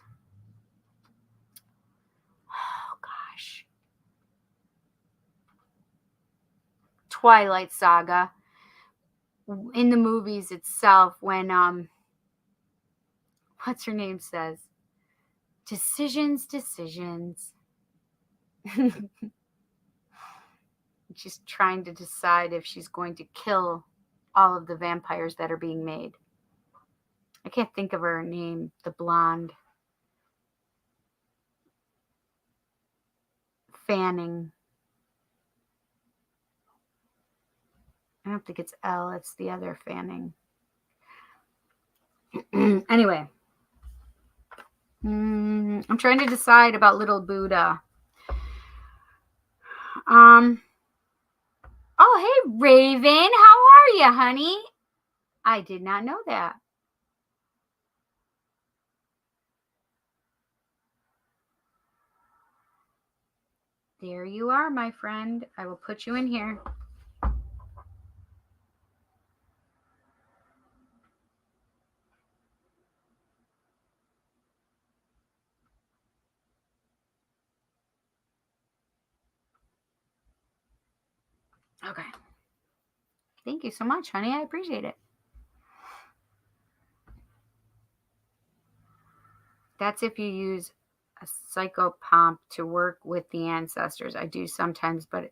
oh gosh, Twilight Saga. In the movies itself, when what's her name says, decisions. She's trying to decide if she's going to kill all of the vampires that are being made. I can't think of her name, the blonde. Fanning. I don't think it's Elle, it's the other Fanning. Anyway. I'm trying to decide about Little Buddha. Oh, hey, Raven. How are you, honey? I did not know that. There you are, my friend. I will put you in here. Okay. Thank you so much, honey. I appreciate it. That's if you use a psychopomp to work with the ancestors. I do sometimes, but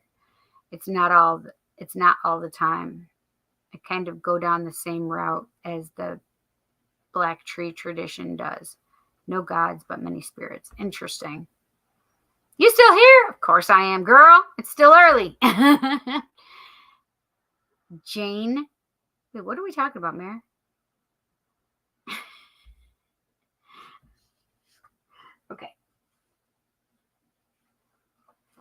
it's not all the time. I kind of go down the same route as the Black Tree tradition does. No gods, but many spirits. Interesting. You still here? Of course I am, girl. It's still early. Jane. Wait, what are we talking about, Mare? Okay.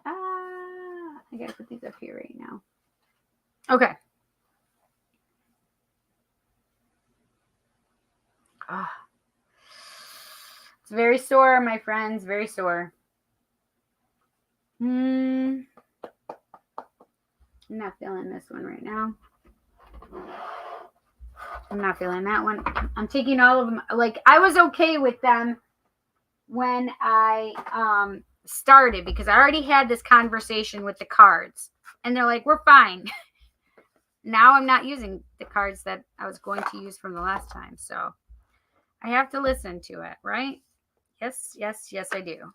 I gotta put these up here right now. Okay. It's very sore, my friends. Very sore. I'm not feeling this one right now. I'm not feeling that one. I'm taking all of them. Like, I was okay with them when I started, because I already had this conversation with the cards. And they're like, we're fine. Now I'm not using the cards that I was going to use from the last time. So I have to listen to it, right? Yes, I do.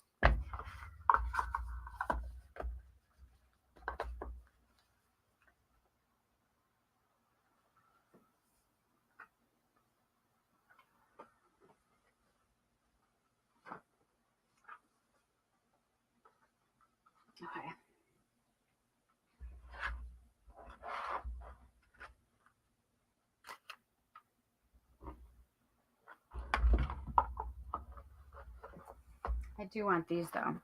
Okay. I do want these, though.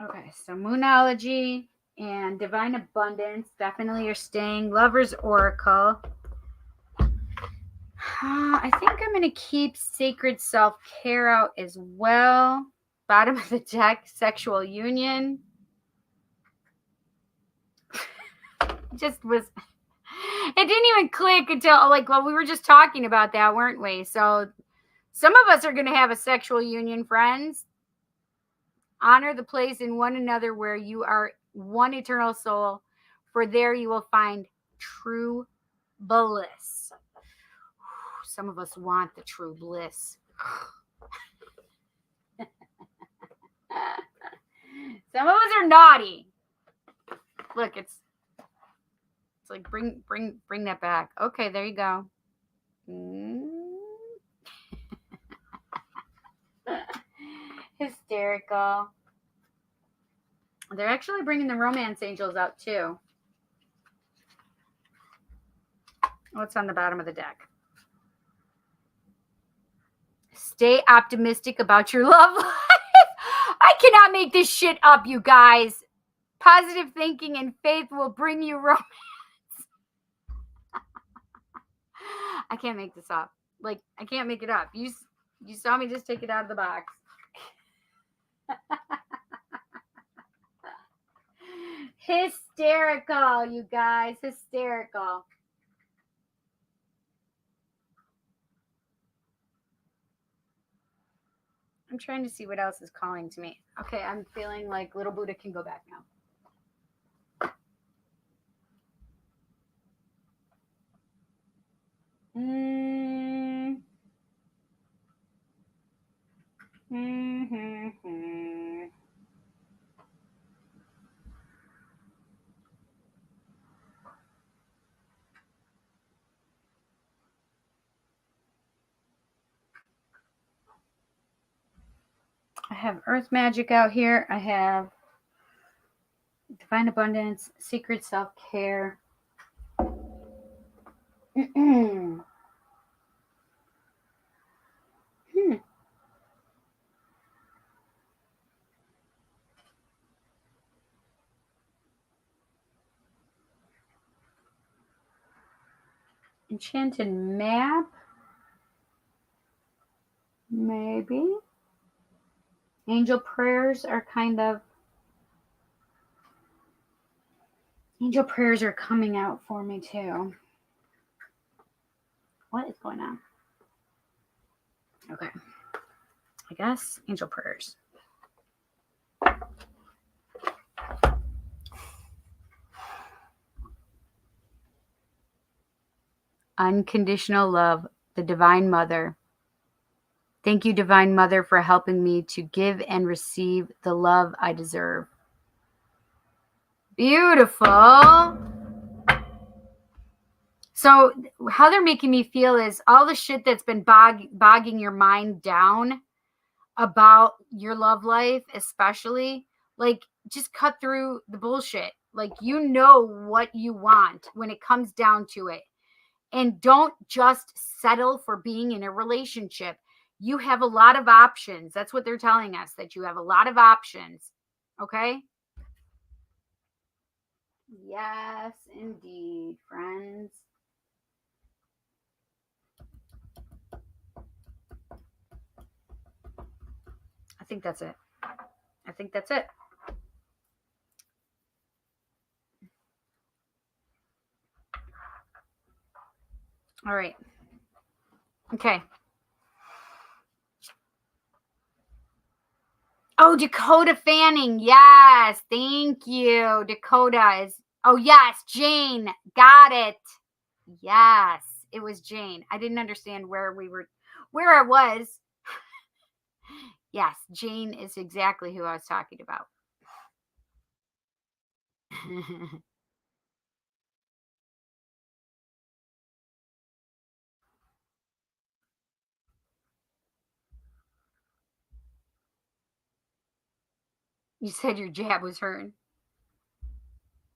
Okay, so Moonology and Divine Abundance definitely are staying. Lover's Oracle. I think I'm going to keep Sacred Self-Care out as well. Bottom of the deck, Sexual Union. Just was, it didn't even click until, like, well, we were just talking about that, weren't we? So some of us are going to have a sexual union, friends. Honor the place in one another where you are one eternal soul, for there you will find true bliss. Some of us want the true bliss. Some of us are naughty. Look, it's like bring that back. Okay, there you go. Hysterical. They're actually bringing the romance angels out too. What's on the bottom of the deck? Stay optimistic about your love life. I cannot make this shit up, you guys. Positive thinking and faith will bring you romance. I can't make this up. Like, I can't make it up. You saw me just take it out of the box. Hysterical, you guys. Hysterical. I'm trying to see what else is calling to me. Okay, I'm feeling like Little Buddha can go back now. I have Earth Magic out here. I have Divine Abundance, Secret Self-Care. Enchanted Map. Maybe. Angel prayers are kind of... Angel prayers are coming out for me too. What is going on? Okay. I guess angel prayers. Unconditional love, the Divine Mother. Thank you, Divine Mother, for helping me to give and receive the love I deserve. Beautiful. So how they're making me feel is all the shit that's been bogging your mind down about your love life, especially, like, just cut through the bullshit. Like, you know what you want when it comes down to it. And don't just settle for being in a relationship. You have a lot of options. That's what they're telling us, that you have a lot of options. Okay? Yes, indeed, friends. I think that's it. I think that's it. All right. Okay. Oh, Dakota Fanning. Yes. Thank you. Dakota is... Oh, yes. Jane. Got it. Yes. It was Jane. I didn't understand where I was. Yes. Jane is exactly who I was talking about. You said your jab was hurting.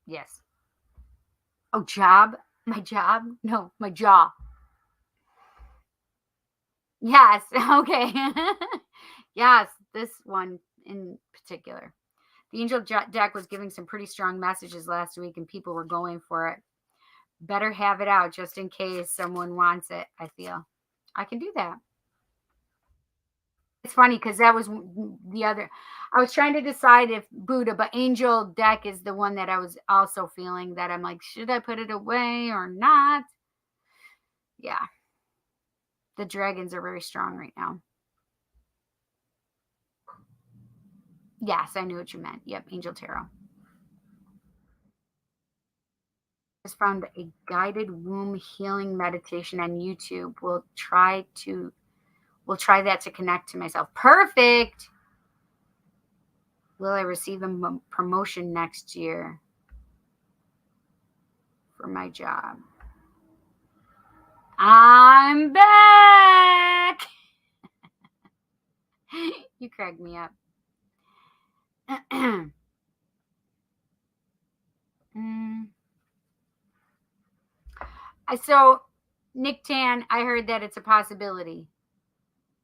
Yes. Oh, job? My job? No, my jaw. Yes. Okay. Yes, this one in particular. The angel deck was giving some pretty strong messages last week and people were going for it. Better have it out just in case someone wants it, I feel. I can do that. It's funny because that was the other. I was trying to decide if Buddha, but angel deck is the one that I was also feeling that I'm like, should I put it away or not? Yeah. The dragons are very strong right now. Yes, I knew what you meant. Yep, Angel Tarot. I just found a guided womb healing meditation on YouTube. We'll try that to connect to myself. Perfect. Will I receive a promotion next year for my job? I'm back. You cracked me up. So, Nick Tan, I heard that it's a possibility.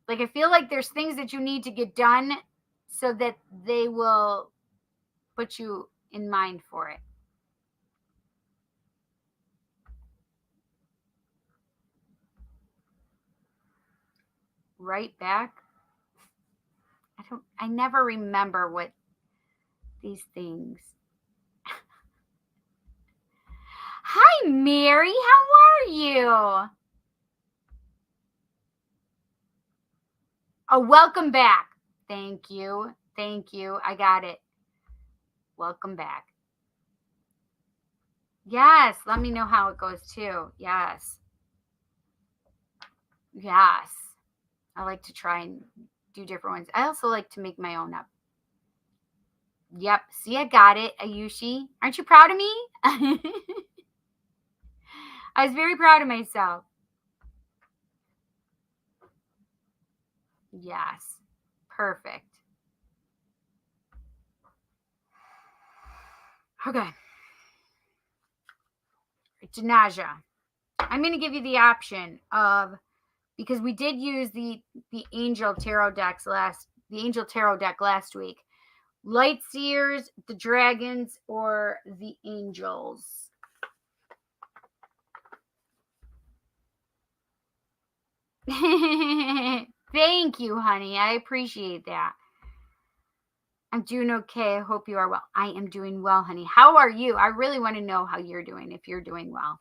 Like, I feel like there's things that you need to get done so that they will put you in mind for it. Right back? I never remember what these things. Hi, Mary. How are you? Oh, welcome back. Thank you. Thank you. I got it. Welcome back. Yes. Let me know how it goes too. Yes. Yes. I like to try and do different ones. I also like to make my own up. Yep. See, I got it, Ayushi. Aren't you proud of me? I was very proud of myself. Yes. Perfect. Okay. Janaja. I'm going to give you the option of, because we did use the angel tarot deck last week. Light seers, the dragons, or the angels. Thank you, honey. I appreciate that. I'm doing okay. I hope you are well. I am doing well, honey. How are you? I really want to know how you're doing, if you're doing well.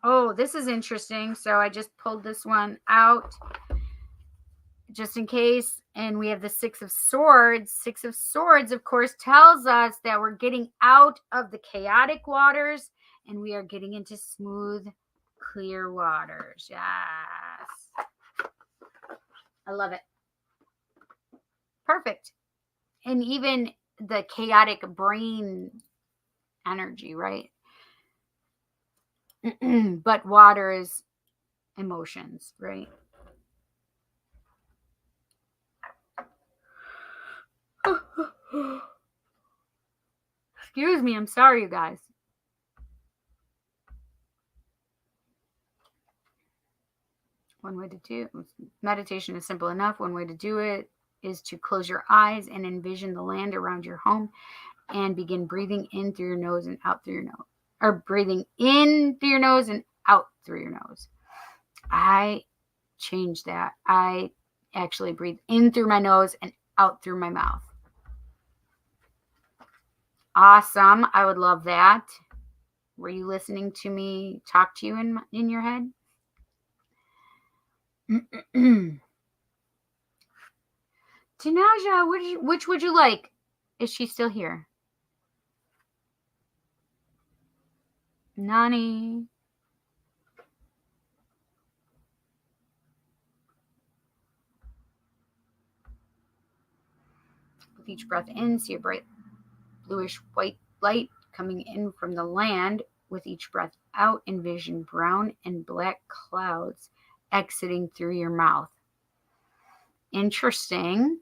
Oh, this is interesting. So I just pulled this one out just in case. And we have the Six of Swords. Six of Swords, of course, tells us that we're getting out of the chaotic waters and we are getting into smooth, clear waters. Yes. I love it. Perfect. And even the chaotic brain energy, right? But water is emotions, right? Excuse me. I'm sorry, you guys. One way to do meditation is simple enough. One way to do it is to close your eyes and envision the land around your home and begin breathing in through your nose and out through your nose. Or breathing in through your nose and out through your nose. I changed that. I actually breathe in through my nose and out through my mouth. Awesome. I would love that. Were you listening to me talk to you in your head? Tanaja, which would you like? Is she still here? Nani. With each breath in, see a bright bluish white light coming in from the land. With each breath out, envision brown and black clouds exiting through your mouth. Interesting.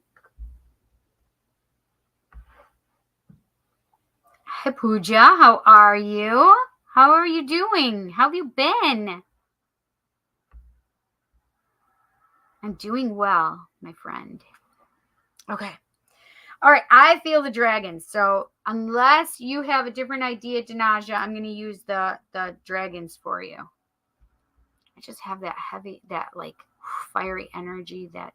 Hi, Pooja. How are you? How are you doing? How have you been? I'm doing well, my friend. Okay. All right. I feel the dragons. So unless you have a different idea, Danaja, I'm going to use the dragons for you. I just have that heavy, that like fiery energy, that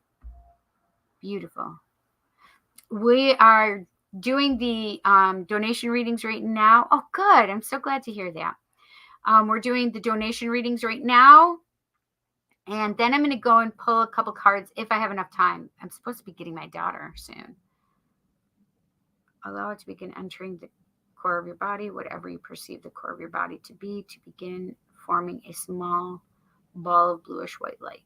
beautiful. We are doing the donation readings right now. Oh, good. I'm so glad to hear that. We're doing the donation readings right now. And then I'm going to go and pull a couple cards if I have enough time. I'm supposed to be getting my daughter soon. Allow it to begin entering the core of your body, whatever you perceive the core of your body to be, to begin forming a small ball of bluish white light.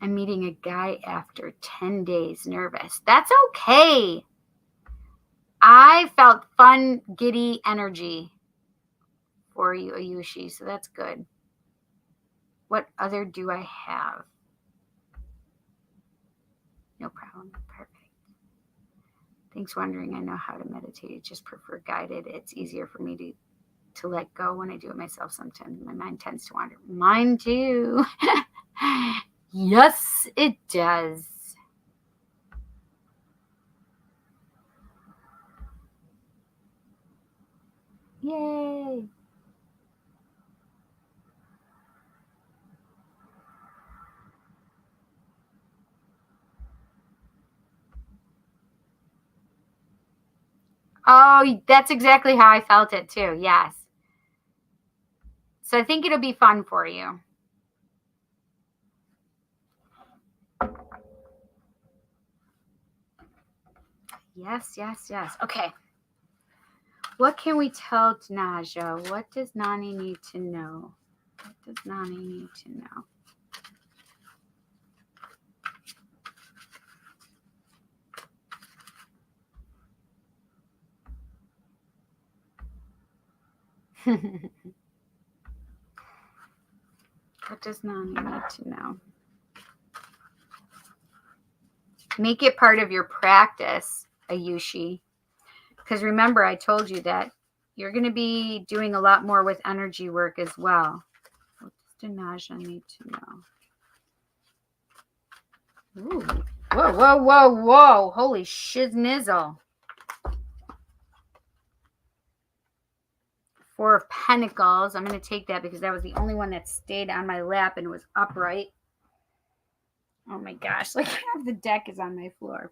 I'm meeting a guy after 10 days, nervous. That's okay. I felt fun, giddy energy for you, Ayushi, so that's good. What other do I have? No problem. Perfect. Thanks, wondering. I know how to meditate. Just prefer guided. It's easier for me to let go when I do it myself. Sometimes my mind tends to wander. Mine too. Yes, it does. Yay. Oh, that's exactly how I felt it too. Yes. So I think it'll be fun for you. Yes, yes, yes. Okay. What can we tell Naja? What does Nani need to know? What does Nani need to know? What does Nani need to know? Make it part of your practice, Ayushi. Because remember, I told you that you're going to be doing a lot more with energy work as well. What does Naja need to know? Ooh. Whoa, whoa, whoa, whoa. Holy shiznizzle. Four of Pentacles. I'm going to take that because that was the only one that stayed on my lap and was upright. Oh my gosh, like half the deck is on my floor.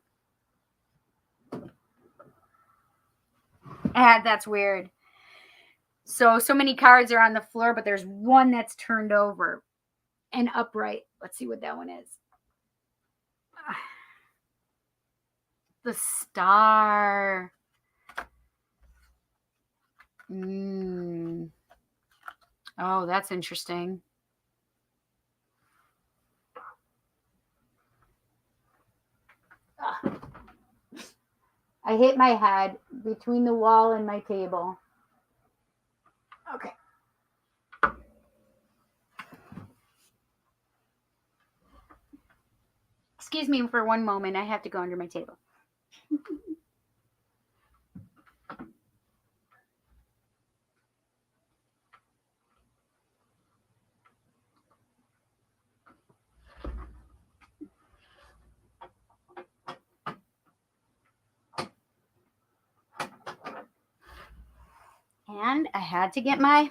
That's weird. So many cards are on the floor, but there's one that's turned over and upright. Let's see what that one is. The Star. Oh, that's interesting. I hit my head between the wall and my table. Okay. Excuse me for one moment. I have to go under my table. And I had to get my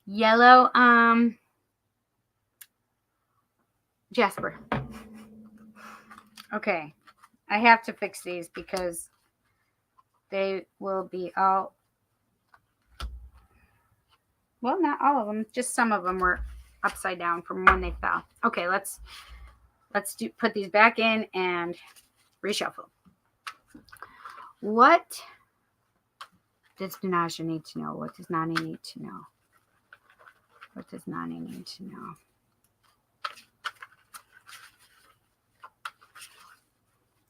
yellow Jasper. Okay. I have to fix these because they will be all, well, not all of them, just some of them were upside down from when they fell. Okay, let's put these back in and reshuffle. What does Naja need to know? What does Nani need to know? What does Nani need to know?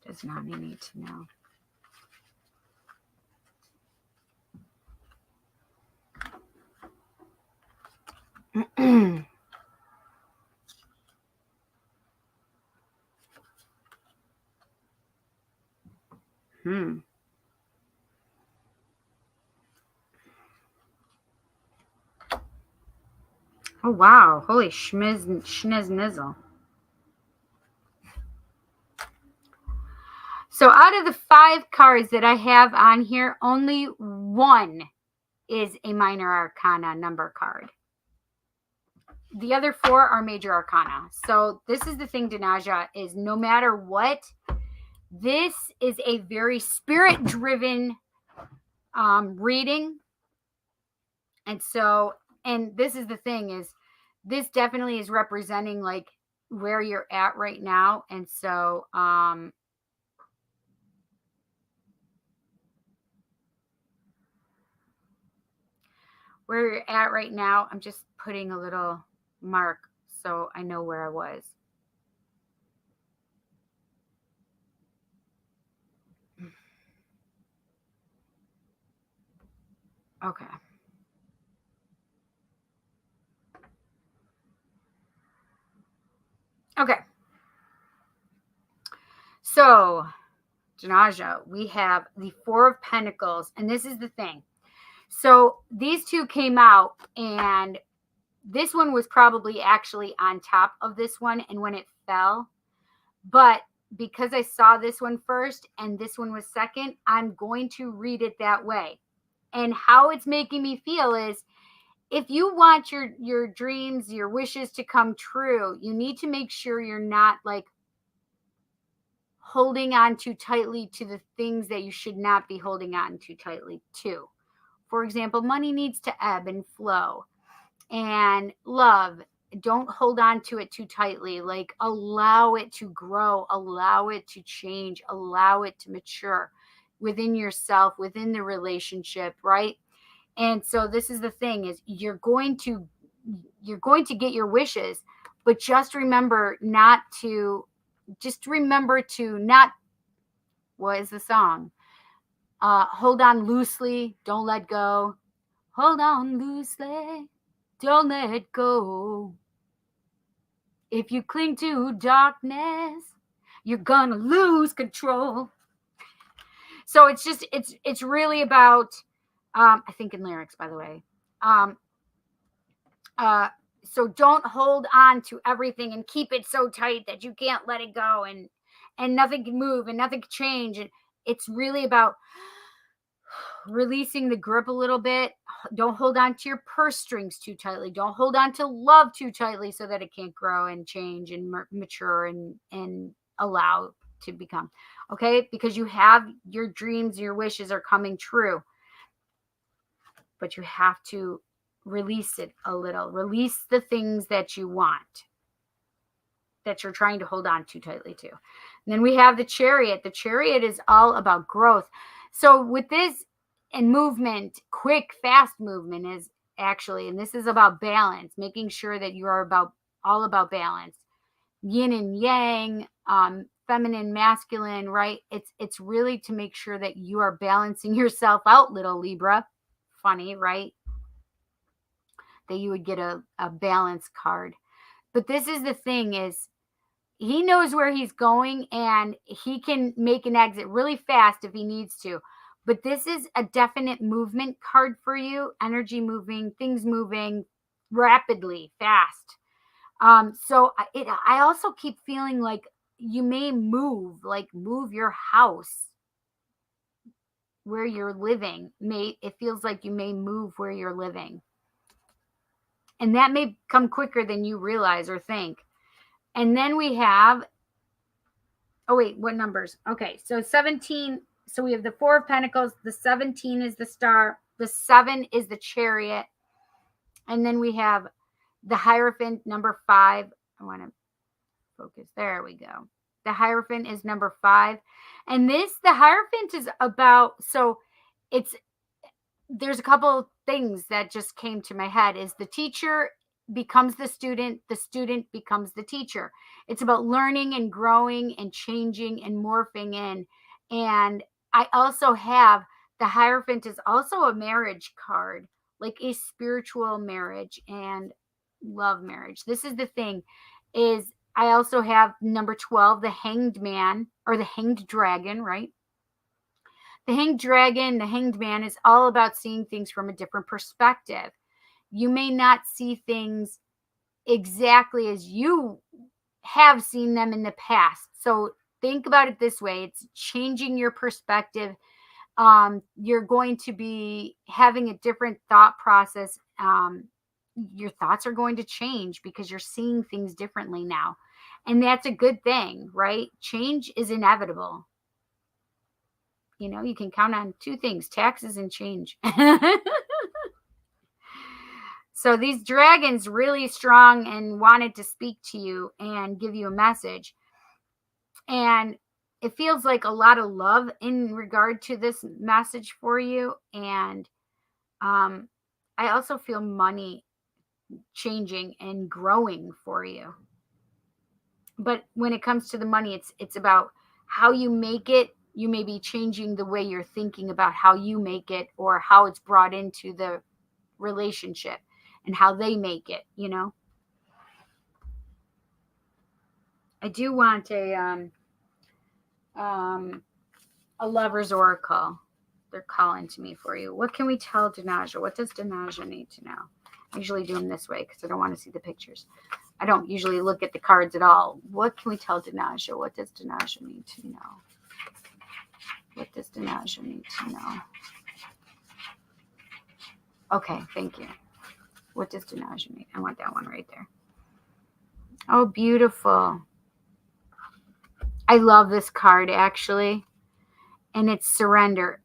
Does Nani need to know? Oh, wow. Holy schnizzle. So out of the 5 cards that I have on here, only one is a minor arcana number card. The other 4 are major arcana. So this is the thing, Danaja, is no matter what, this is a very spirit-driven reading. And so, and this is the thing, is this definitely is representing like where you're at right now. And so, where you're at right now, I'm just putting a little mark so I know where I was. Okay. Okay. So, Janaja, we have the 4 of Pentacles, and this is the thing. So these 2 came out, and this one was probably actually on top of this one, and when it fell, but because I saw this one first and this one was second, I'm going to read it that way. And how it's making me feel is, if you want your dreams, your wishes to come true, you need to make sure you're not like holding on too tightly to the things that you should not be holding on too tightly to. For example, money needs to ebb and flow. And love, don't hold on to it too tightly. Like, allow it to grow, allow it to change, allow it to mature within yourself, within the relationship, right? And so this is the thing, is you're going to get your wishes, but just remember not to not, what is the song? Hold on loosely, don't let go. Hold on loosely, don't let go. If you cling to darkness, you're gonna lose control. So it's really about, I think in lyrics, by the way. So don't hold on to everything and keep it so tight that you can't let it go, and nothing can move and nothing can change. And it's really about releasing the grip a little bit. Don't hold on to your purse strings too tightly. Don't hold on to love too tightly so that it can't grow and change and mature and allow to become. Okay? Because you have your dreams, your wishes are coming true. But you have to release it a little. Release the things that you want, that you're trying to hold on too tightly to. And then we have the Chariot. The Chariot is all about growth. So with this and movement, quick, fast movement is actually, and this is about balance, making sure that you are all about balance, yin and yang, feminine, masculine, right? It's really to make sure that you are balancing yourself out, little Libra. Funny, right? That you would get a balance card. But this is the thing, is he knows where he's going and he can make an exit really fast if he needs to. But this is a definite movement card for you, energy moving, things moving rapidly, fast. I also keep feeling like you may move your house where you're living. It feels like you may move where you're living. And that may come quicker than you realize or think. And then we have, oh wait, what numbers? Okay, so 17. So we have the 4 of Pentacles, the 17 is the Star, the 7 is the Chariot, and then we have the Hierophant, number 5. I want to focus. There we go. The Hierophant is number 5. And the Hierophant is about, so there's a couple things that just came to my head, is the teacher becomes the student becomes the teacher. It's about learning and growing and changing and morphing in. And I also have the Hierophant is also a marriage card, like a spiritual marriage and love marriage. This is the thing, is I also have number 12, the Hanged Man, or the Hanged Dragon, right? The Hanged Dragon, the Hanged Man is all about seeing things from a different perspective. You may not see things exactly as you have seen them in the past. So think about it this way. It's changing your perspective. You're going to be having a different thought process. Your thoughts are going to change because you're seeing things differently now. And that's a good thing, right? Change is inevitable. You know, you can count on two things: taxes and change. So these dragons really strong and wanted to speak to you and give you a message. And it feels like a lot of love in regard to this message for you. And I also feel money changing and growing for you. But when it comes to the money, it's about how you make it. You may be changing the way you're thinking about how you make it, or how it's brought into the relationship and how they make it, you know. I do want a lover's oracle. They're calling to me for you. What can we tell Denaja? What does Denaja need to know? I usually do them this way because I don't want to see the pictures. I don't usually look at the cards at all. What can we tell Denaja? What does Denaja need to know? What does Denaja need to know? Okay, thank you. What does Denaja need? I want that one right there. Oh, beautiful. I love this card, actually. And it's surrender.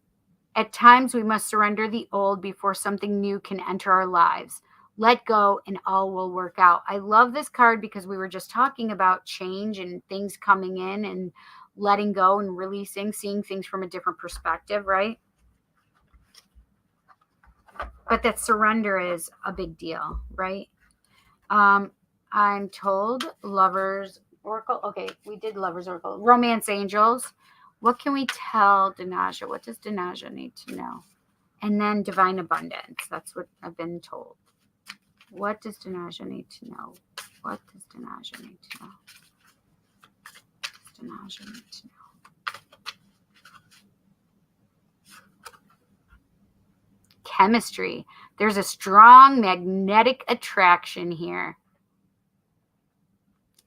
At times, we must surrender the old before something new can enter our lives. Let go and all will work out. I love this card because we were just talking about change and things coming in and letting go and releasing, seeing things from a different perspective, right? But that surrender is a big deal, right? I'm told Lovers Oracle. Okay, we did Lovers Oracle. Romance Angels. What can we tell Denaja? What does Denaja need to know? And then Divine Abundance. That's what I've been told. What does Denaja need to know? What does Denaja need to know? What does Denaja need to know? Chemistry. There's a strong magnetic attraction here.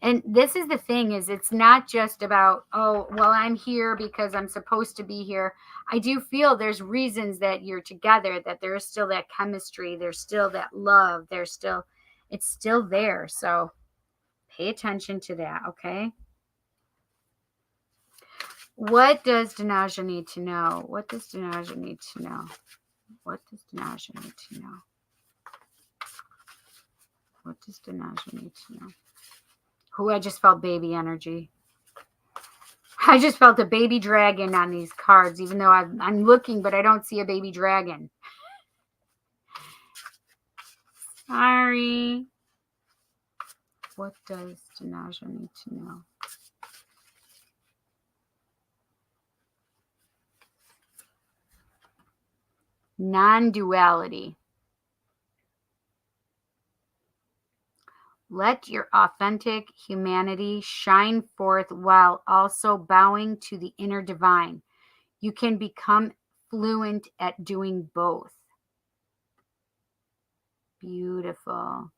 And this is the thing, is it's not just about, oh, well, I'm here because I'm supposed to be here. I do feel there's reasons that you're together, that there is still that chemistry. There's still that love. It's still there. So pay attention to that, okay? What does Denaja need to know? What does Denaja need to know? What does Denaja need to know? What does Denaja need to know? Who I just felt baby energy. I just felt a baby dragon on these cards, even though I'm looking, but I don't see a baby dragon. Sorry. What does Denaja need to know? Non-duality. Let your authentic humanity shine forth while also bowing to the inner divine. You can become fluent at doing both. Beautiful.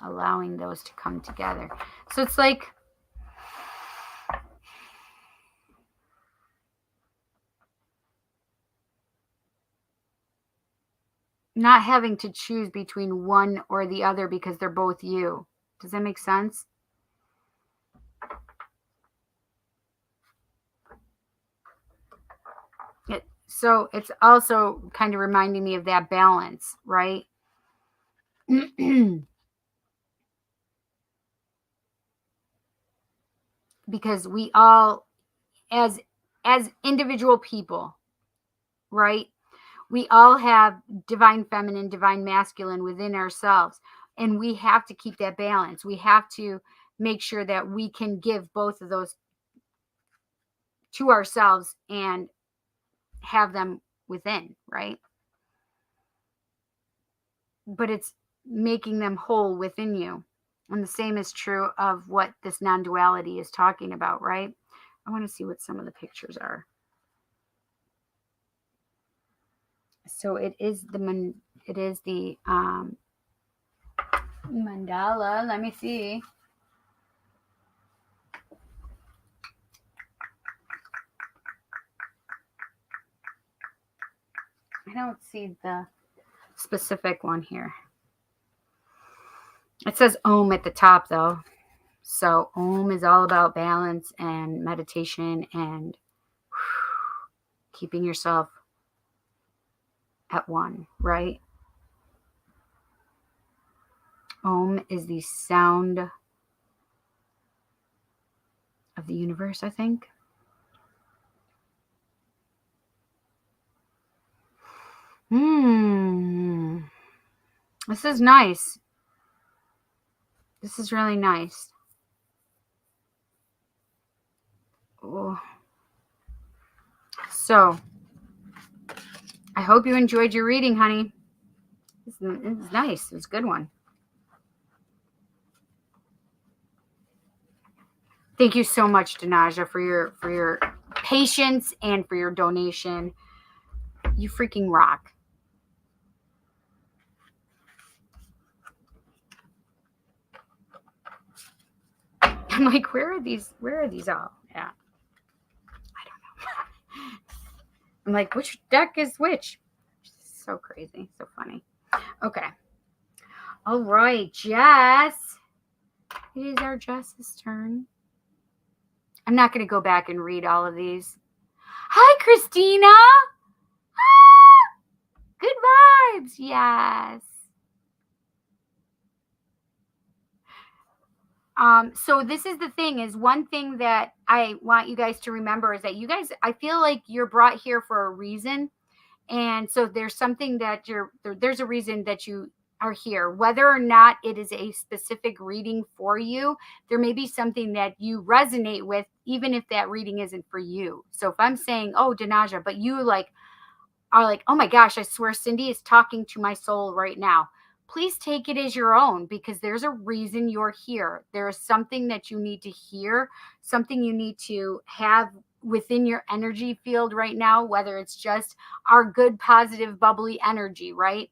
Allowing those to come together. So it's like, not having to choose between one or the other because they're both you. Does that make sense? So it's also kind of reminding me of that balance, right? Because we all, as individual people, right? We all have divine feminine, divine masculine within ourselves, and we have to keep that balance. We have to make sure that we can give both of those to ourselves and have them within, right? But it's making them whole within you. And the same is true of what this non-duality is talking about, right? I want to see what some of the pictures are. So it is the mandala. Let me see. I don't see the specific one here. It says Om at the top though. So Om is all about balance and meditation and keeping yourself at one, right? Om is the sound of the universe, I think. This is nice. This is really nice. Oh. So, I hope you enjoyed your reading, honey. It's nice. It was a good one. Thank you so much, Danaja, for your patience and for your donation. You freaking rock. I'm like, where are these all? Yeah. I don't know. I'm like, which deck is which? So crazy. So funny. Okay. All right, Jess. It is our Jess's turn. I'm not going to go back and read all of these. Hi, Christina. Ah, good vibes. Yes. So this is the thing, is one thing that I want you guys to remember is that you guys, I feel like you're brought here for a reason. And so there's something that there's a reason that you are here, whether or not it is a specific reading for you. There may be something that you resonate with, even if that reading isn't for you. So if I'm saying, oh, Danaja, but you are like, oh my gosh, I swear Cindy is talking to my soul right now. Please take it as your own, because there's a reason you're here. There is something that you need to hear, something you need to have within your energy field right now, whether it's just our good, positive, bubbly energy, right?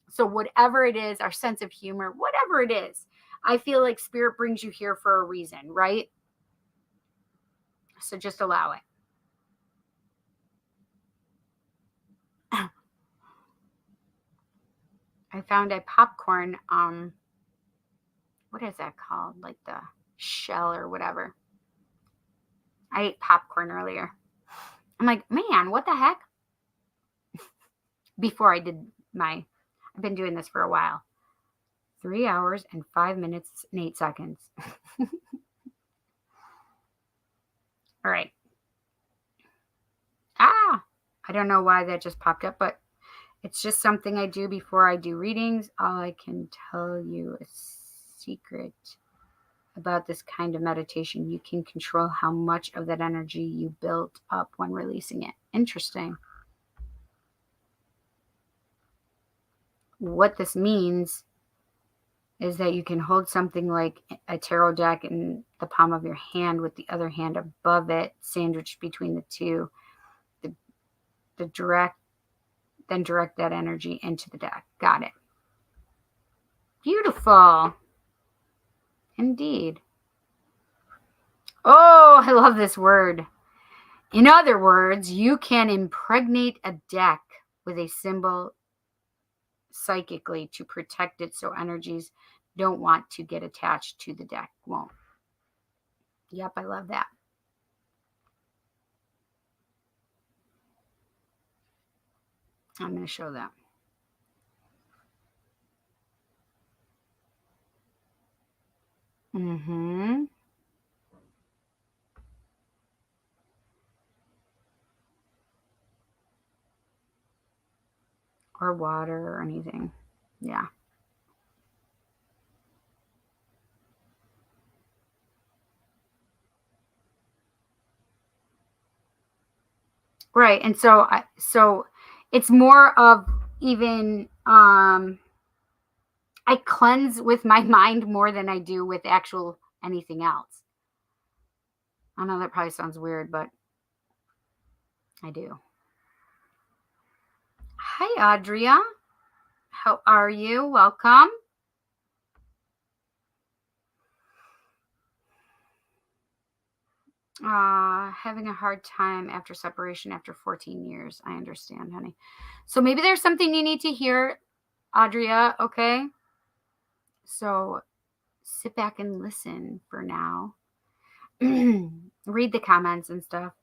So whatever it is, our sense of humor, whatever it is, I feel like spirit brings you here for a reason, right? So just allow it. I found a popcorn, what is that called? Like the shell or whatever. I ate popcorn earlier. I'm like, man, what the heck? Before I did I've been doing this for a while. 3 hours and 5 minutes and 8 seconds. All right. I don't know why that just popped up, but it's just something I do before I do readings. All I can tell you a secret about this kind of meditation: you can control how much of that energy you built up when releasing it. Interesting. What this means is that you can hold something like a tarot deck in the palm of your hand with the other hand above it, sandwiched between the two. Direct that energy into the deck. Got it. Beautiful. Indeed. Oh, I love this word. In other words, you can impregnate a deck with a symbol psychically to protect it so energies don't want to get attached to the deck. Won't. Yep, I love that. I'm going to show that. Or water or anything. Yeah. Right. And so it's more of even I cleanse with my mind more than I do with actual anything else. I know that probably sounds weird, but I do. Hi, Hi, Audria. How are you? Welcome. Having a hard time after separation after 14 years. I understand, honey. So maybe there's something you need to hear, Audria, okay? So sit back and listen for now. Read the comments and stuff.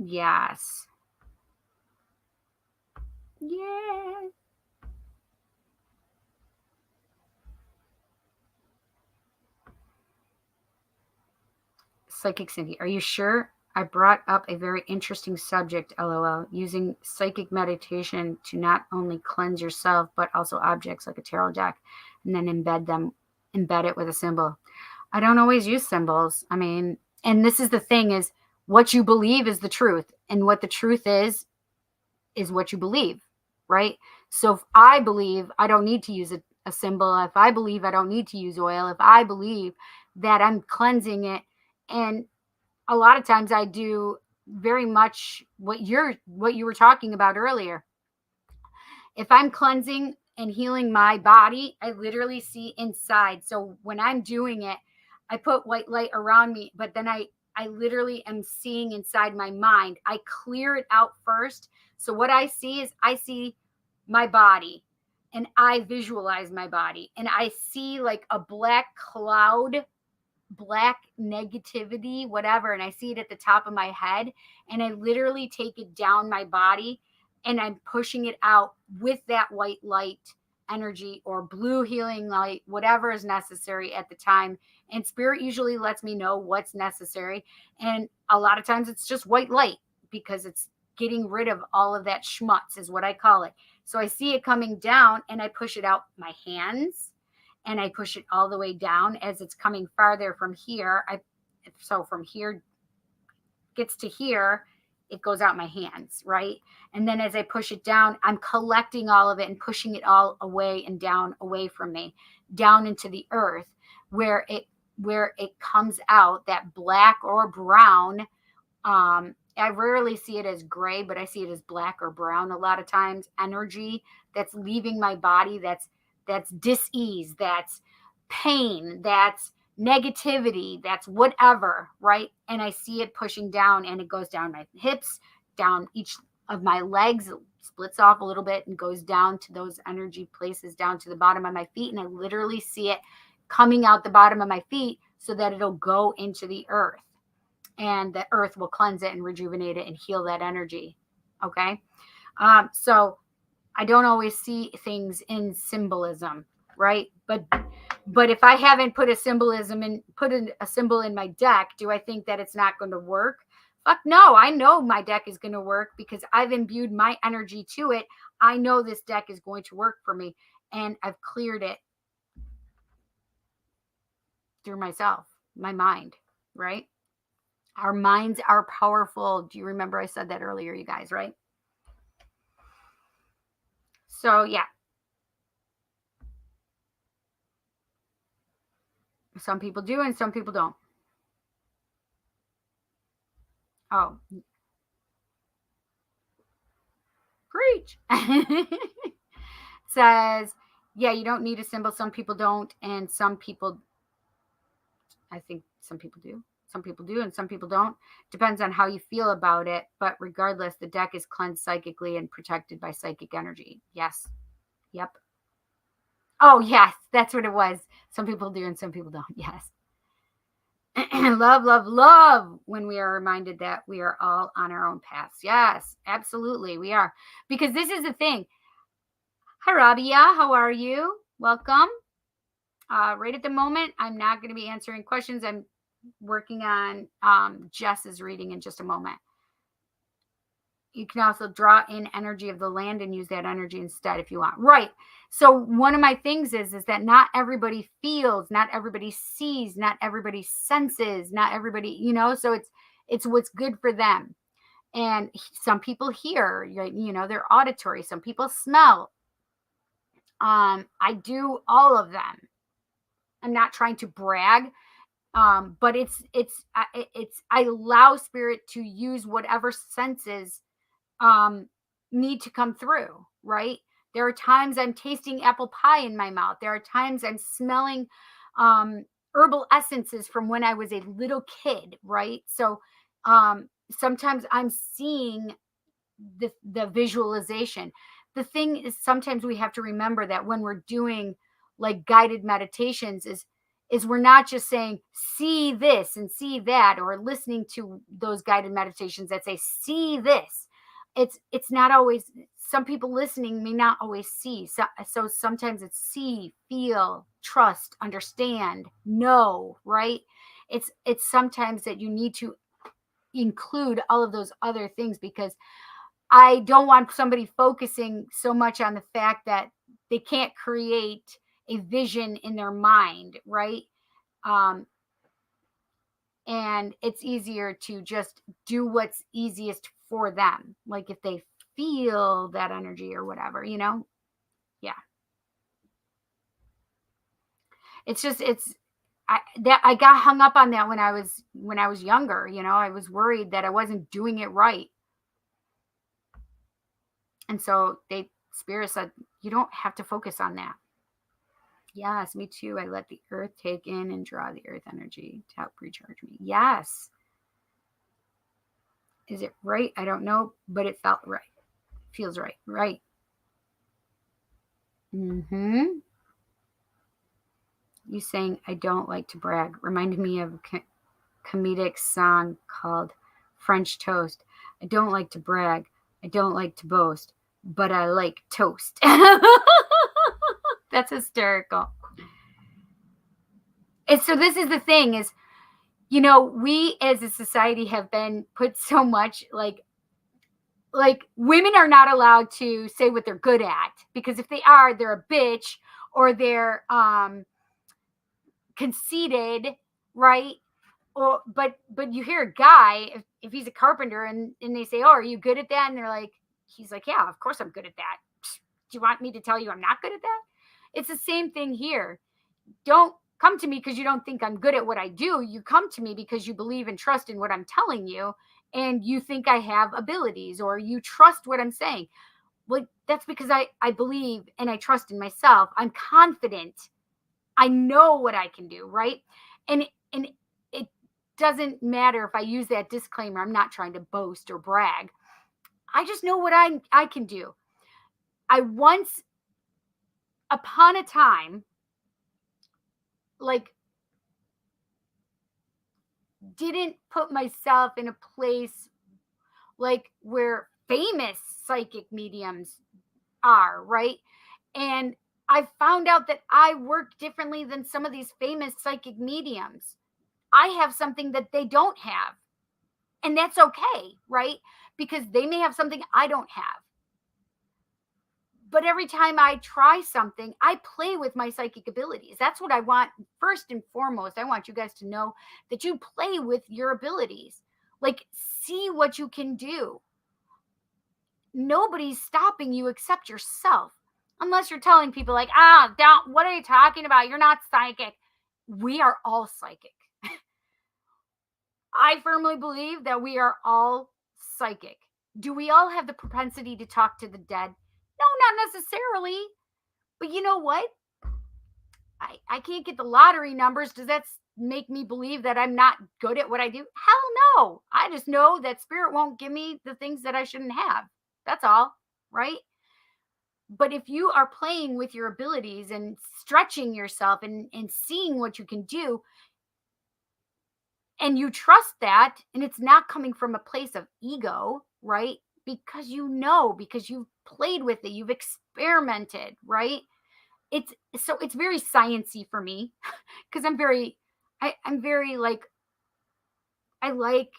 Yes. Yeah. Psychic Cindy, are you sure? I brought up a very interesting subject, lol, using psychic meditation to not only cleanse yourself, but also objects like a tarot deck, and then embed it with a symbol. I don't always use symbols. I mean, and this is the thing is what you believe is the truth. And what the truth is what you believe, right? So if I believe I don't need to use a symbol, if I believe I don't need to use oil, if I believe that I'm cleansing it, and a lot of times I do very much what you were talking about earlier. If I'm cleansing and healing my body, I literally see inside. So when I'm doing it, I put white light around me, but then I literally am seeing inside my mind. I clear it out first. So what I see is I see my body and I visualize my body and I see like a black cloud, black negativity, whatever, and I see it at the top of my head, and I literally take it down my body and I'm pushing it out with that white light energy or blue healing light, whatever is necessary at the time. And spirit usually lets me know what's necessary. And a lot of times it's just white light because it's getting rid of all of that schmutz, is what I call it. So I see it coming down and I push it out my hands and I push it all the way down as it's coming farther from here. So from here gets to here, it goes out my hands, right? And then as I push it down, I'm collecting all of it and pushing it all away and down away from me, down into the earth where it comes out that black or brown. I rarely see it as gray, but I see it as black or brown a lot of times. Energy that's leaving my body, that's dis-ease, that's pain, that's negativity, that's whatever, right? And I see it pushing down and it goes down my hips, down each of my legs, it splits off a little bit and goes down to those energy places, down to the bottom of my feet. And I literally see it coming out the bottom of my feet so that it'll go into the earth and the earth will cleanse it and rejuvenate it and heal that energy. Okay. So I don't always see things in symbolism, right? But if I haven't put a symbol in my deck, do I think that it's not going to work? Fuck no. I know my deck is going to work because I've imbued my energy to it. I know this deck is going to work for me and I've cleared it through myself, my mind, right? Our minds are powerful. Do you remember I said that earlier, you guys, right? So, yeah. Some people do and some people don't. Oh, preach. Says, yeah, you don't need a symbol. Some people don't. And some people, I think some people do. Some people do and some people don't. Depends on how you feel about it. But regardless, the deck is cleansed psychically and protected by psychic energy. Yes. Yep. Oh, yes. That's what it was. Some people do and some people don't. Yes. Love, love, love when we are reminded that we are all on our own paths. Yes, absolutely. We are. Because this is the thing. Hi, Rabia. How are you? Welcome. Right at the moment, I'm not going to be answering questions. I'm working on Jess's reading in just a moment. You can also draw in energy of the land and use that energy instead if you want. Right. So one of my things is that not everybody feels, not everybody sees, not everybody senses, not everybody, so it's what's good for them. And some people hear, they're auditory. Some people smell. I do all of them. I'm not trying to brag. But I allow spirit to use whatever senses need to come through, right? There are times I'm tasting apple pie in my mouth. There are times I'm smelling um, herbal essences from when I was a little kid, right? So sometimes I'm seeing the visualization. The thing is, sometimes we have to remember that when we're doing like guided meditations is we're not just saying see this and see that, or listening to those guided meditations that say see this. It's not always, some people listening may not always see. So sometimes it's see, feel, trust, understand, know, right? It's sometimes that you need to include all of those other things, because I don't want somebody focusing so much on the fact that they can't create a vision in their mind, right? Um, and it's easier to just do what's easiest for them. Like if they feel that energy or whatever, Yeah. It's just I got hung up on that when I was younger, I was worried that I wasn't doing it right. And so spirit said, you don't have to focus on that. Yes, me too. I let the earth take in and draw the earth energy to help recharge me. Yes. Is it right? I don't know, but it felt right. Feels right. Right. Mm-hmm. You saying I don't like to brag reminded me of a comedic song called French Toast. I don't like to brag. I don't like to boast, but I like toast. That's hysterical. And so this is the thing is, we as a society have been put so much like women are not allowed to say what they're good at, because if they are, they're a bitch, or they're conceited, right? Or but you hear a guy, if he's a carpenter, and they say, oh, are you good at that? And he's like, yeah, of course I'm good at that. Do you want me to tell you I'm not good at that? It's the same thing here. Don't come to me because you don't think I'm good at what I do. You come to me because you believe and trust in what I'm telling you, and you think I have abilities, or you trust what I'm saying. Well, that's because I believe and I trust in myself. I'm confident. I know what I can do, right? And it doesn't matter if I use that disclaimer. I'm not trying to boast or brag. I just know what I can do. I once upon a time, like, didn't put myself in a place like where famous psychic mediums are, right? And I found out that I work differently than some of these famous psychic mediums. I have something that they don't have. And that's okay, right? Because they may have something I don't have. But every time I try something, I play with my psychic abilities. That's what I want. First and foremost, I want you guys to know that you play with your abilities. Like, see what you can do. Nobody's stopping you except yourself. Unless you're telling people, like, don't, what are you talking about? You're not psychic. We are all psychic. I firmly believe that we are all psychic. Do we all have the propensity to talk to the dead? No, not necessarily. But you know what? I can't get the lottery numbers. Does that make me believe that I'm not good at what I do? Hell no. I just know that spirit won't give me the things that I shouldn't have. That's all, right? But if you are playing with your abilities and stretching yourself and seeing what you can do, and you trust that, and it's not coming from a place of ego, right? Because because you've played with it, you've experimented, right? It's very sciency for me, because I'm very like, I like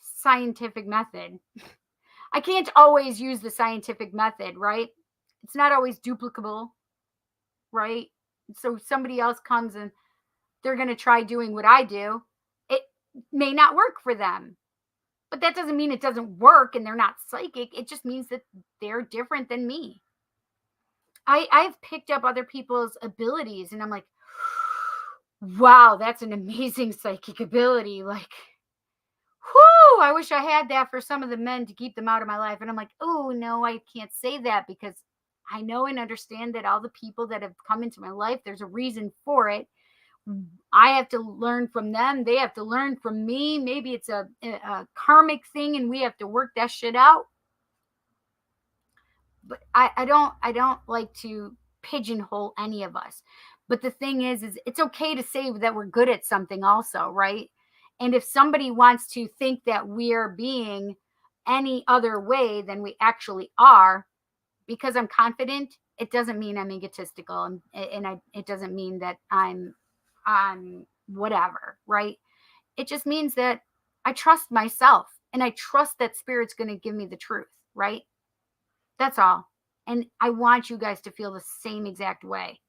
scientific method. I can't always use the scientific method, right? It's not always duplicable, right? So somebody else comes and they're going to try doing what I do. It may not work for them, but that doesn't mean it doesn't work and they're not psychic. It just means that they're different than me. I've picked up other people's abilities and I'm like, Wow, that's an amazing psychic ability. Like, whoo, I wish I had that for some of the men to keep them out of my life. And I'm like, oh, no, I can't say that because I know and understand that all the people that have come into my life, there's a reason for it. I have to learn from them. They have to learn from me. Maybe it's a karmic thing and we have to work that shit out. But I don't like to pigeonhole any of us. But the thing is it's okay to say that we're good at something also, right? And if somebody wants to think that we're being any other way than we actually are, because I'm confident, it doesn't mean I'm egotistical, and it doesn't mean that I'm whatever, right? It just means that I trust myself and I trust that spirit's going to give me the truth, right? That's all. And I want you guys to feel the same exact way.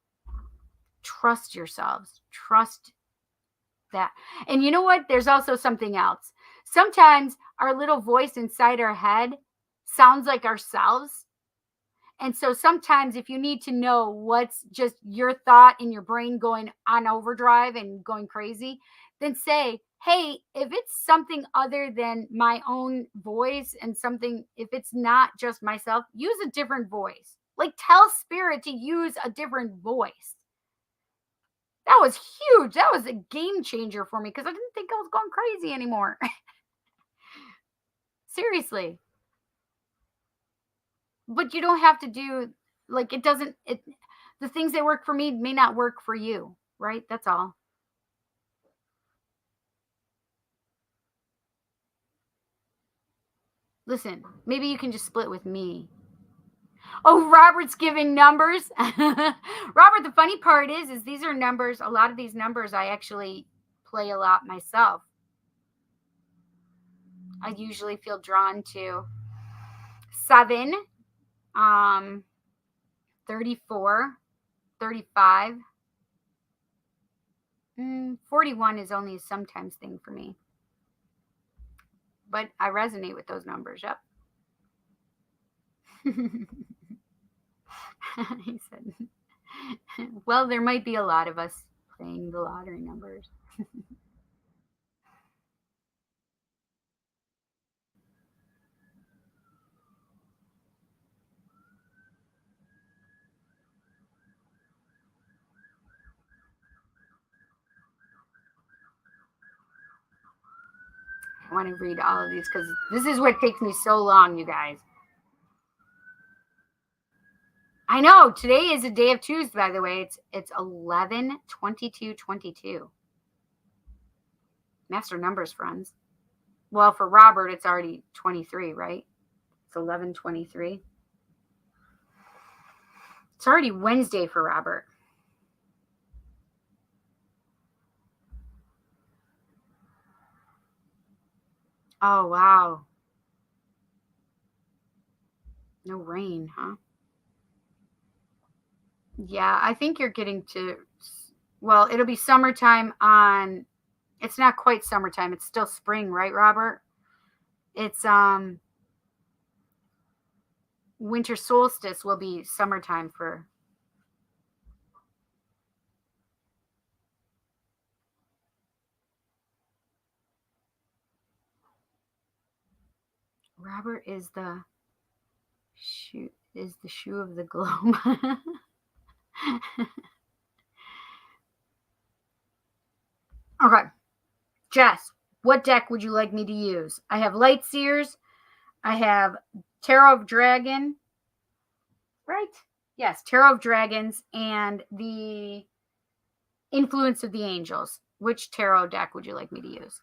Trust yourselves. Trust that. And you know what? There's also something else. Sometimes our little voice inside our head sounds like ourselves. And so sometimes if you need to know what's just your thought in your brain going on overdrive and going crazy, then say, hey, if it's something other than my own voice and something, if it's not just myself, use a different voice. Like tell spirit to use a different voice. That was huge. That was a game changer for me because I didn't think I was going crazy anymore. Seriously. But you don't have to do like it doesn't it the things that work for me may not work for you, right? That's all. Listen, maybe you can just split with me. Oh, Robert's giving numbers. Robert, the funny part is these are numbers. A lot of these numbers I actually play a lot myself. I usually feel drawn to 7, um, 34, 35. 41 is only a sometimes thing for me. But I resonate with those numbers. Yep. He said, well, there might be a lot of us playing the lottery numbers. I want to read all of these because this is what takes me so long, you guys. I know today is a day of twos, by the way. It's 11/22/22. Master numbers, friends. Well, for Robert, it's already 23, right? It's 11/23. It's already Wednesday for Robert. Oh, wow. No rain, huh? Yeah, I think you're getting to, well, it'll be summertime on, it's not quite summertime. It's still spring, right, Robert? It's winter solstice will be summertime for, Robert is the shoe of the globe. Okay. Jess, what deck would you like me to use? I have Light Seers. I have Tarot of Dragon. Right? Yes, Tarot of Dragons and the Influence of the Angels. Which tarot deck would you like me to use?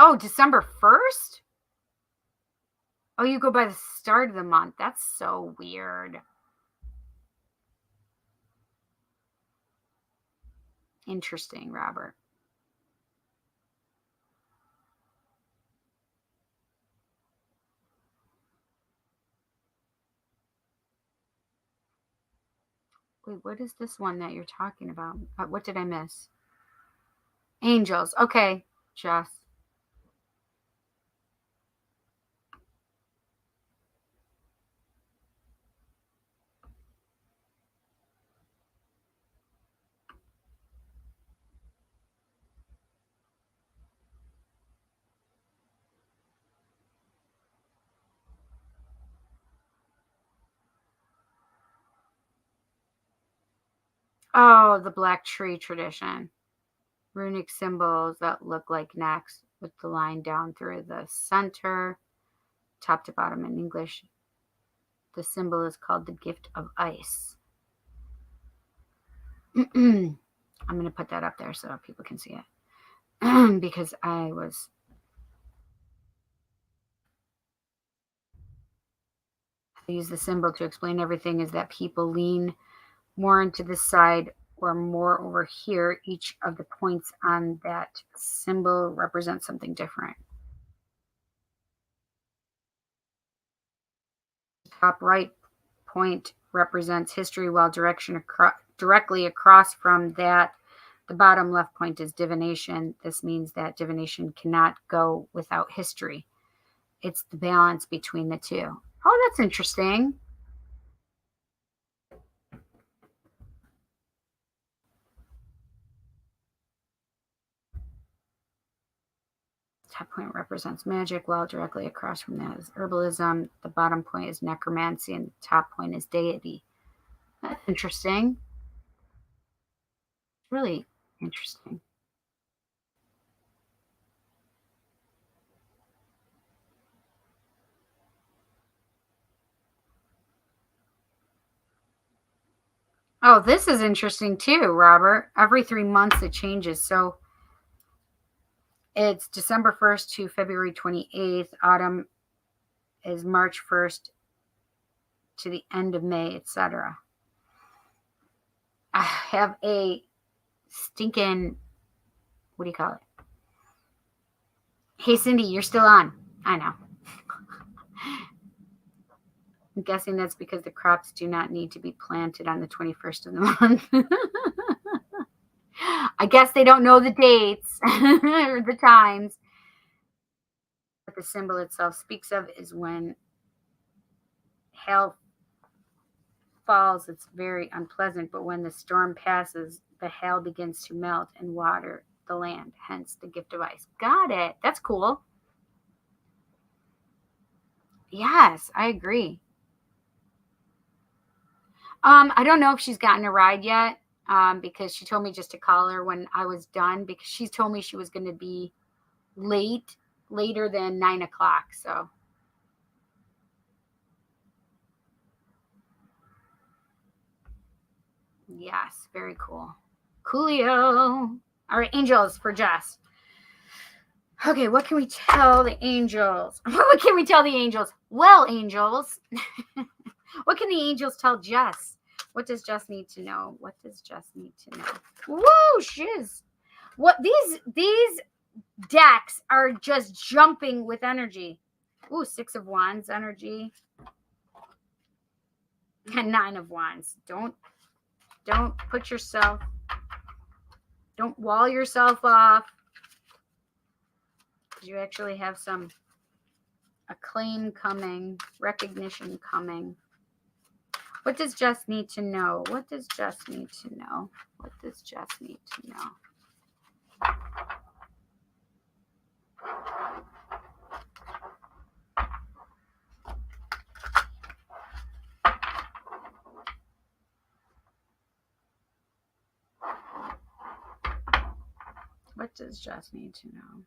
Oh, December 1st? Oh, you go by the start of the month. That's so weird. Interesting, Robert. Wait, what is this one that you're talking about? What did I miss? Angels. Okay, Jess. Oh, the black tree tradition. Runic symbols that look like necks with the line down through the center, top to bottom in English. The symbol is called the gift of ice. I'm going to put that up there so people can see it because I use the symbol to explain everything is that people lean more into this side or more over here. Each of the points on that symbol represents something different. The top right point represents history, while directly across from that, the bottom left point is divination. This means that divination cannot go without history. It's the balance between the two. Oh, that's interesting. Top point represents magic, while directly across from that is herbalism. The bottom point is necromancy, and the top point is deity. That's interesting. Really interesting. Oh, this is interesting too, Robert. Every 3 months it changes. So it's December 1st to February 28th. Autumn is March 1st to the end of May, etc. I have a stinking, what do you call it? Hey, Cindy, you're still on. I know. I'm guessing that's because the crops do not need to be planted on the 21st of the month. I guess they don't know the dates or the times. What the symbol itself speaks of is when hail falls, it's very unpleasant, but when the storm passes, the hail begins to melt and water the land, hence the gift of ice. Got it. That's cool. Yes, I agree. I don't know if she's gotten a ride yet, because she told me just to call her when I was done because she told me she was going to be later than 9 o'clock. So yes, very cool. Coolio. All right, angels for Jess. Okay, what can we tell the angels? What can we tell the angels? Well, angels, what can the angels tell Jess? What does Jess need to know? What does Jess need to know? Woo, shiz. What these decks are just jumping with energy. Ooh, 6 of Wands energy. And 9 of Wands. Don't put yourself, don't wall yourself off. You actually have some acclaim coming, recognition coming. What does Jess need to know? What does Jess need to know? What does Jess need to know? What does Jess need to know?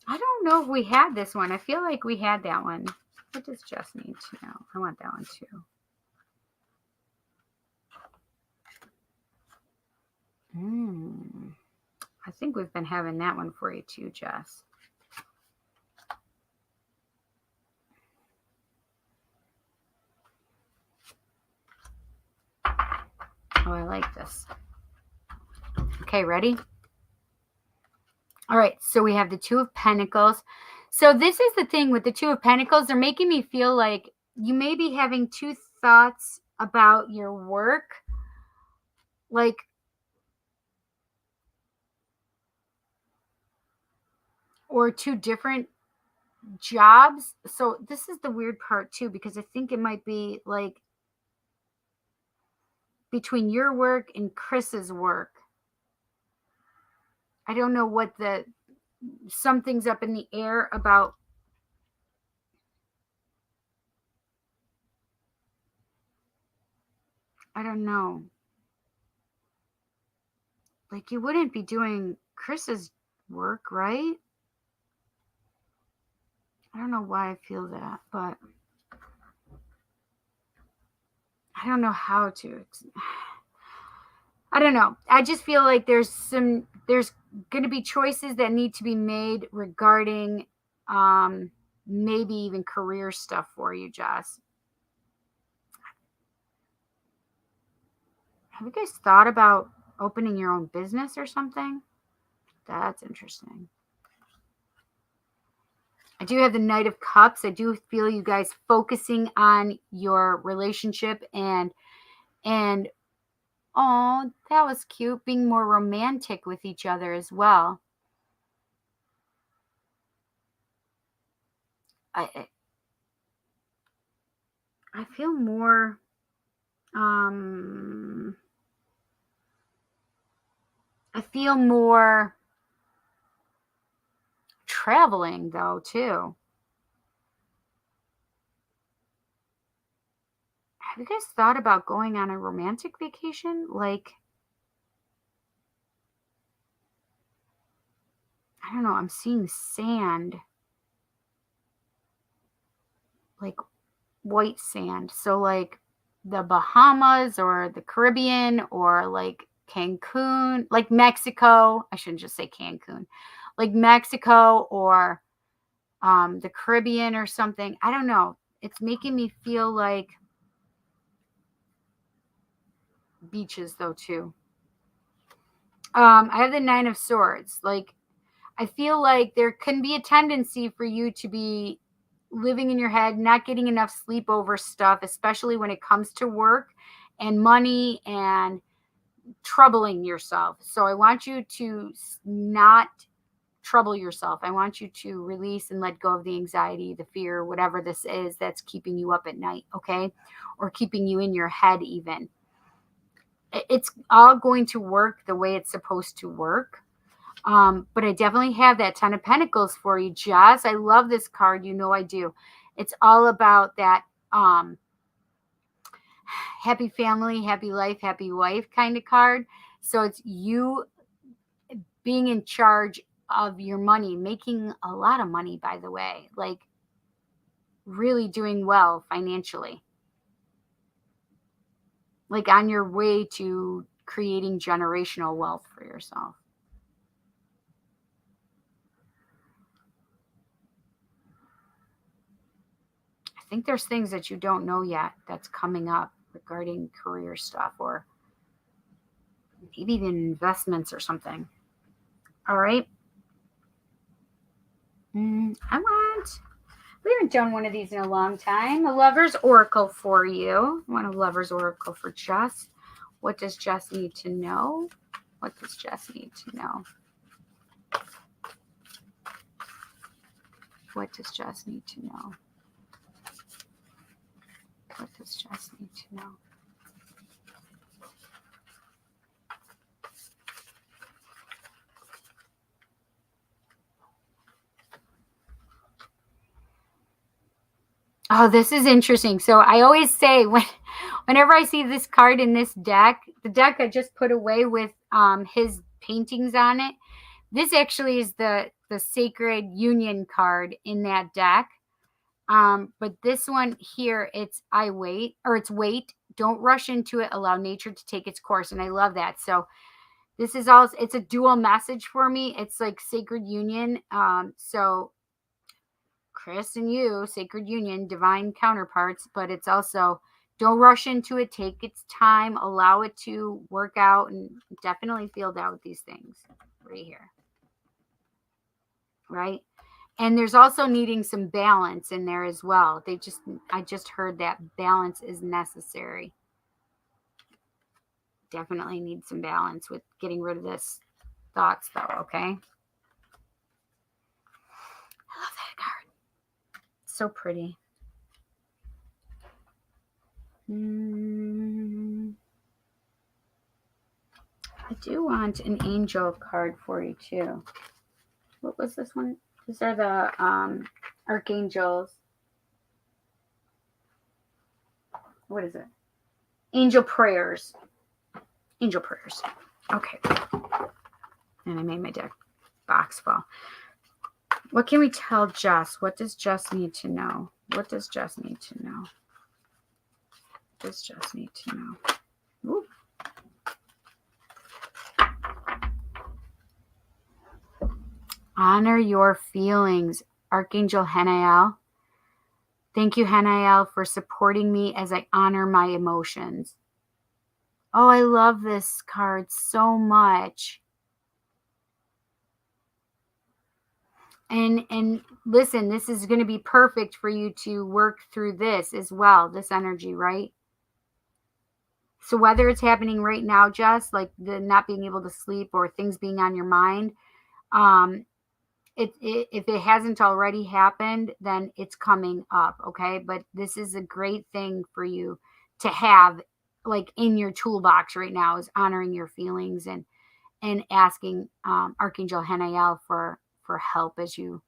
I don't know if we had this one. I feel like we had that one. What does Jess need to know? I want that one too. I think we've been having that one for you too, Jess. Oh, I like this. Okay, ready? All right, so we have the 2 of Pentacles. So this is the thing with the 2 of Pentacles. They're making me feel like you may be having 2 thoughts about your work. Like, or 2 different jobs. So this is the weird part too, because I think it might be like between your work and Chris's work. I don't know what something's up in the air about. I don't know. Like, you wouldn't be doing Chris's work, right? I don't know why I feel that, but I don't know how to. I don't know. I just feel like there's going to be choices that need to be made regarding maybe even career stuff for you, Jess. Have you guys thought about opening your own business or something? That's interesting. I do have the Knight of Cups. I do feel you guys focusing on your relationship and oh, that was cute, being more romantic with each other as well. I feel more I feel more traveling though too. Have you guys thought about going on a romantic vacation? Like, I don't know, I'm seeing sand. Like white sand. So like the Bahamas or the Caribbean or like Cancun, like Mexico. I shouldn't just say Cancun. Like Mexico or the Caribbean or something. I don't know. It's making me feel like beaches though too. I have the Nine of Swords. Like, I feel like there can be a tendency for you to be living in your head, not getting enough sleep over stuff, especially when it comes to work and money and troubling yourself. So I want you to not trouble yourself. I want you to release and let go of the anxiety, the fear, whatever this is that's keeping you up at night, okay? Or keeping you in your head even. It's all going to work the way it's supposed to work. But I definitely have that Ten of Pentacles for you, Jess. I love this card. You know I do. It's all about that happy family, happy life, happy wife kind of card. So it's you being in charge of your money, making a lot of money, by the way, like really doing well financially, like on your way to creating generational wealth for yourself. I think there's things that you don't know yet that's coming up regarding career stuff or maybe even investments or something. All right. We haven't done one of these in a long time. A lover's oracle for you. I want a lover's oracle for Jess. What does Jess need to know? What does Jess need to know? What does Jess need to know? What does Jess need to know? Oh, this is interesting. So I always say whenever I see this card in this deck, the deck I just put away with his paintings on it. This actually is the Sacred Union card in that deck. But this one here, it's wait. Don't rush into it. Allow nature to take its course. And I love that. So this is also, it's a dual message for me. It's like Sacred Union. So Chris and you, Sacred Union, divine counterparts, but it's also don't rush into it. Take its time. Allow it to work out and definitely feel out with these things right here. Right? And there's also needing some balance in there as well. I just heard that balance is necessary. Definitely need some balance with getting rid of this thoughts though, okay? I love that card. So pretty. I do want an angel card for you too. What was this one? These are the archangels. What is it? Angel prayers. Angel prayers. Okay. And I made my deck box full. What can we tell Jess? What does Jess need to know? What does Jess need to know? What does Jess need to know? Ooh. Honor your feelings, Archangel Hanael. Thank you, Hanael, for supporting me as I honor my emotions. Oh, I love this card so much. And listen, this is going to be perfect for you to work through this as well, this energy, right? So whether it's happening right now, Jess, like the not being able to sleep or things being on your mind, if it hasn't already happened, then it's coming up, okay? But this is a great thing for you to have, like in your toolbox right now, is honoring your feelings and asking Archangel Hanael for help as you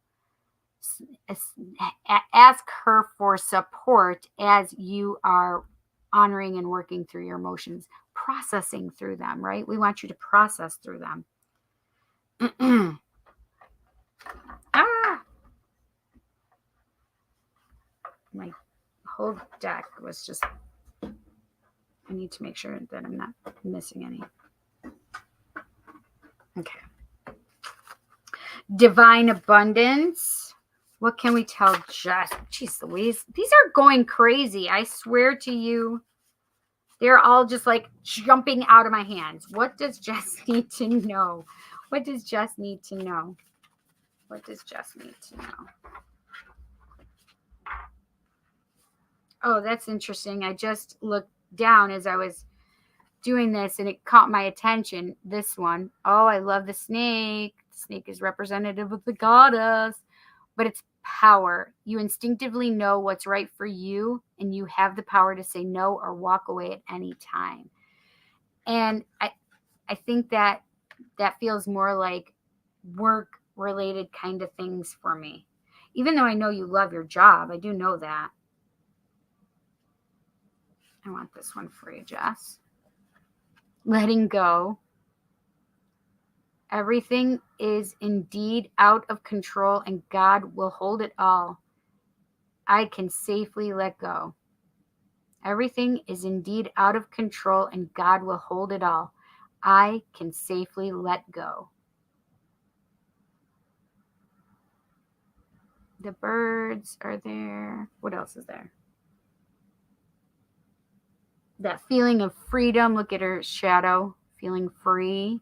ask her for support as you are honoring and working through your emotions, processing through them, right? We want you to process through them. My whole deck was just, I need to make sure that I'm not missing any. Okay. Divine abundance. What can we tell Jess? Jeez Louise, these are going crazy. I swear to you, they're all just like jumping out of my hands. What does Jess need to know? What does Jess need to know? What does Jess need to know? Oh, that's interesting. I just looked down as I was doing this and it caught my attention. This one. Oh, I love the snake. The snake is representative of the goddess, but it's power. You instinctively know what's right for you, and you have the power to say no or walk away at any time. And I think that feels more like work related kind of things for me. Even though I know you love your job, I do know that. I want this one for you, Jess. Letting go. Everything is indeed out of control and God will hold it all. I can safely let go. Everything is indeed out of control and God will hold it all. I can safely let go. The birds are there. What else is there? That feeling of freedom. Look at her shadow, feeling free.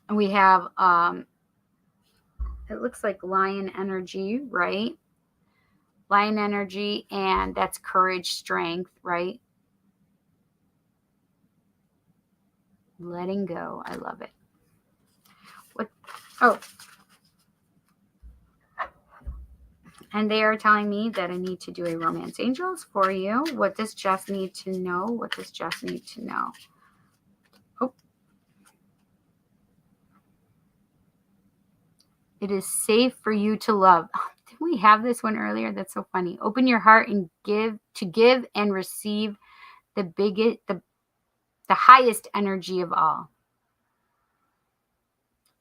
And we have, it looks like lion energy, right? Lion energy, and that's courage, strength, right? Letting go. I love it. What? Oh. And they are telling me that I need to do a romance angels for you. What does Jess need to know? What does Jess need to know? Oh. It is safe for you to love. Oh, didn't we have this one earlier? That's so funny. Open your heart and give and receive the highest energy of all.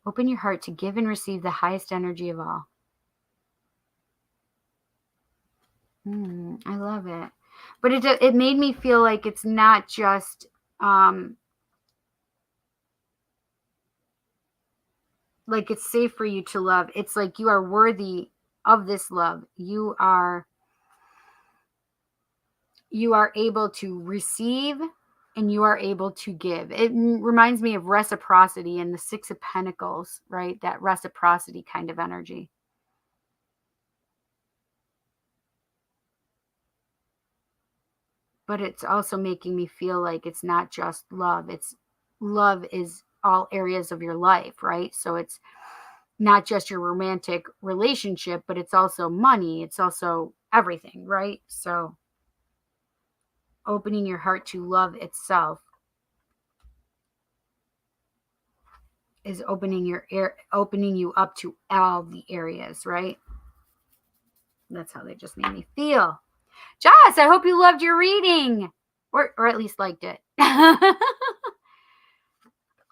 Open your heart to give and receive the highest energy of all. I love it. But it made me feel like it's not just like it's safe for you to love. It's like you are worthy of this love. You are able to receive and you are able to give. It reminds me of reciprocity and the Six of Pentacles, right? That reciprocity kind of energy. But it's also making me feel like it's not just love. It's love is all areas of your life, right? So it's not just your romantic relationship, but it's also money. It's also everything, right? So opening your heart to love itself. is opening you up to all the areas, right? That's how they just made me feel. Joss, I hope you loved your reading, or at least liked it.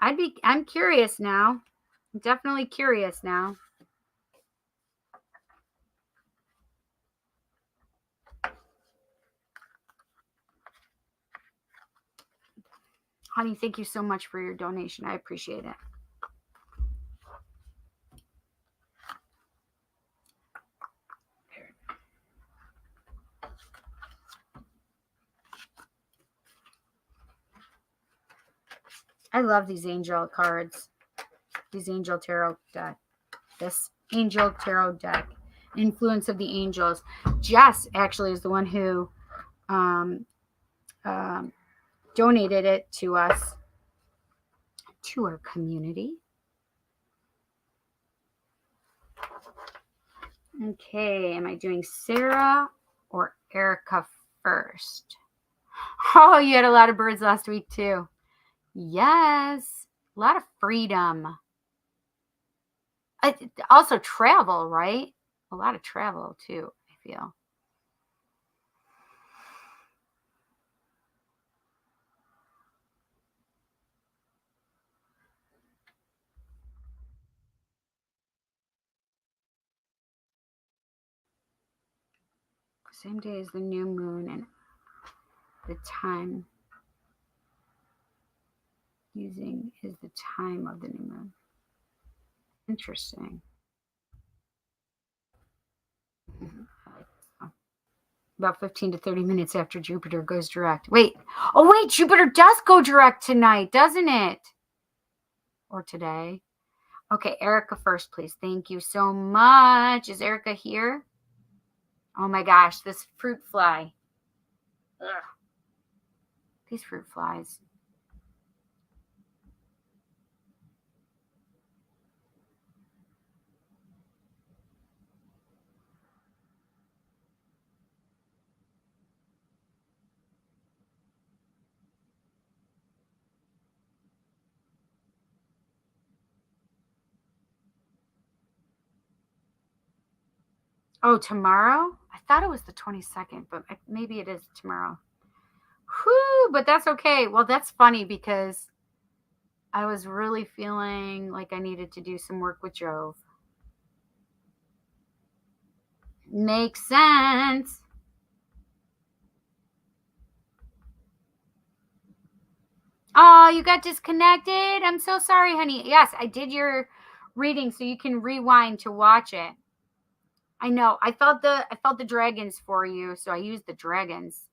I'm curious now. I'm definitely curious now. Honey, thank you so much for your donation. I appreciate it. I love these angel cards. These angel tarot deck. This angel tarot deck. Influence of the angels. Jess actually is the one who donated it to us, to our community. Okay, am I doing Sarah or Erica first? Oh, you had a lot of birds last week too. Yes, a lot of freedom. Also travel, right? A lot of travel too, I feel. Same day as the new moon and the time using is the time of the new moon. Interesting. About 15 to 30 minutes after Jupiter goes direct. Wait. Oh, wait. Jupiter does go direct tonight, doesn't it? Or today. Okay, Erica first, please. Thank you so much. Is Erica here? Oh my gosh, this fruit fly. Ugh. These fruit flies. Oh, tomorrow? I thought it was the 22nd, but maybe it is tomorrow. Whew, but that's okay. Well, that's funny because I was really feeling like I needed to do some work with Jove. Makes sense. Oh, you got disconnected? I'm so sorry, honey. Yes, I did your reading so you can rewind to watch it. I know. I felt the dragons for you, so I used the dragons.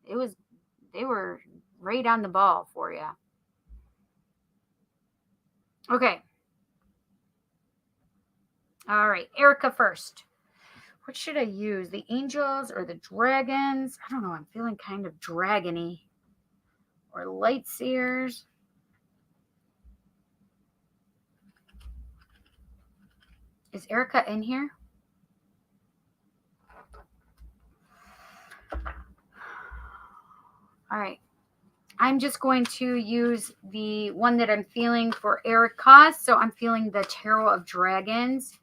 They were right on the ball for you. Okay. All right, Erica first. What should I use? The angels or the dragons? I don't know. I'm feeling kind of dragony. Or light seers. Is Erica in here? All right. I'm just going to use the one that I'm feeling for Erica. So I'm feeling the Tarot of Dragons.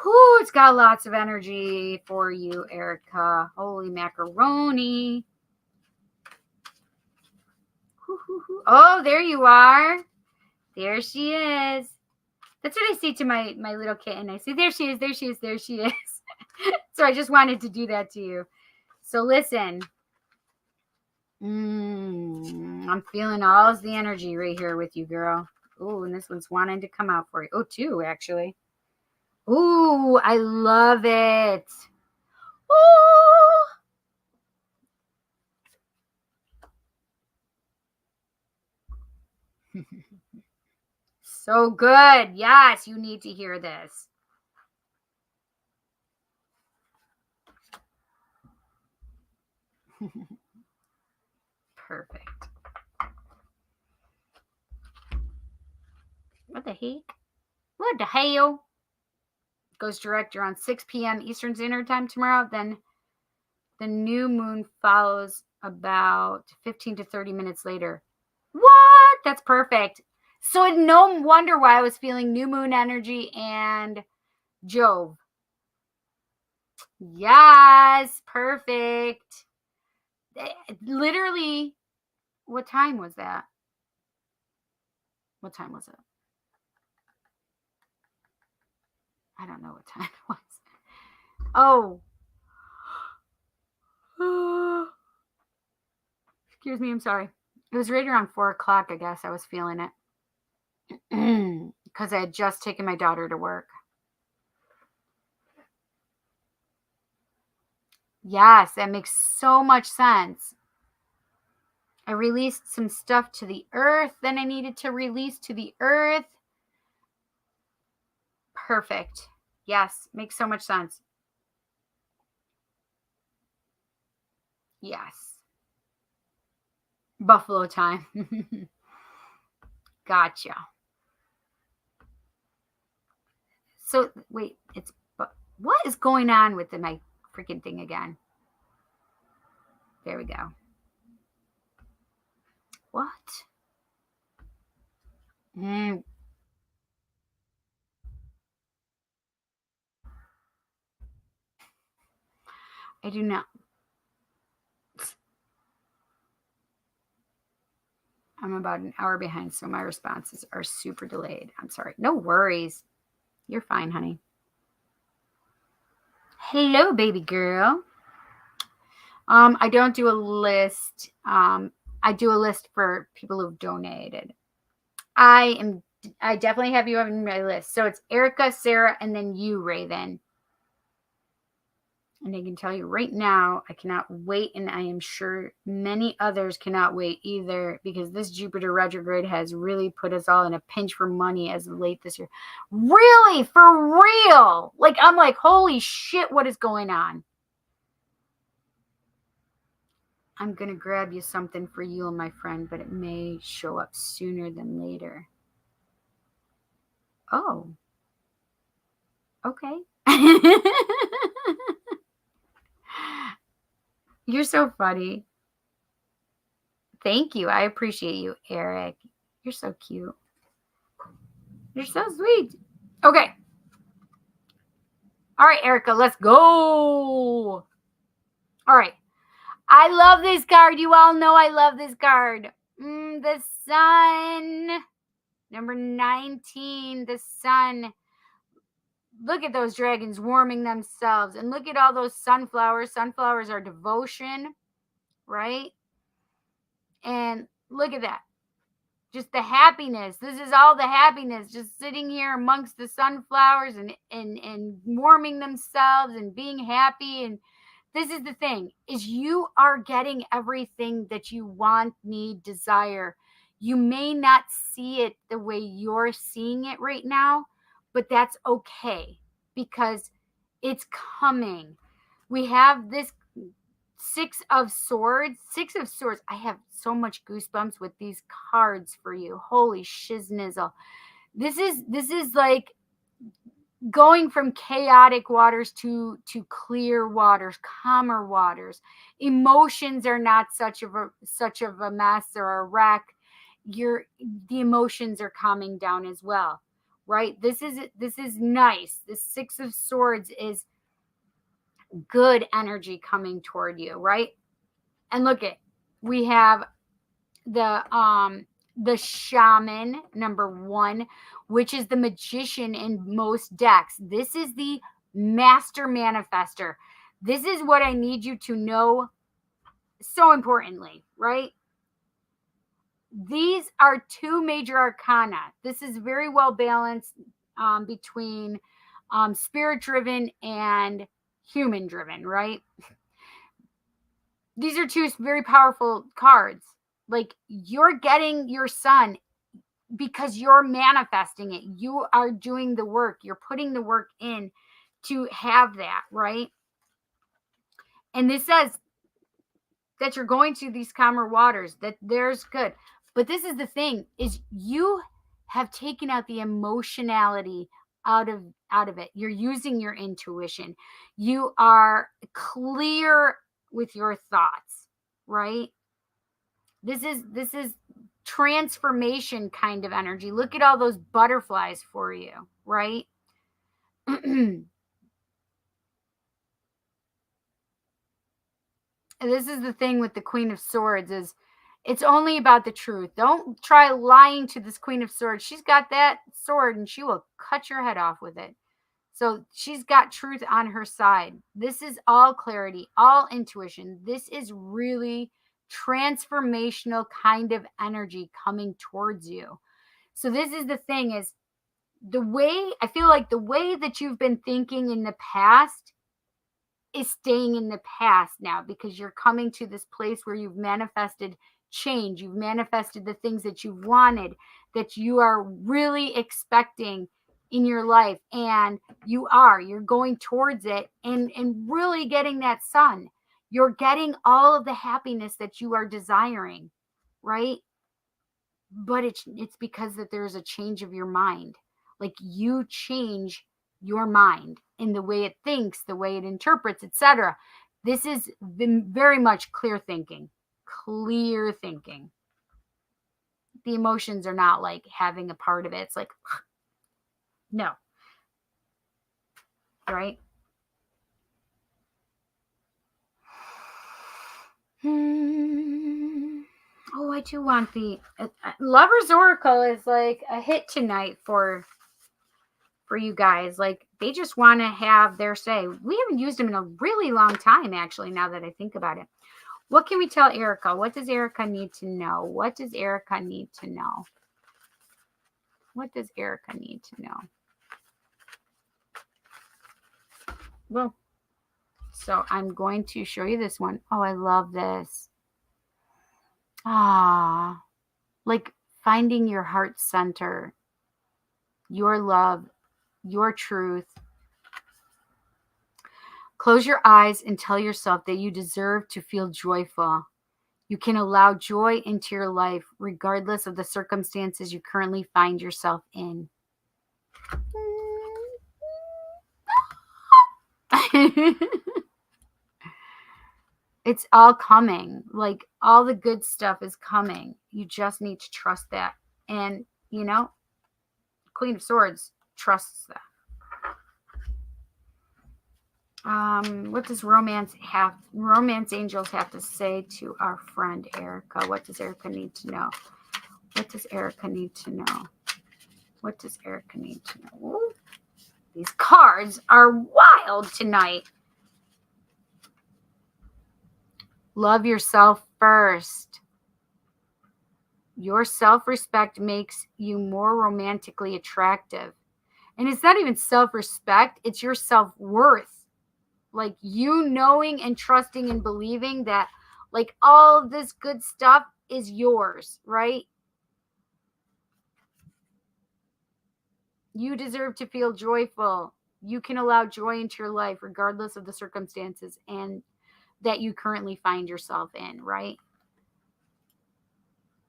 Whoo, it's got lots of energy for you, Erica. Holy macaroni. Oh, there you are. There she is. That's what I say to my little kitten. I say, there she is, there she is, there she is. So I just wanted to do that to you. So listen. I'm feeling all the energy right here with you, girl. Oh, and this one's wanting to come out for you. Oh, two, actually. Ooh, I love it. Ooh. So good. Yes, you need to hear this. Perfect. What the heck? What the hell? Goes direct around 6 p.m. Eastern Standard Time tomorrow. Then the new moon follows about 15 to 30 minutes later. What? That's perfect. So no wonder why I was feeling new moon energy and Jove. Yes, perfect. Literally, what time was that? What time was it? I don't know what time it was. Oh. Excuse me, I'm sorry. It was right around 4 o'clock, I guess. I was feeling it. Because I had just taken my daughter to work. Yes, that makes so much sense. I released some stuff to the earth, then I needed to release to the earth. Perfect. Yes, makes so much sense. Yes. Buffalo time. Gotcha. So, wait, what is going on with my freaking thing again? There we go. What? I do not. I'm about an hour behind, so my responses are super delayed. I'm sorry. No worries. You're fine, honey. Hello, baby girl. I don't do a list. I do a list for people who've donated. I definitely have you on my list. So it's Erica, Sarah, and then you, Raven. And I can tell you right now, I cannot wait, and I am sure many others cannot wait either, because this Jupiter retrograde has really put us all in a pinch for money as of late this year. Really? For real? Like, I'm like, holy shit, what is going on? I'm going to grab you something for you and my friend, but it may show up sooner than later. Oh. Okay. You're so funny. Thank you. I appreciate you, Eric. You're so cute. You're so sweet. Okay. All right, Erica, let's go. All right. I love this card. You all know I love this card. The sun. Number 19, the sun. Look at those dragons warming themselves. And look at all those sunflowers. Sunflowers are devotion, right? And look at that. Just the happiness. This is all the happiness. Just sitting here amongst the sunflowers and warming themselves and being happy. And this is the thing, is you are getting everything that you want, need, desire. You may not see it the way you're seeing it right now, but that's okay, because it's coming. We have this Six of Swords. Six of Swords. I have so much goosebumps with these cards for you. Holy shiznizzle. This is like going from chaotic waters to clear waters, calmer waters. Emotions are not such of a mess or a wreck. The emotions are calming down as well, right? This is nice. The Six of Swords is good energy coming toward you, right? And look at, we have the shaman, number 1, which is the magician in most decks. This is the master manifester. This is what I need you to know so importantly, right? These are 2 major arcana. This is very well balanced between spirit driven and human driven, right? These are 2 very powerful cards. Like, you're getting your sun because you're manifesting it. You are doing the work. You're putting the work in to have that, right? And this says that you're going to these calmer waters, that there's good. But this is the thing, is you have taken out the emotionality out of it. You're using your intuition. You are clear with your thoughts, right? This is transformation kind of energy. Look at all those butterflies for you, right? This is the thing with the Queen of Swords, is it's only about the truth. Don't try lying to this Queen of Swords. She's got that sword and she will cut your head off with it. So she's got truth on her side. This is all clarity, all intuition. This is really transformational kind of energy coming towards you. So this is the thing, is the way, I feel like the way that you've been thinking in the past is staying in the past now, because you're coming to this place where you've manifested change. You've manifested the things that you've wanted, that you are really expecting in your life, and you're going towards it and really getting that sun. You're getting all of the happiness that you are desiring, right? But it's because that there's a change of your mind. Like, you change your mind in the way it thinks, the way it interprets, etc. This is very much clear thinking. Clear thinking. The emotions are not like having a part of it. It's like, no. Right? Oh, I do want the Lover's Oracle is like a hit tonight for you guys. Like, they just want to have their say. We haven't used them in a really long time, actually, now that I think about it. What can we tell Erica? What does Erica need to know? What does Erica need to know? What does Erica need to know? Well, so I'm going to show you this one. Oh, I love this. Ah, like finding your heart center, your love, your truth. Close your eyes and tell yourself that you deserve to feel joyful. You can allow joy into your life regardless of the circumstances you currently find yourself in. It's all coming. Like, all the good stuff is coming. You just need to trust that. And, Queen of Swords trusts that. What does romance angels have to say to our friend Erica? What does Erica need to know? What does Erica need to know? What does Erica need to know? Ooh, these cards are wild tonight. Love yourself first. Your self-respect makes you more romantically attractive. And it's not even self-respect, it's your self-worth. Like, you knowing and trusting and believing that, like, all of this good stuff is yours, right? You deserve to feel joyful. You can allow joy into your life regardless of the circumstances and that you currently find yourself in, right?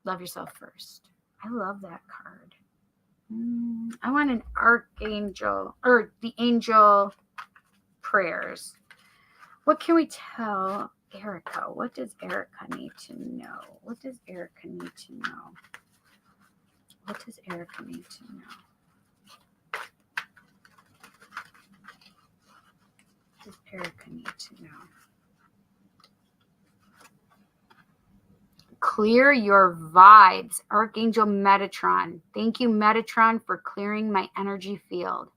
Love yourself first. I love that card. I want an archangel, or the angel prayers. What can we tell Erica? What does Erica need to know? What does Erica need to know? What does Erica need to know? What does Erica need to know? Clear your vibes. Archangel Metatron. Thank you, Metatron, for clearing my energy field.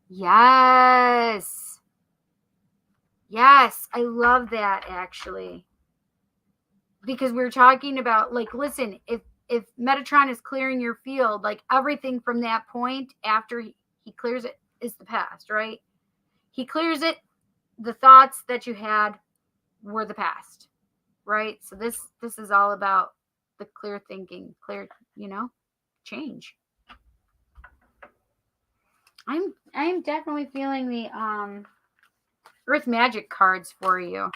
Yes. Yes, I love that, actually. Because we were talking about, like, listen, if Metatron is clearing your field, like, everything from that point after he clears it is the past, right? He clears it. The thoughts that you had were the past, right? So this is all about the clear thinking, clear, change. I'm definitely feeling the Earth Magic cards for you,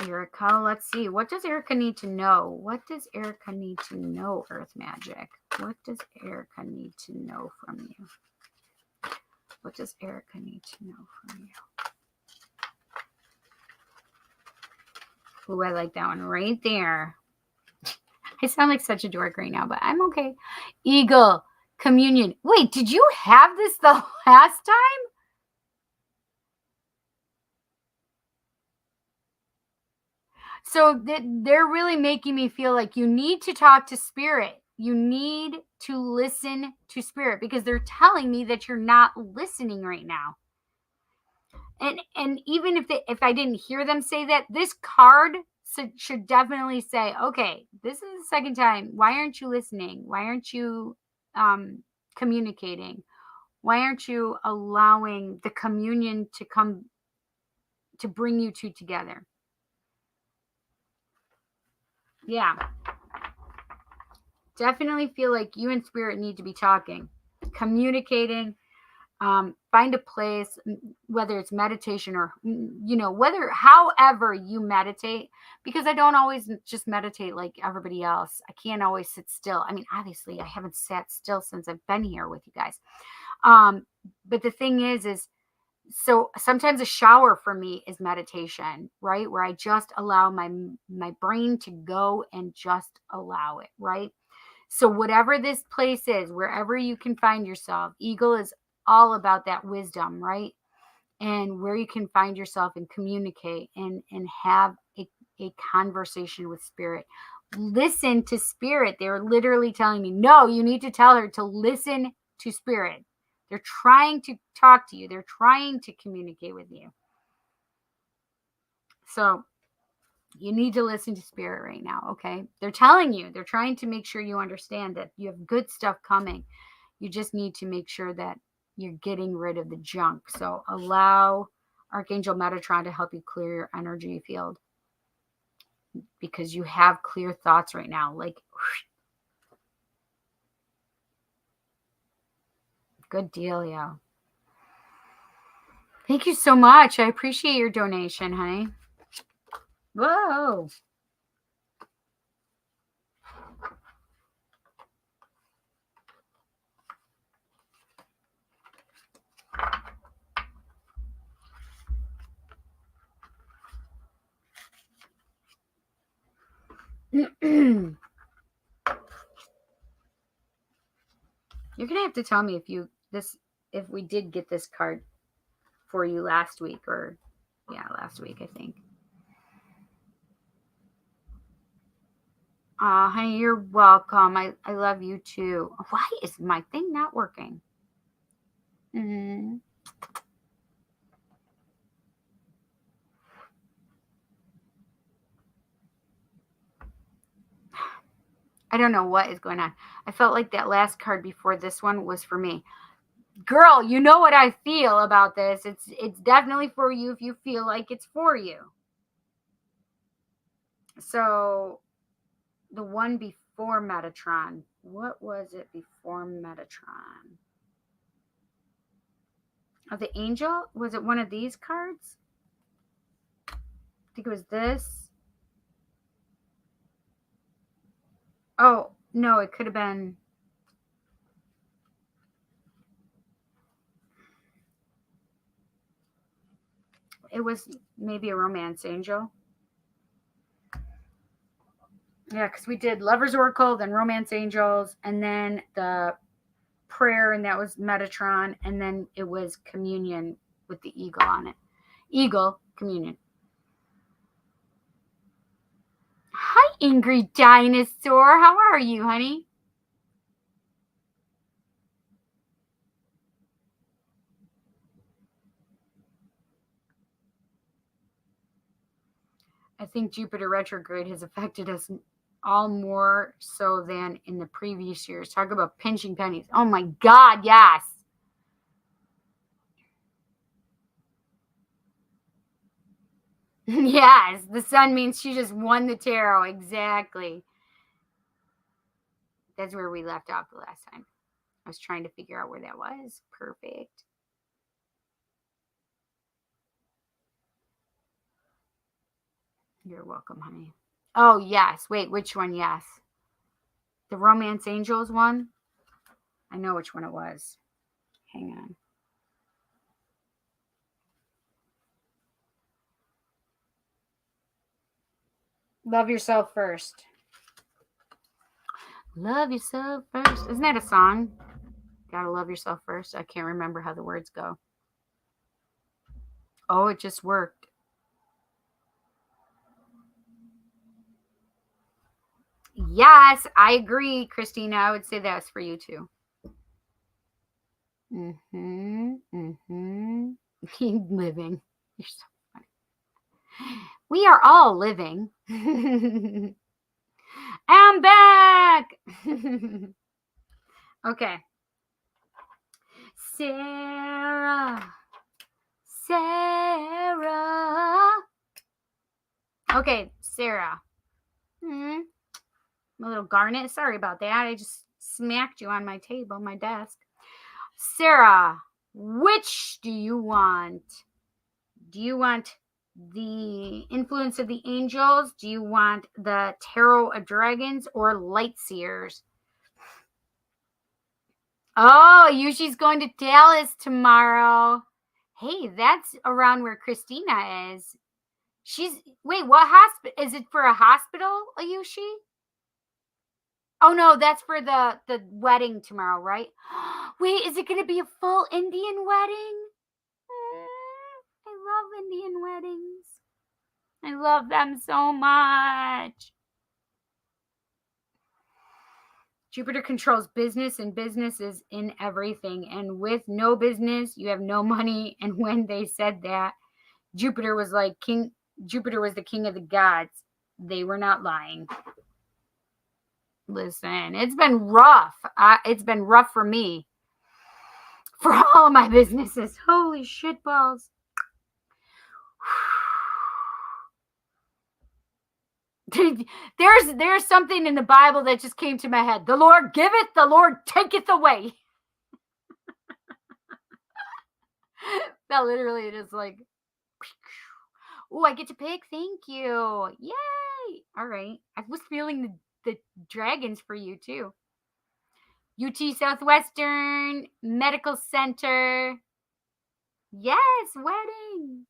Erica. Let's see. What does Erica need to know? What does Erica need to know, Earth Magic? What does Erica need to know from you? What does Erica need to know from you? Ooh, I like that one right there. I sound like such a dork right now, but I'm okay. Eagle, communion. Wait, did you have this the last time? So they're really making me feel like you need to talk to spirit. You need to listen to spirit because they're telling me that you're not listening right now. And even if I didn't hear them say that, this card should definitely say, okay, this is the second time. Why aren't you listening? Why aren't you communicating? Why aren't you allowing the communion to come to bring you two together? Yeah. Definitely feel like you and spirit need to be talking, communicating. Find a place, whether it's meditation or, however you meditate, because I don't always just meditate like everybody else. I can't always sit still. I mean, obviously I haven't sat still since I've been here with you guys. But the thing is so sometimes a shower for me is meditation, right? Where I just allow my brain to go and just allow it, right? So whatever this place is, wherever you can find yourself, Eagle is all about that wisdom, right? And where you can find yourself and communicate and have a conversation with spirit. Listen to spirit. They're literally telling me, no, you need to tell her to listen to spirit. They're trying to talk to you. They're trying to communicate with you. So you need to listen to spirit right now, okay? They're telling you, they're trying to make sure you understand that you have good stuff coming. You just need to make sure that you're getting rid of the junk. So allow Archangel Metatron to help you clear your energy field because you have clear thoughts right now. Like, good deal, yeah. Thank you so much. I appreciate your donation, honey. Whoa. You're gonna have to tell me if we did get this card for you last week last week, I think. Honey, you're welcome. I love you too. Why is my thing not working? Mm-hmm. I don't know what is going on. I felt like that last card before this one was for me. Girl, you know what I feel about this. It's definitely for you if you feel like it's for you. So the one before Metatron, what was it before Metatron? Oh, the angel? Was it one of these cards? I think it was this. Oh, no, it could have been. It was maybe a romance angel. Yeah, because we did Lover's Oracle, then Romance Angels, and then the prayer, and that was Metatron, and then it was Communion with the eagle on it. Eagle, Communion. Hi, Angry Dinosaur. How are you, honey? I think Jupiter retrograde has affected us all more so than in the previous years. Talk about pinching pennies. Oh my God, yes. Yes, the sun means she just won the tarot. Exactly. That's where we left off the last time. I was trying to figure out where that was. Perfect. You're welcome, honey. Oh, yes. Wait, which one? Yes. The Romance Angels one? I know which one it was. Hang on. Love yourself first. Love yourself first. Isn't that a song? Gotta love yourself first. I can't remember how the words go. Oh, it just worked. Yes, I agree, Christina. I would say that's for you too. Mm-hmm. Mm-hmm. Living. You're so funny. We are all living. I'm back. Okay. Sarah. Sarah. Okay, Sarah. Hmm. A little garnet. Sorry about that. I just smacked you on my table, my desk. Sarah, which do you want? Do you want the influence of the angels? Do you want the tarot of dragons or light seers? Oh, Yushi's going to Dallas tomorrow. Hey, that's around where Christina is. Wait, what hospital? Is it for a hospital, Yushi? Oh no, that's for the wedding tomorrow, right? Wait, is it going to be a full Indian wedding? I love Indian weddings. I love them so much. Jupiter controls business, and business is in everything. And with no business, you have no money. And when they said that, Jupiter was like king. Jupiter was the king of the gods. They were not lying. Listen, it's been rough. It's been rough for me. For all of my businesses. Holy shit balls. There's something in the Bible that just came to my head. The Lord giveth, the Lord taketh away. That literally it is like, oh, I get to pick. Thank you. Yay. All right. I was feeling the dragons for you too. UT Southwestern Medical Center. Yes, wedding.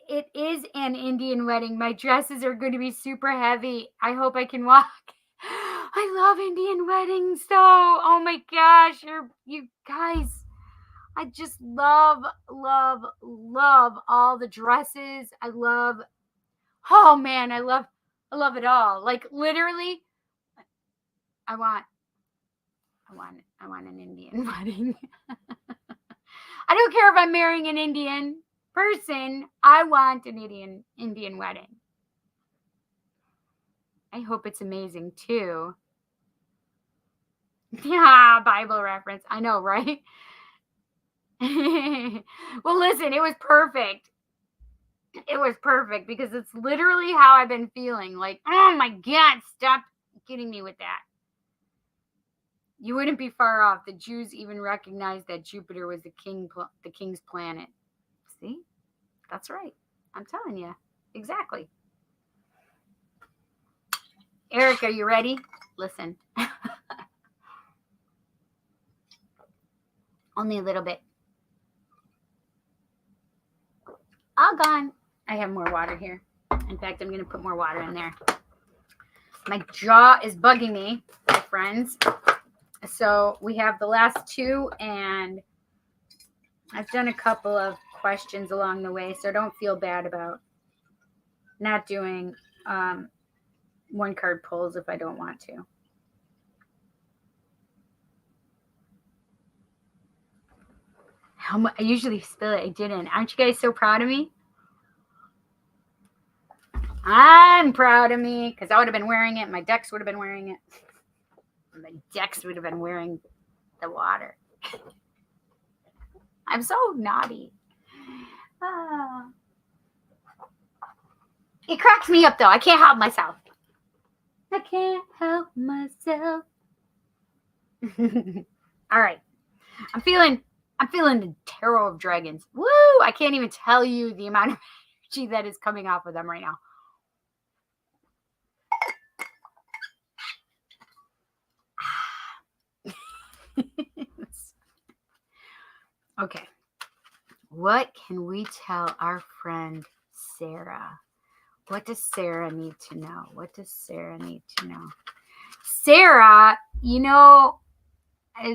It is an Indian wedding. My dresses are going to be super heavy. I hope I can walk. I love Indian weddings though. Oh my gosh, you guys. I just love all the dresses. Oh man, I love it all. Like literally, I want an Indian wedding. I don't care if I'm marrying an Indian person. I want an Indian wedding. I hope it's amazing too. Yeah, Bible reference. I know, right? Well, listen, it was perfect. It was perfect because it's literally how I've been feeling. Like, oh my God, stop getting me with that. You wouldn't be far off. The Jews even recognized that Jupiter was the king's planet. See? That's right. I'm telling you. Exactly. Eric, are you ready? Listen. Only a little bit. All gone. I have more water here. In fact, I'm going to put more water in there. My jaw is bugging me, my friends. So we have the last two, and I've done a couple of questions along the way, so don't feel bad about not doing one card pulls if I don't want to. I usually spill it. I didn't. Aren't you guys so proud of me? I'm proud of me because I would have been wearing it. My Dex would have been wearing it. My Dex would have been wearing the water. I'm so naughty. It cracks me up though. I can't help myself. I can't help myself. All right. I'm feeling the tarot of dragons. Woo! I can't even tell you the amount of energy that is coming off of them right now. Okay. What can we tell our friend Sarah? What does Sarah need to know? What does Sarah need to know? Sarah, you know,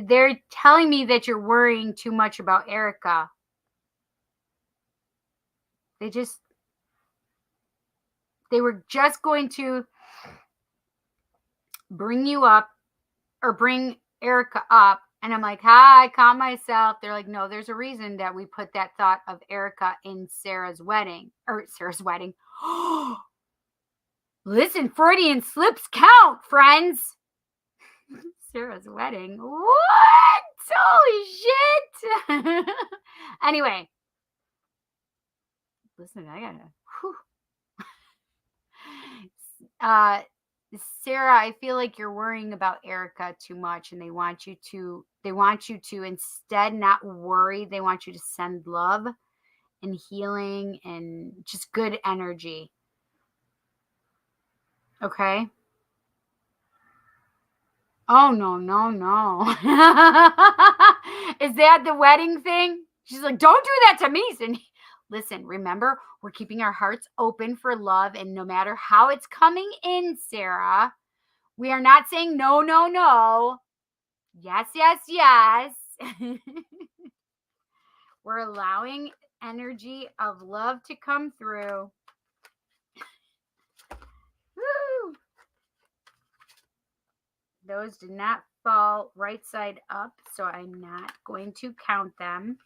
they're telling me that you're worrying too much about Erica. They were just going to bring you up or bring Erica up. And I'm like, hi, calm myself. They're like, no, there's a reason that we put that thought of Erica in Sarah's wedding. Listen, Freudian slips count, friends. Sarah's wedding. What? Holy shit. Anyway. Listen, I gotta. Sarah, I feel like you're worrying about Erica too much, and they want you to instead not worry. They want you to send love and healing and just good energy. Okay? Oh, no. Is that the wedding thing? She's like, don't do that to me, Cindy. Listen, remember, we're keeping our hearts open for love, and no matter how it's coming in, Sarah, we are not saying no. Yes. We're allowing energy of love to come through. Woo! Those did not fall right side up, so I'm not going to count them.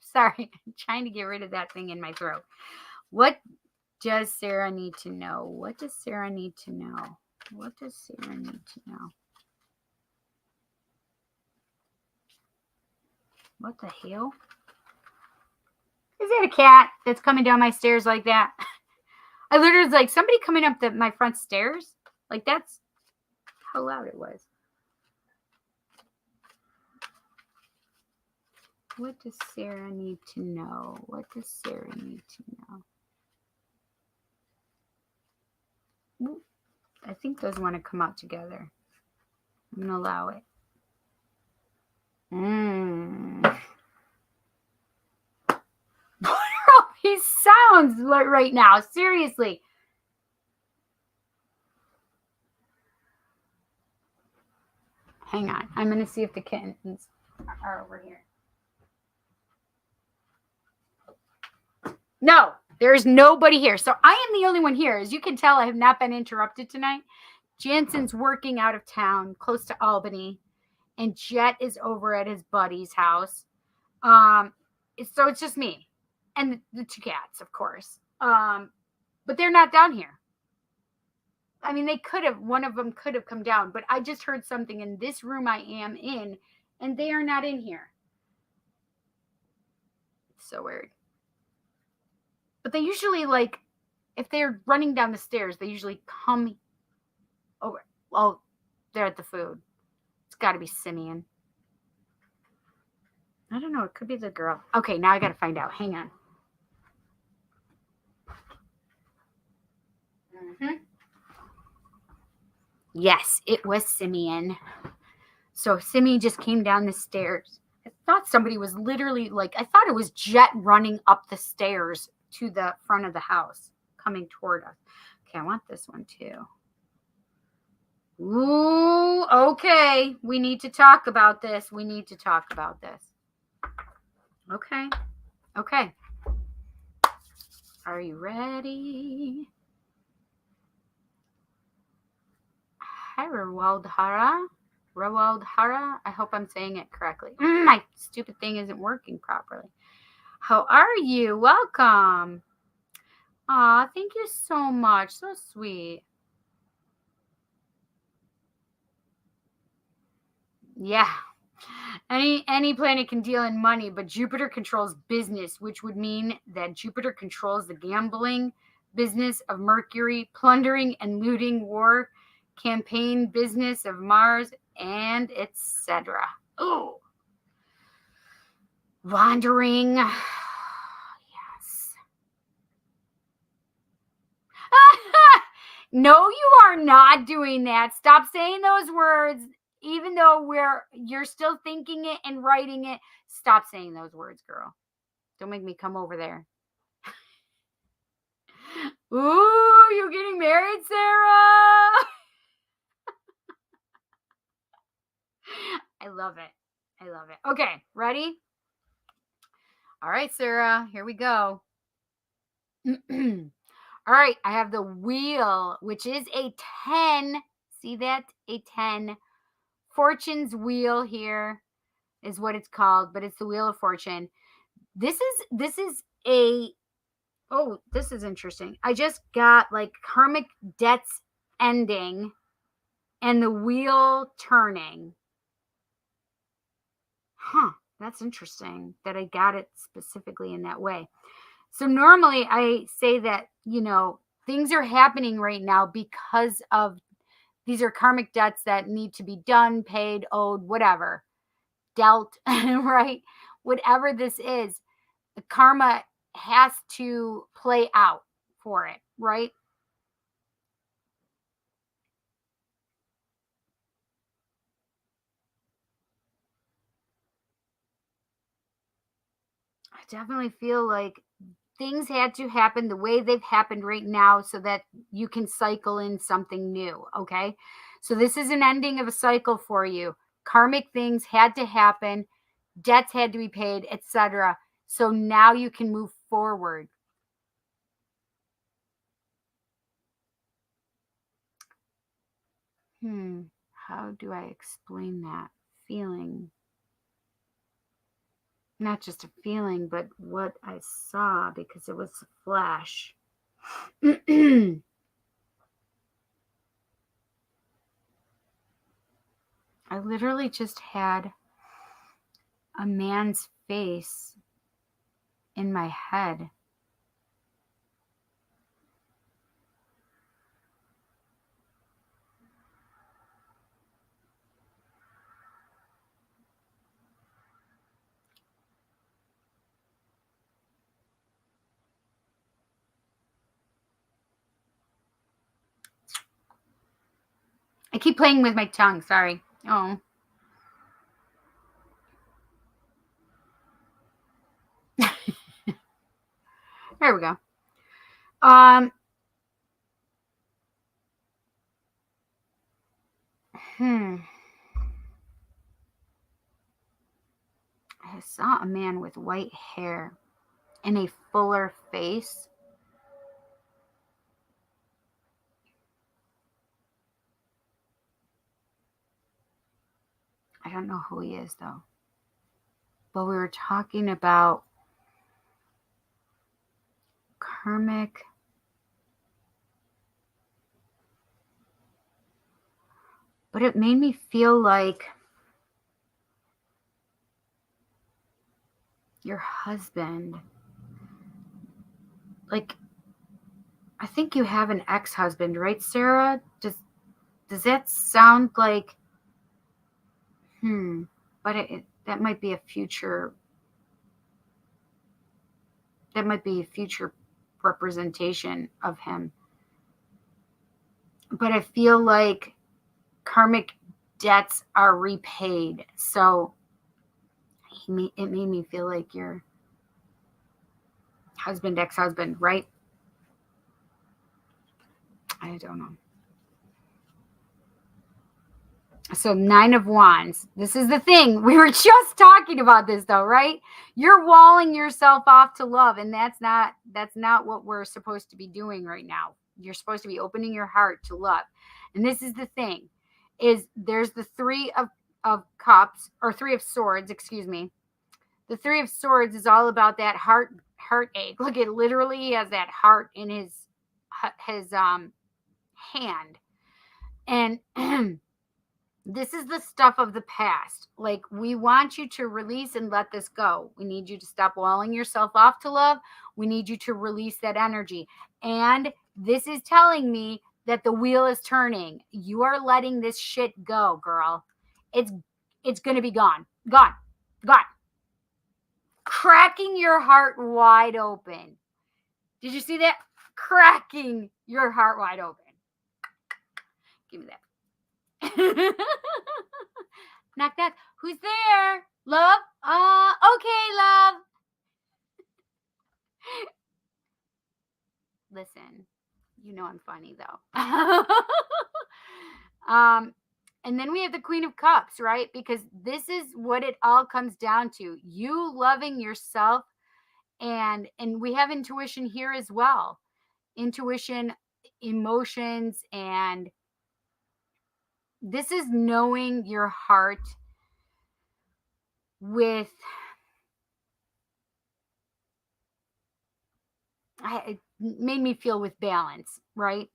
Sorry, I'm trying to get rid of that thing in my throat. What does Sarah need to know? What does Sarah need to know? What does Sarah need to know? What the hell? Is that a cat that's coming down my stairs like that? I literally was like, somebody coming up my front stairs? Like, that's how loud it was. What does Sarah need to know? What does Sarah need to know? Ooh, I think those want to come out together. I'm going to allow it. What are all these sounds right now? Seriously. Hang on. I'm going to see if the kittens are over here. No, there's nobody here. So I am the only one here. As you can tell, I have not been interrupted tonight. Jansen's working out of town, close to Albany, and Jet is over at his buddy's house. So it's just me and the two cats, of course. But they're not down here. I mean, one of them could have come down, but I just heard something in this room I am in, and they are not in here. It's so weird. But they usually, like, if they're running down the stairs, they usually come over. Well, they're at the food. It's got to be Simeon. I don't know. It could be the girl. Okay, now I got to find out. Hang on. Yes, it was Simeon. So Simeon just came down the stairs. I thought somebody was literally I thought it was Jet running up the stairs to the front of the house, coming toward us. Okay, I want this one too. Ooh, okay. We need to talk about this. Okay. Are you ready? Hi, Rawaldhara. I hope I'm saying it correctly. My stupid thing isn't working properly. How are you? Welcome. Aw, thank you so much. So sweet. Yeah. Any planet can deal in money, but Jupiter controls business, which would mean that Jupiter controls the gambling business of Mercury, plundering and looting, war, campaign business of Mars, and etc. Oh, wandering. Yes. No, you are not doing that. Stop saying those words. Even though you're still thinking it and writing it, stop saying those words, girl. Don't make me come over there. Ooh, you getting married, Sarah? I love it. I love it. Okay, ready? All right, Sarah, here we go. All right, I have the wheel, which is a 10. See that? A 10. Fortune's wheel here is what it's called, but it's the wheel of fortune. This is a oh, this is interesting. I just got like karmic debts ending and the wheel turning. Huh, that's interesting that I got it specifically in that way. So normally I say that, things are happening right now because of these are karmic debts that need to be done, paid, owed, whatever, dealt, right? Whatever this is, the karma has to play out for it, right? I definitely feel like things had to happen the way they've happened right now so that you can cycle in something new. Okay. So this is an ending of a cycle for you. Karmic things had to happen, debts had to be paid, etc. So now you can move forward. How do I explain that feeling? Not just a feeling, but what I saw because it was a flash. I literally just had a man's face in my head. I keep playing with my tongue. Sorry. Oh. There we go. Hmm. I saw a man with white hair and a fuller face. I don't know who he is though. But we were talking about karmic. But it made me feel like your husband. Like, I think you have an ex-husband, right, Sarah? Does that sound like but that might be a future representation of him. But I feel like karmic debts are repaid. So it made me feel like your husband, ex-husband, right? I don't know. So 9 of Wands. This is the thing. We were just talking about this though, right? You're walling yourself off to love, and that's not what we're supposed to be doing right now. You're supposed to be opening your heart to love. And this is the thing. Is there's the 3 of cups, or 3 of swords, excuse me. The 3 of swords is all about that heartache. Look, it literally has that heart in his hand. And this is the stuff of the past. Like, we want you to release and let this go. We need you to stop walling yourself off to love. We need you to release that energy. And this is telling me that the wheel is turning. You are letting this shit go, girl. It's going to be gone. Gone. Gone. Cracking your heart wide open. Did you see that? Cracking your heart wide open. Give me that. Knock knock. Who's there? Love? Okay, love. Listen, And then we have the Queen of Cups, right? Because this is what it all comes down to. You loving yourself, and we have intuition here as well. Intuition, emotions, and this is knowing your heart with it made me feel with balance, right?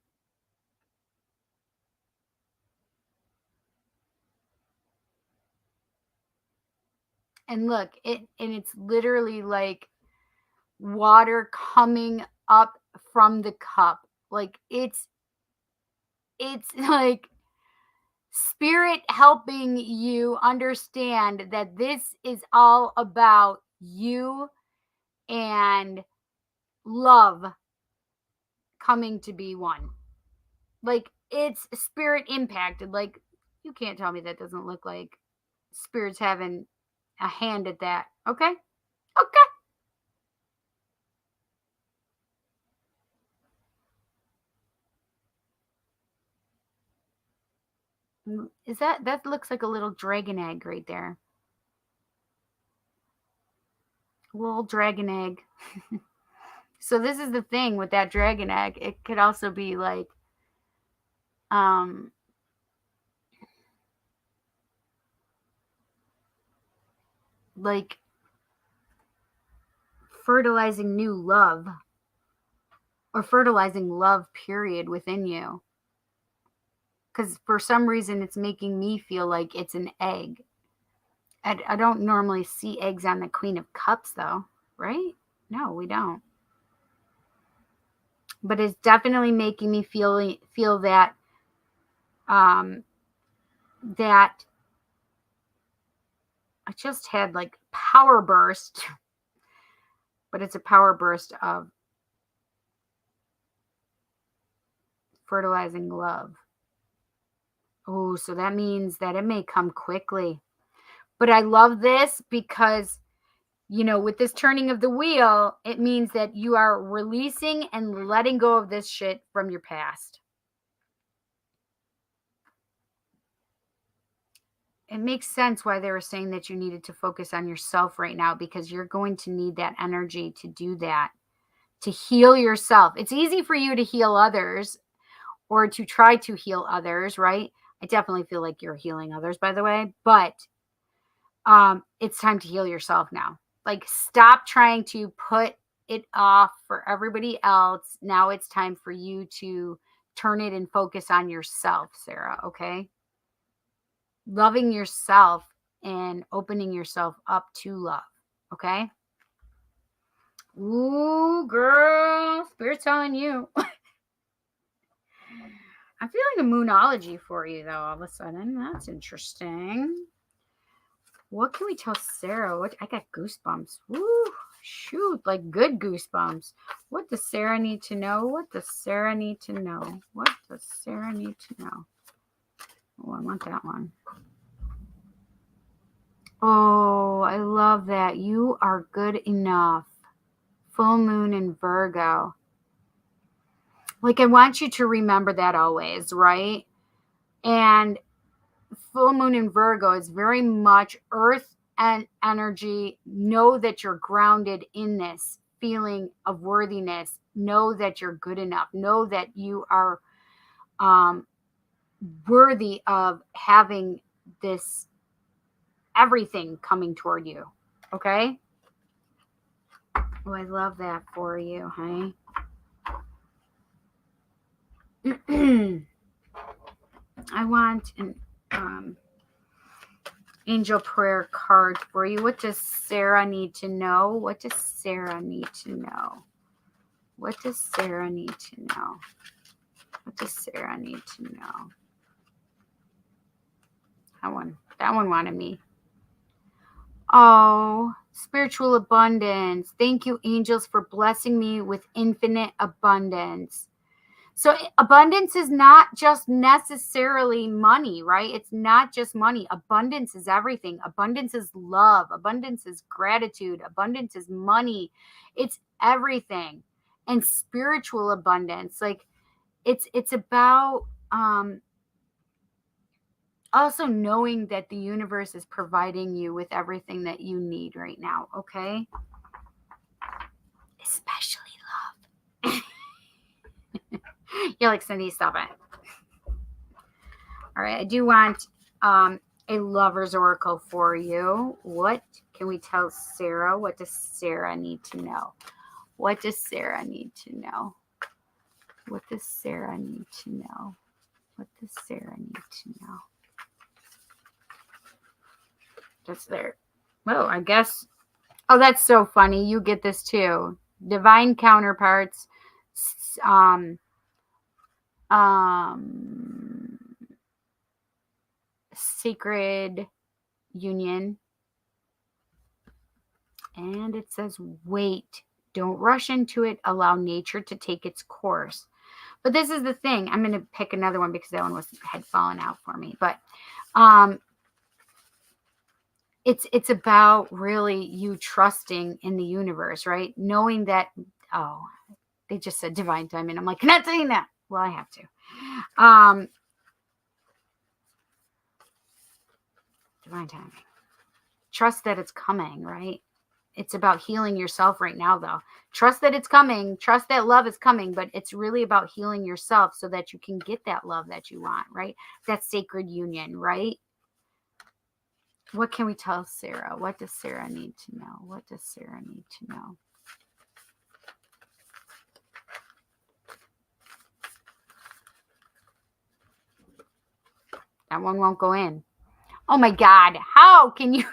And look, it's literally like water coming up from the cup. Like it's like spirit helping you understand that this is all about you and love coming to be one. Like it's spirit impacted. Like you can't tell me that doesn't look like spirits having a hand at that. Okay? Okay. Is that looks like a little dragon egg right there. A little dragon egg. So this is the thing with that dragon egg. It could also be um like fertilizing new love or fertilizing love period within you. Cuz for some reason it's making me feel like it's an egg. I don't normally see eggs on the Queen of Cups though, right? No, we don't. But it's definitely making me feel that um that I just had like power burst, but it's a power burst of fertilizing love. Oh, so that means that it may come quickly. But I love this because, with this turning of the wheel, it means that you are releasing and letting go of this shit from your past. It makes sense why they were saying that you needed to focus on yourself right now because you're going to need that energy to do that, to heal yourself. It's easy for you to heal others or to try to heal others, right? I definitely feel like you're healing others, by the way, but it's time to heal yourself now. Like, stop trying to put it off for everybody else. Now it's time for you to turn it and focus on yourself, Sarah. Okay. Loving yourself and opening yourself up to love. Okay. Ooh, girl. Spirit's telling you. I'm feeling a moonology for you, though, all of a sudden. That's interesting. What can we tell Sarah? I got goosebumps. Woo, shoot, like good goosebumps. What does Sarah need to know? What does Sarah need to know? What does Sarah need to know? Oh, I want that one. Oh, I love that. You are good enough. Full moon in Virgo. Like, I want you to remember that always, right? And full moon in Virgo is very much earth and energy. Know that you're grounded in this feeling of worthiness. Know that you're good enough. Know that you are worthy of having this everything coming toward you. Okay? Oh, I love that for you, honey. I want an angel prayer card for you. What does Sarah need to know? What does Sarah need to know? What does Sarah need to know? What does Sarah need to know? That one wanted me. Oh, spiritual abundance. Thank you, angels, for blessing me with infinite abundance. So abundance is not just necessarily money, right? It's not just money. Abundance is everything. Abundance is love. Abundance is gratitude. Abundance is money. It's everything. And spiritual abundance, like it's about Also knowing that the universe is providing you with everything that you need right now, okay? Especially love. You're like, Cindy, stop it. All right, I do want a lover's oracle for you. What can we tell Sarah? What does Sarah need to know? What does Sarah need to know? What does Sarah need to know? What does Sarah need to know? That's there. Oh, I guess. Oh, that's so funny. You get this too. Divine counterparts. Um, sacred union. And it says, wait, don't rush into it. Allow nature to take its course. But this is the thing. I'm going to pick another one because that one had fallen out for me. But it's about really you trusting in the universe, right? Knowing that, oh, they just said divine timing. I'm like, not saying that. Well, I have to. Divine timing. Trust that it's coming, right? It's about healing yourself right now, though. Trust that it's coming. Trust that love is coming, but it's really about healing yourself so that you can get that love that you want, right? That sacred union, right? What can we tell Sarah? What does Sarah need to know? What does Sarah need to know? That one won't go in. Oh my God. How can you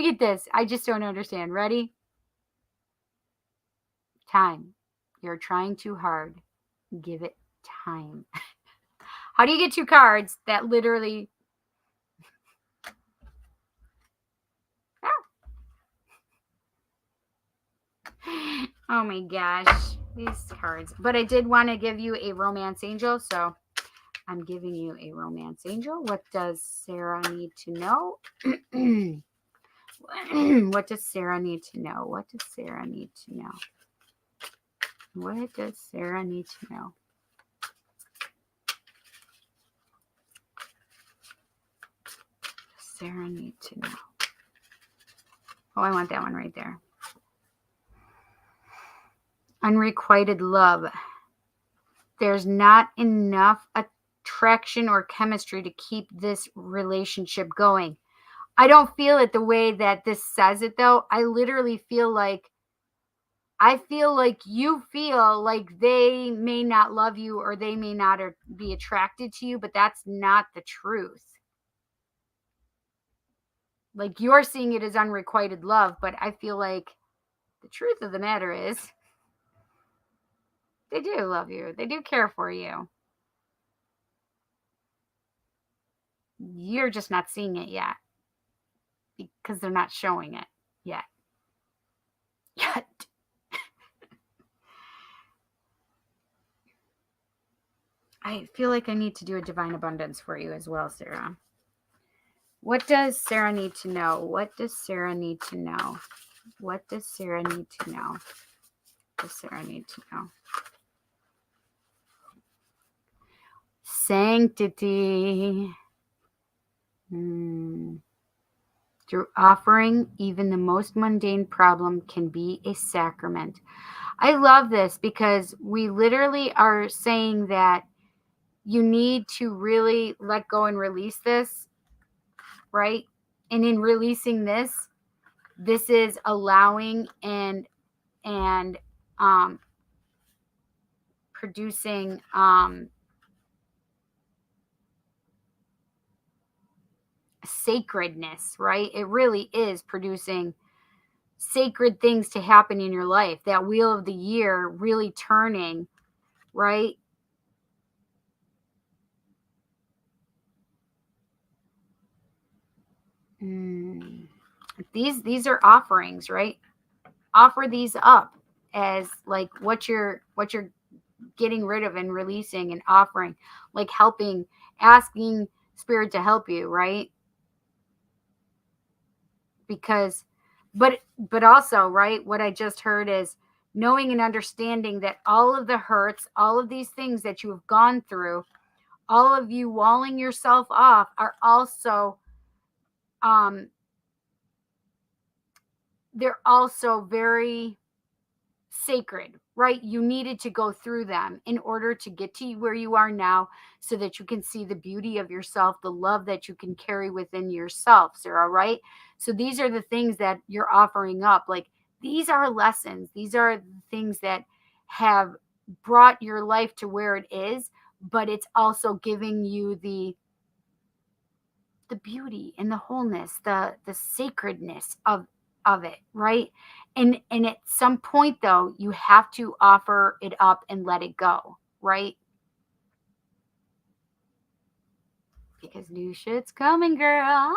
get this? I just don't understand. Ready? Time. You're trying too hard. Give it time. How do you get two cards that literally... Oh my gosh. These cards. But I did want to give you a romance angel, so I'm giving you a romance angel. What does Sarah need to know? What does Sarah need to know? What does Sarah need to know? What does Sarah need to know? Sarah need to know. Oh, I want that one right there. Unrequited love. There's not enough attraction or chemistry to keep this relationship going. I don't feel it the way that this says it, though. I literally feel like you feel like they may not love you or they may not be attracted to you, but that's not the truth. Like, you're seeing it as unrequited love, but I feel like the truth of the matter is they do love you. They do care for you. You're just not seeing it yet because they're not showing it yet. I feel like I need to do a divine abundance for you as well, Sarah. What does Sarah need to know? What does Sarah need to know? What does Sarah need to know? What does Sarah need to know? Sanctity. Through offering, even the most mundane problem can be a sacrament. I love this because we literally are saying that you need to really let go and release this, right? And in releasing this is allowing and producing sacredness, right? It really is producing sacred things to happen in your life. That wheel of the year really turning, right? These are offerings, right? Offer these up as like what you're getting rid of and releasing and offering, like helping, asking spirit to help you, right? Because but also, right, what I just heard is knowing and understanding that all of the hurts, all of these things that you have gone through all of you walling yourself off are also, they're also very sacred, right? You needed to go through them in order to get to where you are now so that you can see the beauty of yourself, the love that you can carry within yourself, Sarah, right? So these are the things that you're offering up. Like, these are lessons. These are things that have brought your life to where it is, but it's also giving you the beauty and the wholeness, the sacredness of it, right? And at some point though, you have to offer it up and let it go, right? Because new shit's coming, girl. Ah!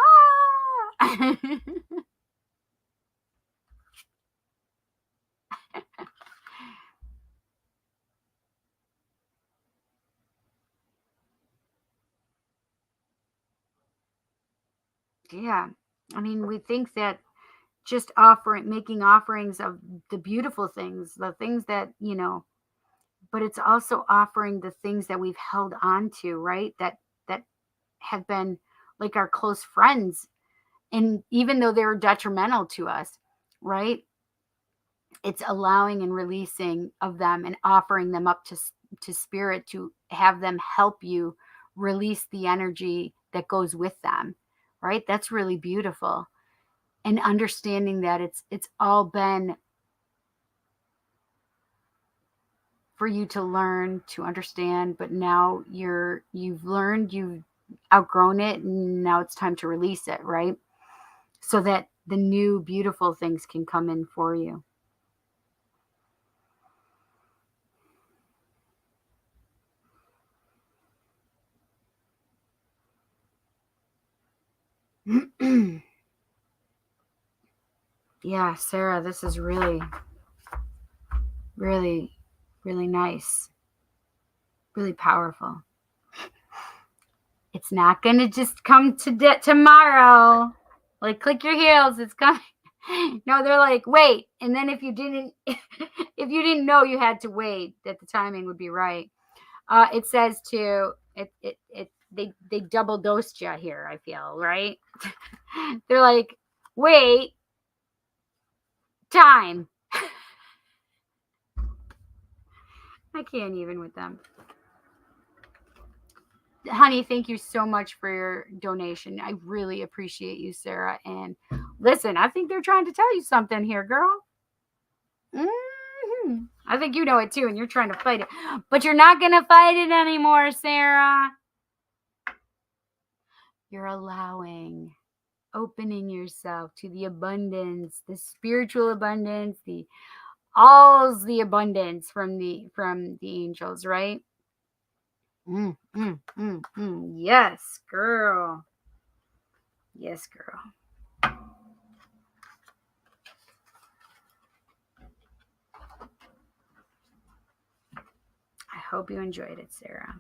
Yeah. I mean, we think that just making offerings of the beautiful things, the things that, but it's also offering the things that we've held on to, right? That have been like our close friends. And even though they were detrimental to us, right? It's allowing and releasing of them and offering them up to spirit to have them help you release the energy that goes with them, right? That's really beautiful. And understanding that it's all been for you to learn, to understand, but now you've learned, you've outgrown it, and now it's time to release it, right? So that the new beautiful things can come in for you. Yeah, Sarah, this is really, really, really nice, really powerful. It's not going to just come to tomorrow. Like, click your heels, it's coming. No, they're like, wait. And then if you didn't, if you didn't know you had to wait, that the timing would be right. It says they double dosed you here, I feel, right? They're like, wait, time. I can't even with them. Honey, thank you so much for your donation. I really appreciate you, Sarah. And listen, I think they're trying to tell you something here, girl. I think you know it too, and you're trying to fight it. But you're not going to fight it anymore, Sarah. You're allowing, opening yourself to the abundance, the spiritual abundance, all's the abundance from the angels, right? Yes, girl. Yes, girl. I hope you enjoyed it, Sarah.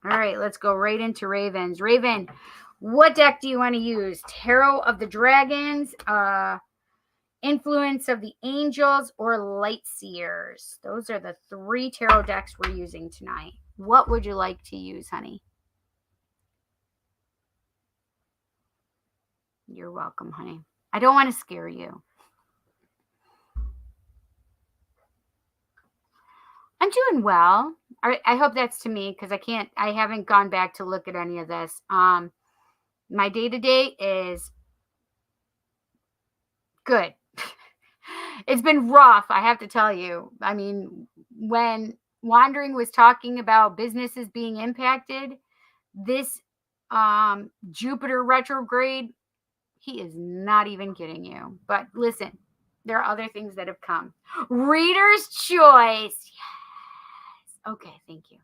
All right, let's go right into Ravens. Raven, what deck do you want to use? Tarot of the Dragons, Influence of the Angels, or Light Seers? Those are the 3 tarot decks we're using tonight. What would you like to use, honey? You're welcome, honey. I don't want to scare you. I'm doing well. I hope that's to me because I haven't gone back to look at any of this. My day-to-day is good. It's been rough, I have to tell you. I mean, when Wandering was talking about businesses being impacted, this Jupiter retrograde, he is not even kidding you. But listen, there are other things that have come. Reader's choice. Yes. Okay, thank you.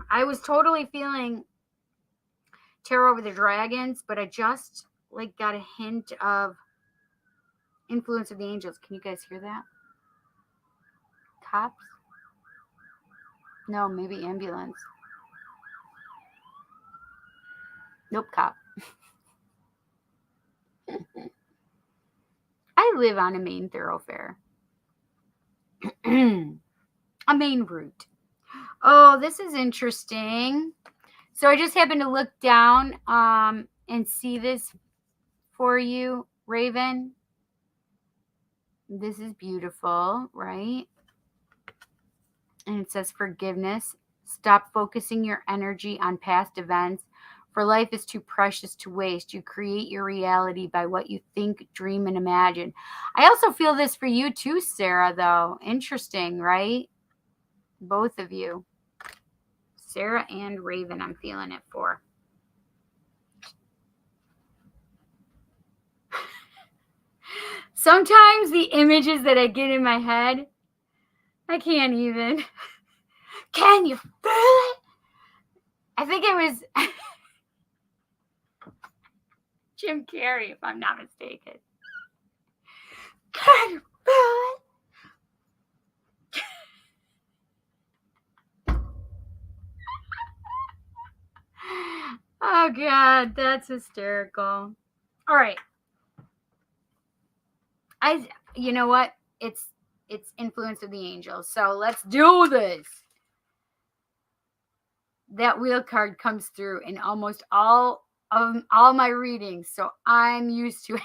I was totally feeling Tarot over the Dragons, but I just like got a hint of Influence of the Angels. Can you guys hear that? Cops? No, maybe ambulance. Nope, cop. I live on a main thoroughfare. A main route. Oh, this is interesting. So I just happened to look down and see this for you, Raven. This is beautiful, right? And it says forgiveness. Stop focusing your energy on past events, for life is too precious to waste. You create your reality by what you think, dream, and imagine. I also feel this for you too, Sarah, though. Interesting, right? Both of you. Sarah and Raven, I'm feeling it for. Sometimes the images that I get in my head, I can't even. Can you feel it? I think it was Jim Carrey, if I'm not mistaken. Can you feel it? Oh God, that's hysterical. All right. You know what? It's influence of the angels. So let's do this. That wheel card comes through in almost all my readings, so I'm used to it.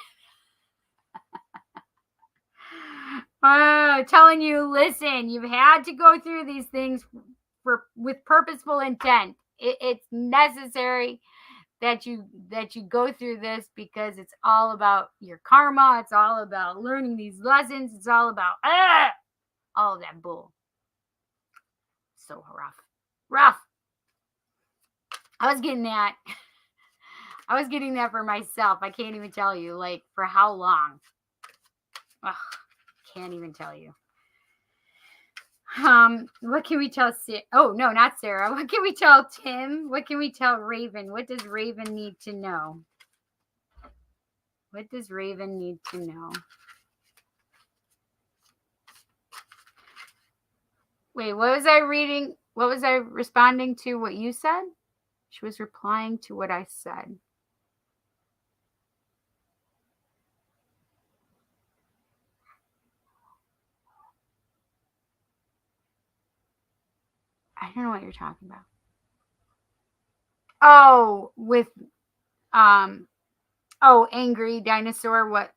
Telling you, listen, you've had to go through these things with purposeful intent. It's necessary that you go through this because it's all about your karma. It's all about learning these lessons. It's all about all of that bull. So rough. I was getting that. I was getting that for myself. I can't even tell you, like, for how long. Ugh, can't even tell you. What can we tell oh no, not Sarah. What can we tell Tim? What can we tell Raven? What does Raven need to know? What does Raven need to know? Wait, what was I reading? What was I responding to what you said? She was replying to what I said. I don't know what you're talking about. Oh, with angry dinosaur,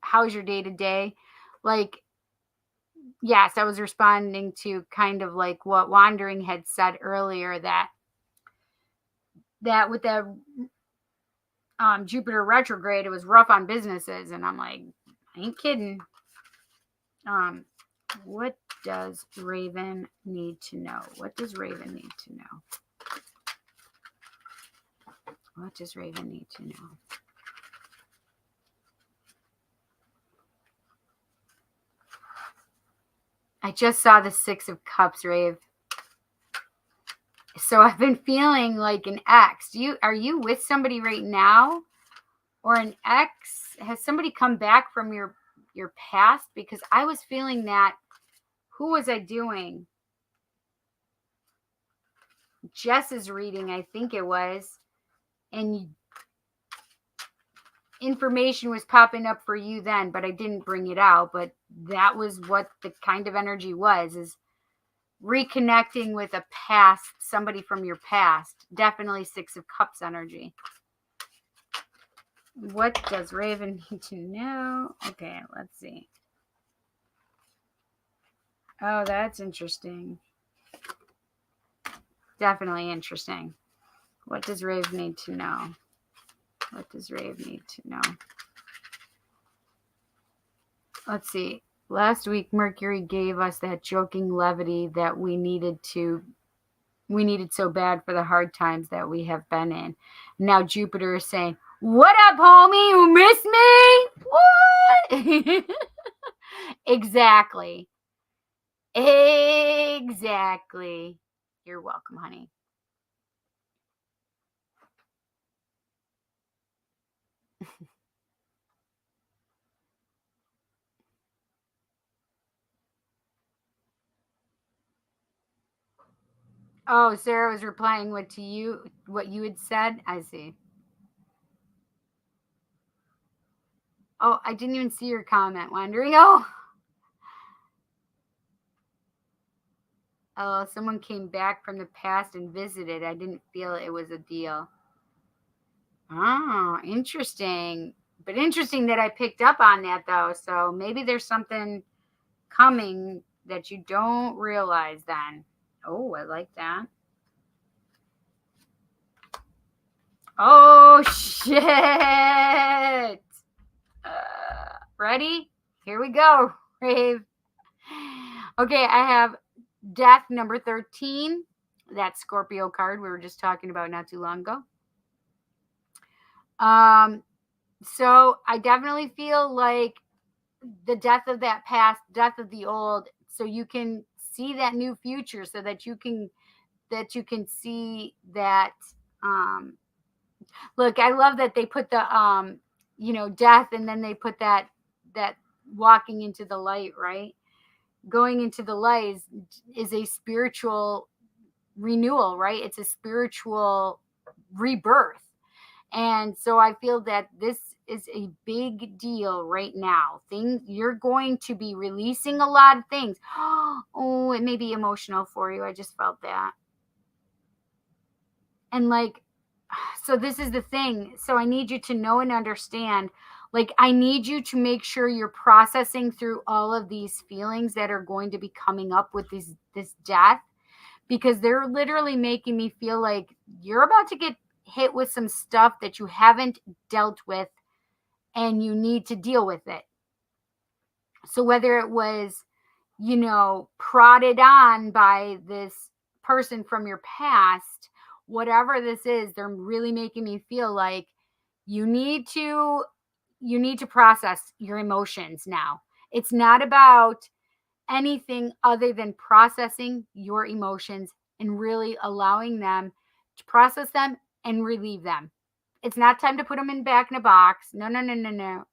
how's your day to day? Like, yes, I was responding to kind of like what Wandering had said earlier, that with the Jupiter retrograde, it was rough on businesses, and I'm like, I ain't kidding. What does Raven need to know? What does Raven need to know? What does Raven need to know? I just saw the 6 of Cups, Rave. So I've been feeling like an ex. Are you with somebody right now, or an ex? Has somebody come back from your past? Because I was feeling that. Who was I doing? Jess's reading, I think it was, and information was popping up for you then, but I didn't bring it out. But that was what the kind of energy was, is reconnecting with a past, somebody from your past. Definitely 6 of Cups energy. What does Raven need to know? Okay, let's see. Oh, that's interesting. Definitely interesting. What does Raven need to know? What does Raven need to know? Let's see. Last week, Mercury gave us that joking levity that we needed so bad for the hard times that we have been in. Now Jupiter is saying, what up, homie? You miss me? What? Exactly. You're welcome, honey. Oh, Sarah was replying what you had said. I see. Oh, I didn't even see your comment, Wondering. Oh, Oh, someone came back from the past and visited. I didn't feel it was a deal. Oh, interesting. But interesting that I picked up on that though. So maybe there's something coming that you don't realize then. Oh, I like that. Oh, shit. Ready? Here we go, Rave. Okay, I have death number 13. That Scorpio card we were just talking about not too long ago. So I definitely feel like the death of that past, death of the old, so you can see that new future, so that you can see that. Look, I love that they put the death, and then they put that walking into the light, right? Going into the light is a spiritual renewal, right? It's a spiritual rebirth. And so I feel that this is a big deal right now. Things you're going to be releasing a lot of things. Oh, it may be emotional for you. I just felt that. And like, so this is the thing. So I need you to know and understand, like, I need you to make sure you're processing through all of these feelings that are going to be coming up with this death, because they're literally making me feel like you're about to get hit with some stuff that you haven't dealt with, and you need to deal with it. So whether it was, prodded on by this person from your past, whatever this is, they're really making me feel like you need to process your emotions now. It's not about anything other than processing your emotions and really allowing them to process them and relieve them. It's not time to put them back in a box. No, no, no, no, no.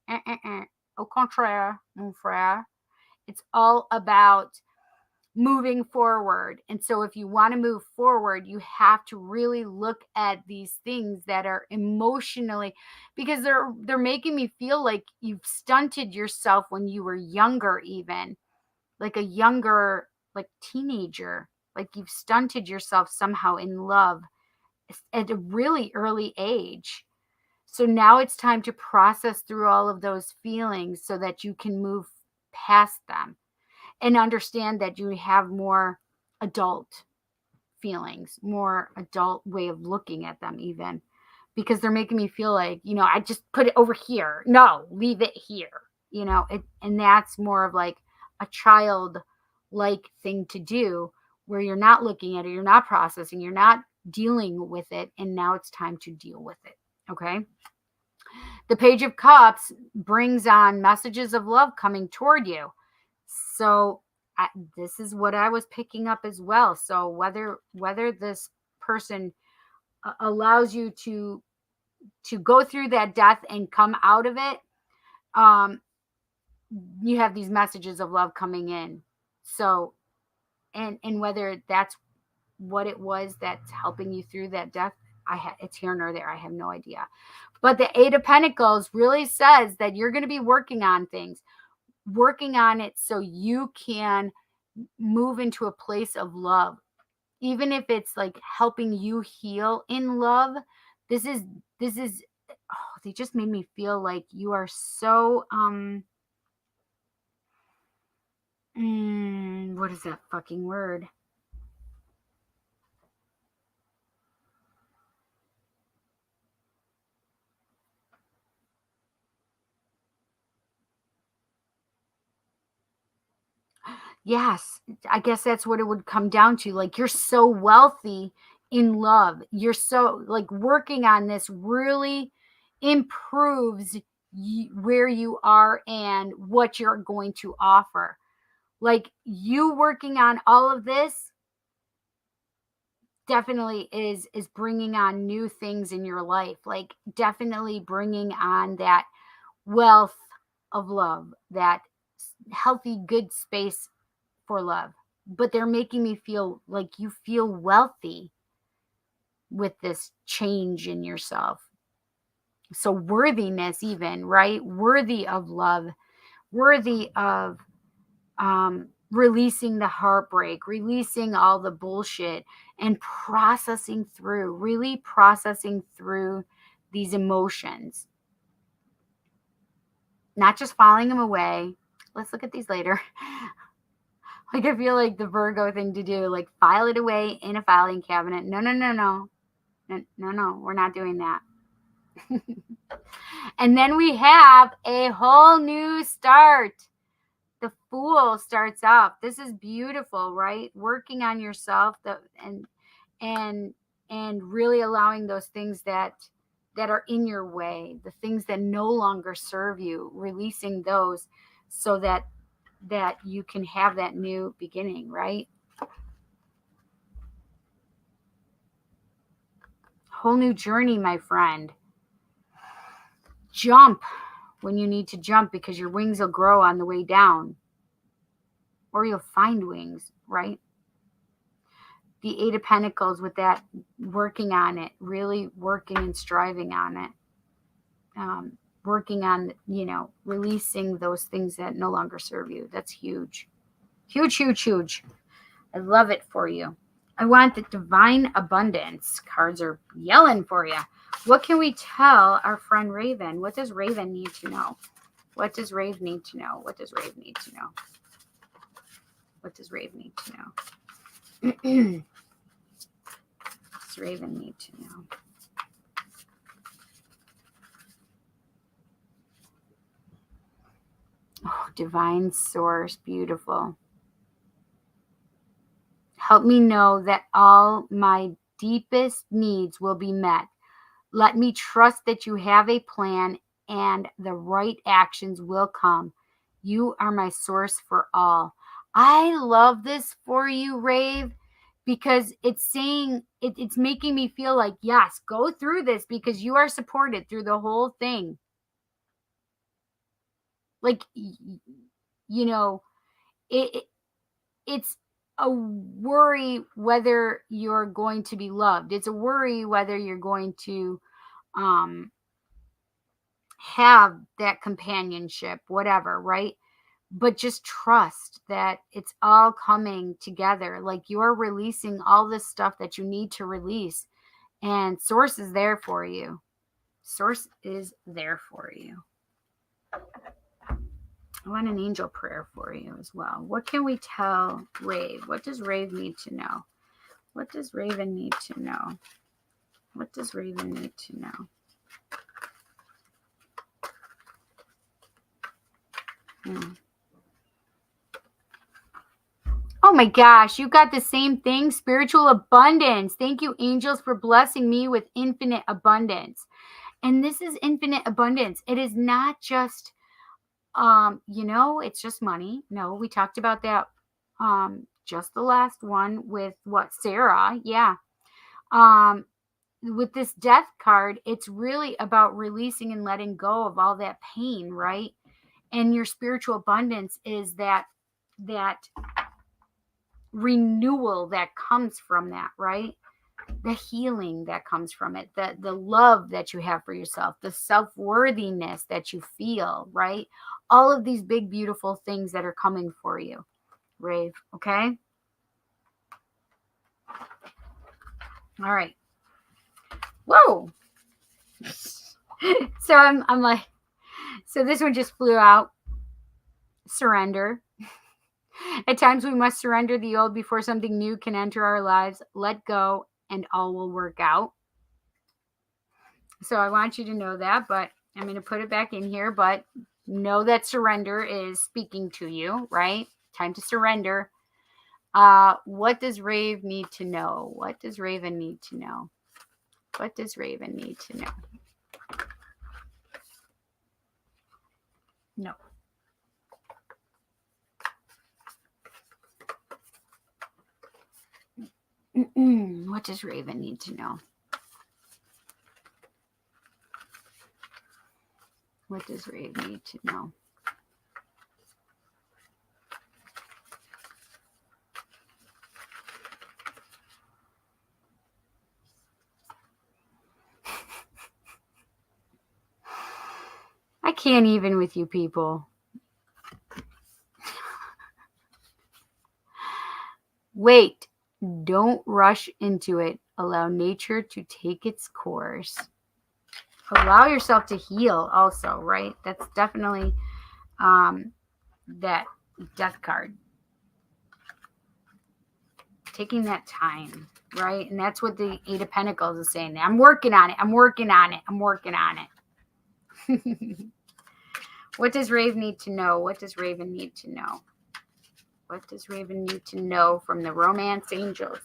Au contraire, mon frère. It's all about moving forward. And so if you want to move forward, you have to really look at these things that are emotionally, because they're making me feel like you've stunted yourself when you were younger, even like a younger, like teenager, like you've stunted yourself somehow in love at a really early age. So now it's time to process through all of those feelings so that you can move past them and understand that you have more adult feelings, more adult way of looking at them, even, because they're making me feel like, I just put it over here. No, leave it here, and that's more of like a child like thing to do, where you're not looking at it, you're not processing, you're not dealing with it, and now it's time to deal with it. Okay. The Page of Cups brings on messages of love coming toward you. So this is what I was picking up as well. So whether this person allows you to go through that death and come out of it, you have these messages of love coming in. So, and whether that's what it was that's helping you through that death, it's here nor there. I have no idea. But the Eight of Pentacles really says that you're going to be working on things, working on it so you can move into a place of love, even if it's like helping you heal in love. This is they just made me feel like you are so what is that fucking word? Yes, I guess that's what it would come down to. Like, you're so wealthy in love. You're so, like, working on this really improves where you are and what you're going to offer. Like, you working on all of this definitely is bringing on new things in your life. Like, definitely bringing on that wealth of love, that healthy, good space for love. But they're making me feel like you feel wealthy with this change in yourself. So worthiness, even, right? Worthy of love, worthy of releasing the heartbreak, releasing all the bullshit, and really processing through these emotions. Not just filing them away. Let's look at these later. Like, I feel like the Virgo thing to do, like, file it away in a filing cabinet. No. No, we're not doing that. And then we have a whole new start. The Fool starts off. This is beautiful, right? Working on yourself, and really allowing those things that are in your way, the things that no longer serve you, releasing those so that you can have that new beginning, right? Whole new journey, my friend. Jump when you need to jump, because your wings will grow on the way down, or you'll find wings, right? The Eight of Pentacles, with that, working on it, really working and striving on it. Working on, releasing those things that no longer serve you. That's huge. Huge. I love it for you. I want the Divine Abundance. Cards are yelling for you. What can we tell our friend Raven? What does Raven need to know? What does Rave need to know? What does Rave need to know? What does Rave need to know? What does Raven need to know? Oh, Divine Source, beautiful. Help me know that all my deepest needs will be met. Let me trust that you have a plan and the right actions will come. You are my source for all. I love this for you, Rave, because it's saying, it's making me feel like, yes, go through this because you are supported through the whole thing. Like, it's a worry whether you're going to be loved. It's a worry whether you're going to have that companionship, whatever, right? But just trust that it's all coming together. Like, you're releasing all this stuff that you need to release, and Source is there for you. Source is there for you. I want an angel prayer for you as well. What can we tell Rave? What does Rave need to know? What does Raven need to know? What does Raven need to know? Oh my gosh, you got the same thing. Spiritual abundance. Thank you, angels, for blessing me with infinite abundance. And this is infinite abundance. It is not just, it's just money. No, we talked about that. Just the last one with Sarah. Yeah. With this death card, it's really about releasing and letting go of all that pain, right? And your spiritual abundance is that renewal that comes from that, right? The healing that comes from it, the love that you have for yourself, the self-worthiness that you feel, right? All of these big, beautiful things that are coming for you, Rave, okay? All right. Whoa. So I'm like, so this one just flew out. Surrender. At times we must surrender the old before something new can enter our lives. Let go and all will work out. So I want you to know that, but I'm going to put it back in here, but know that surrender is speaking to you, right? Time to surrender. What does Rave need to know? What does Raven need to know? What does Raven need to know? No. What does Raven need to know? What does Raven need to know? I can't even with you people. Wait. Don't rush into it. Allow nature to take its course. Allow yourself to heal also, right? That's definitely that death card. Taking that time, right? And that's what the Eight of Pentacles is saying. I'm working on it. I'm working on it. I'm working on it. What does Raven need to know? What does Raven need to know? What does Raven need to know from the romance angels?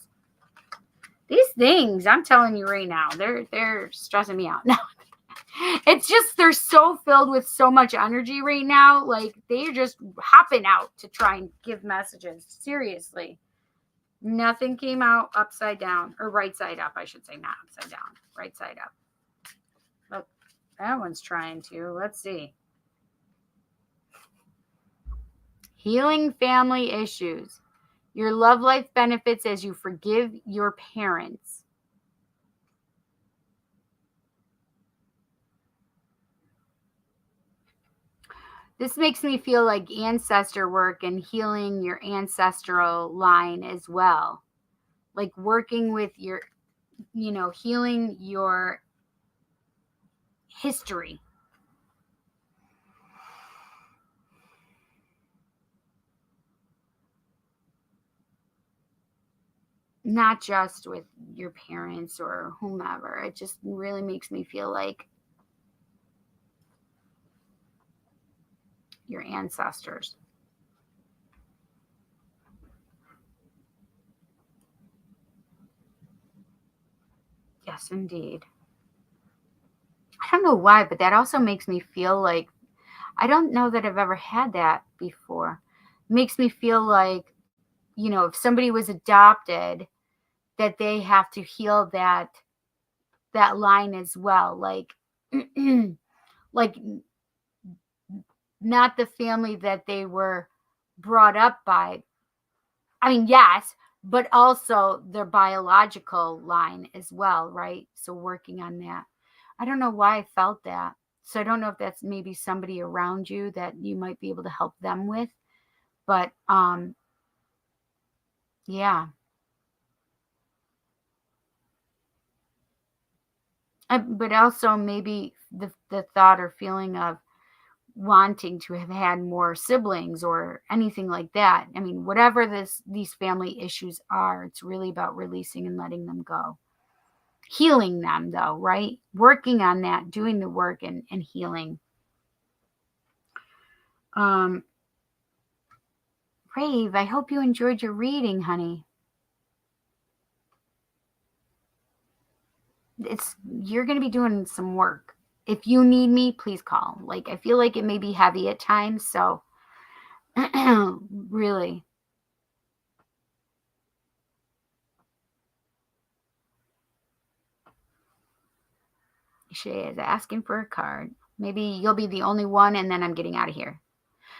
These things, I'm telling you right now, they're stressing me out. No. It's just they're so filled with so much energy right now. Like they're just hopping out to try and give messages. Seriously. Nothing came out upside down or right side up, I should say, not upside down, right side up. Look, that one's trying to. Let's see. Healing family issues. Your love life benefits as you forgive your parents. This makes me feel like ancestor work and healing your ancestral line as well. Like working with your, healing your history. Not just with your parents or whomever. It just really makes me feel like your ancestors. Yes, indeed. I don't know why, but that also makes me feel like I don't know that I've ever had that before. It makes me feel like, if somebody was adopted, that they have to heal that line as well. Like like not the family that they were brought up by. I mean, yes, but also their biological line as well, right? So working on that. I don't know why I felt that. So I don't know if that's maybe somebody around you that you might be able to help them with. But yeah. But also maybe the thought or feeling of wanting to have had more siblings or anything like that. I mean, whatever these family issues are, it's really about releasing and letting them go. Healing them though, right? Working on that, doing the work and healing. Rave, I hope you enjoyed your reading, honey. You're going to be doing some work. If you need me, please call. Like, I feel like it may be heavy at times, so really. Shay is asking for a card. Maybe you'll be the only one, and then I'm getting out of here.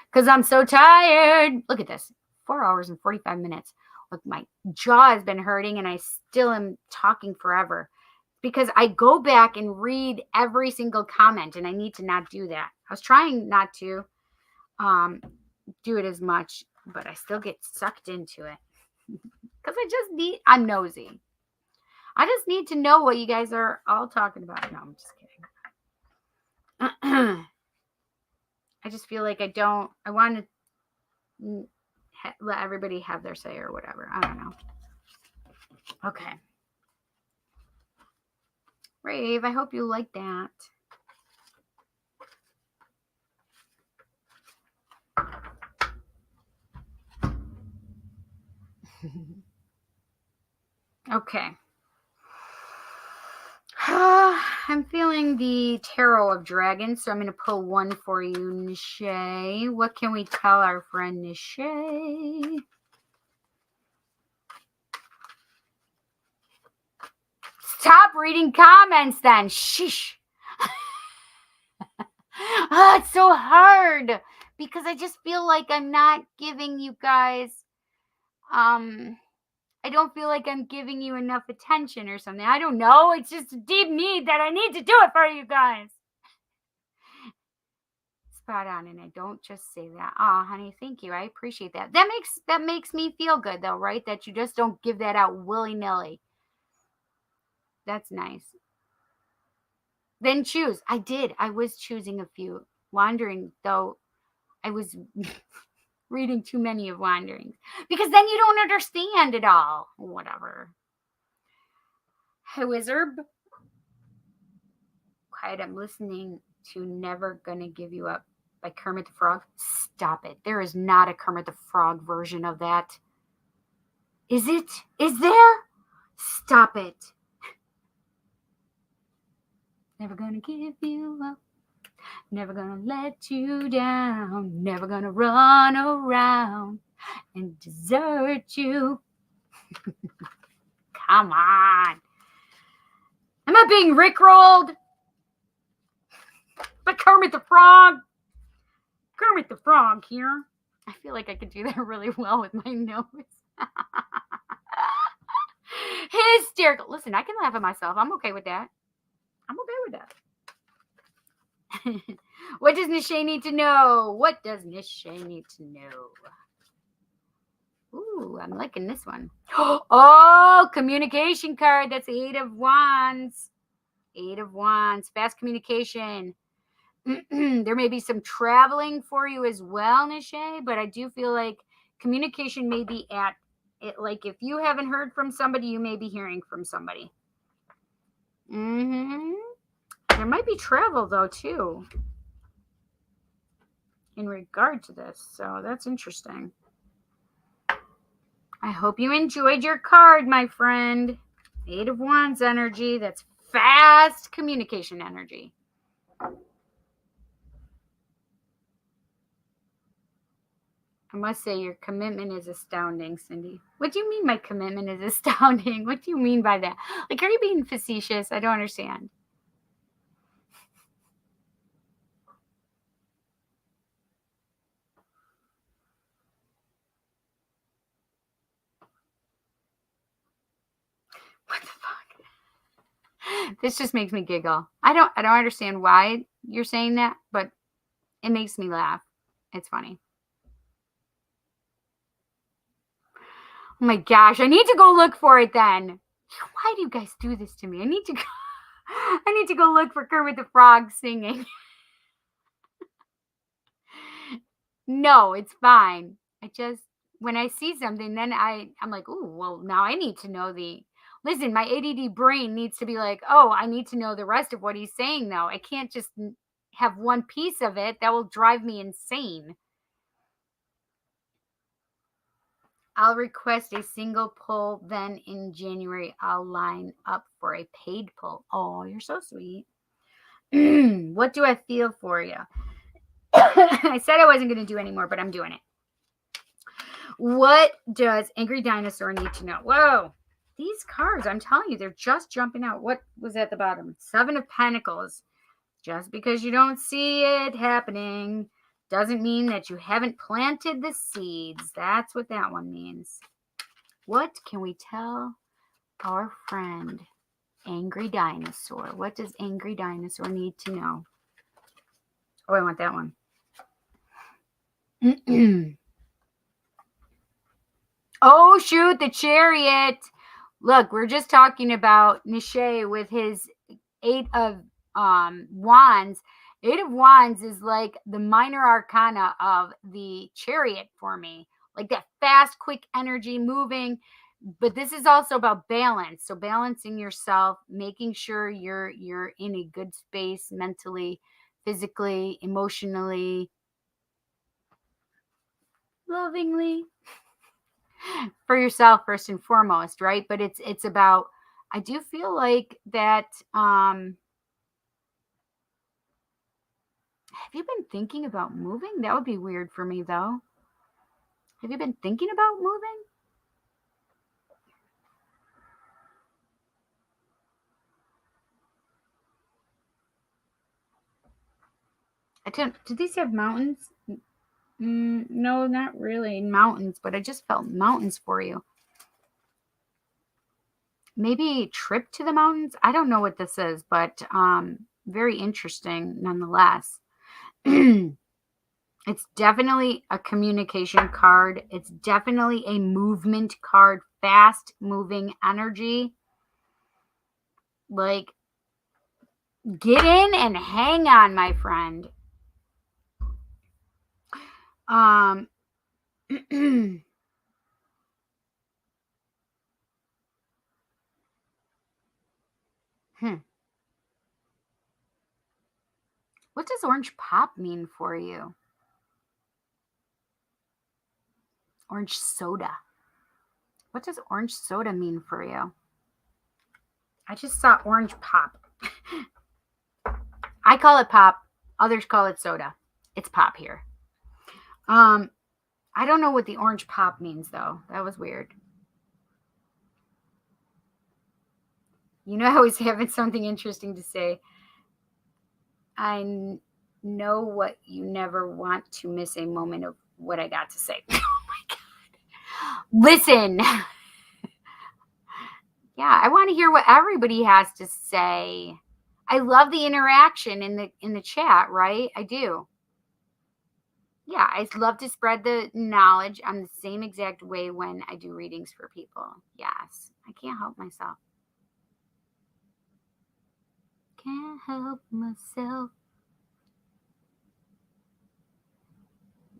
Because I'm so tired. Look at this. 4 hours and 45 minutes. Look, my jaw has been hurting, and I still am talking forever. Because I go back and read every single comment, and I need to not do that. I was trying not to do it as much, but I still get sucked into it. Because I'm nosy. I just need to know what you guys are all talking about. No, I'm just kidding. I just feel like I want to let everybody have their say or whatever. I don't know. Okay. Rave, I hope you like that. Okay. I'm feeling the Tarot of Dragons, so I'm going to pull one for you, Nishay. What can we tell our friend Nishay? Stop reading comments then. Sheesh. It's so hard because I just feel like I'm not giving you guys I don't feel like I'm giving you enough attention or something. I don't know. It's just a deep need that I need to do it for you guys. spot on, and I don't just say that. Oh, honey, thank you. I appreciate that. That makes me feel good though, right? That you just don't give that out willy-nilly. That's nice. Then choose. I did. I was choosing a few. Wandering, though, I was reading too many of Wanderings because then you don't understand it all. Whatever. Hey, Wizard. Quiet. I'm listening to Never Gonna Give You Up by Kermit the Frog. Stop it. There is not a Kermit the Frog version of that. Is it? Is there? Stop it. Never gonna give you up. Never gonna let you down. Never gonna run around and desert you. Come on. Am I being rickrolled? But Kermit the Frog. Kermit the Frog here. I feel like I could do that really well with my nose. Hysterical. Listen, I can laugh at myself. I'm okay with that. I'm okay with that. What does Nishay need to know? What does Nishay need to know? Ooh, I'm liking this one. Oh, communication card. That's 8 of Wands. 8 of Wands. Fast communication. There may be some traveling for you as well, Nishay, but I do feel like communication may be at it. Like if you haven't heard from somebody, you may be hearing from somebody. There might be travel though too in regard to this, so that's interesting. I hope you enjoyed your card, my friend. 8 of Wands energy. That's fast communication energy. I must say your commitment is astounding, Cindy. What do you mean my commitment is astounding? What do you mean by that? Like, are you being facetious? I don't understand. What the fuck? This just makes me giggle. I don't understand why you're saying that, but it makes me laugh. It's funny. Oh my gosh, I need to go look for it then. Why do you guys do this to me? I need to go look for Kermit the Frog singing. No, it's fine. When I see something, then I'm like, oh, well, now I need to know listen, my ADD brain needs to be like, oh, I need to know the rest of what he's saying though. I can't just have one piece of it. That will drive me insane. I'll request a single pull. Then in January, I'll line up for a paid pull. Oh, you're so sweet. What do I feel for you? I said I wasn't going to do anymore, but I'm doing it. What does Angry Dinosaur need to know? Whoa. These cards, I'm telling you, they're just jumping out. What was at the bottom? 7 of Pentacles. Just because you don't see it happening doesn't mean that you haven't planted the seeds. That's what that one means. What can we tell our friend, Angry Dinosaur? What does Angry Dinosaur need to know? Oh, I want that one. Oh, shoot, the Chariot. Look, we're just talking about Nishay with his 8 of Wands. 8 of Wands is like the minor arcana of the Chariot for me. Like that fast, quick energy moving. But this is also about balance. So balancing yourself, making sure you're in a good space mentally, physically, emotionally, lovingly. For yourself first and foremost, right? But it's about, I do feel like that have you been thinking about moving? That would be weird for me though. Have you been thinking about moving? Do these have mountains? No, not really mountains, but I just felt mountains for you. Maybe a trip to the mountains. I don't know what this is, but very interesting nonetheless. It's definitely a communication card. It's definitely a movement card, fast moving energy. Like, get in and hang on, my friend. Um, What does orange pop mean for you? Orange soda. What does orange soda mean for you? I just saw orange pop. I call it pop. Others call it soda. It's pop here. I don't know what the orange pop means though. That was weird. You know, I always having something interesting to say. I know what you never want to miss a moment of what I got to say. Oh my God. Listen. Yeah, I want to hear what everybody has to say. I love the interaction in the chat, right? I do. Yeah, I love to spread the knowledge. I'm the same exact way when I do readings for people. Yes, I can't help myself. Can't help myself.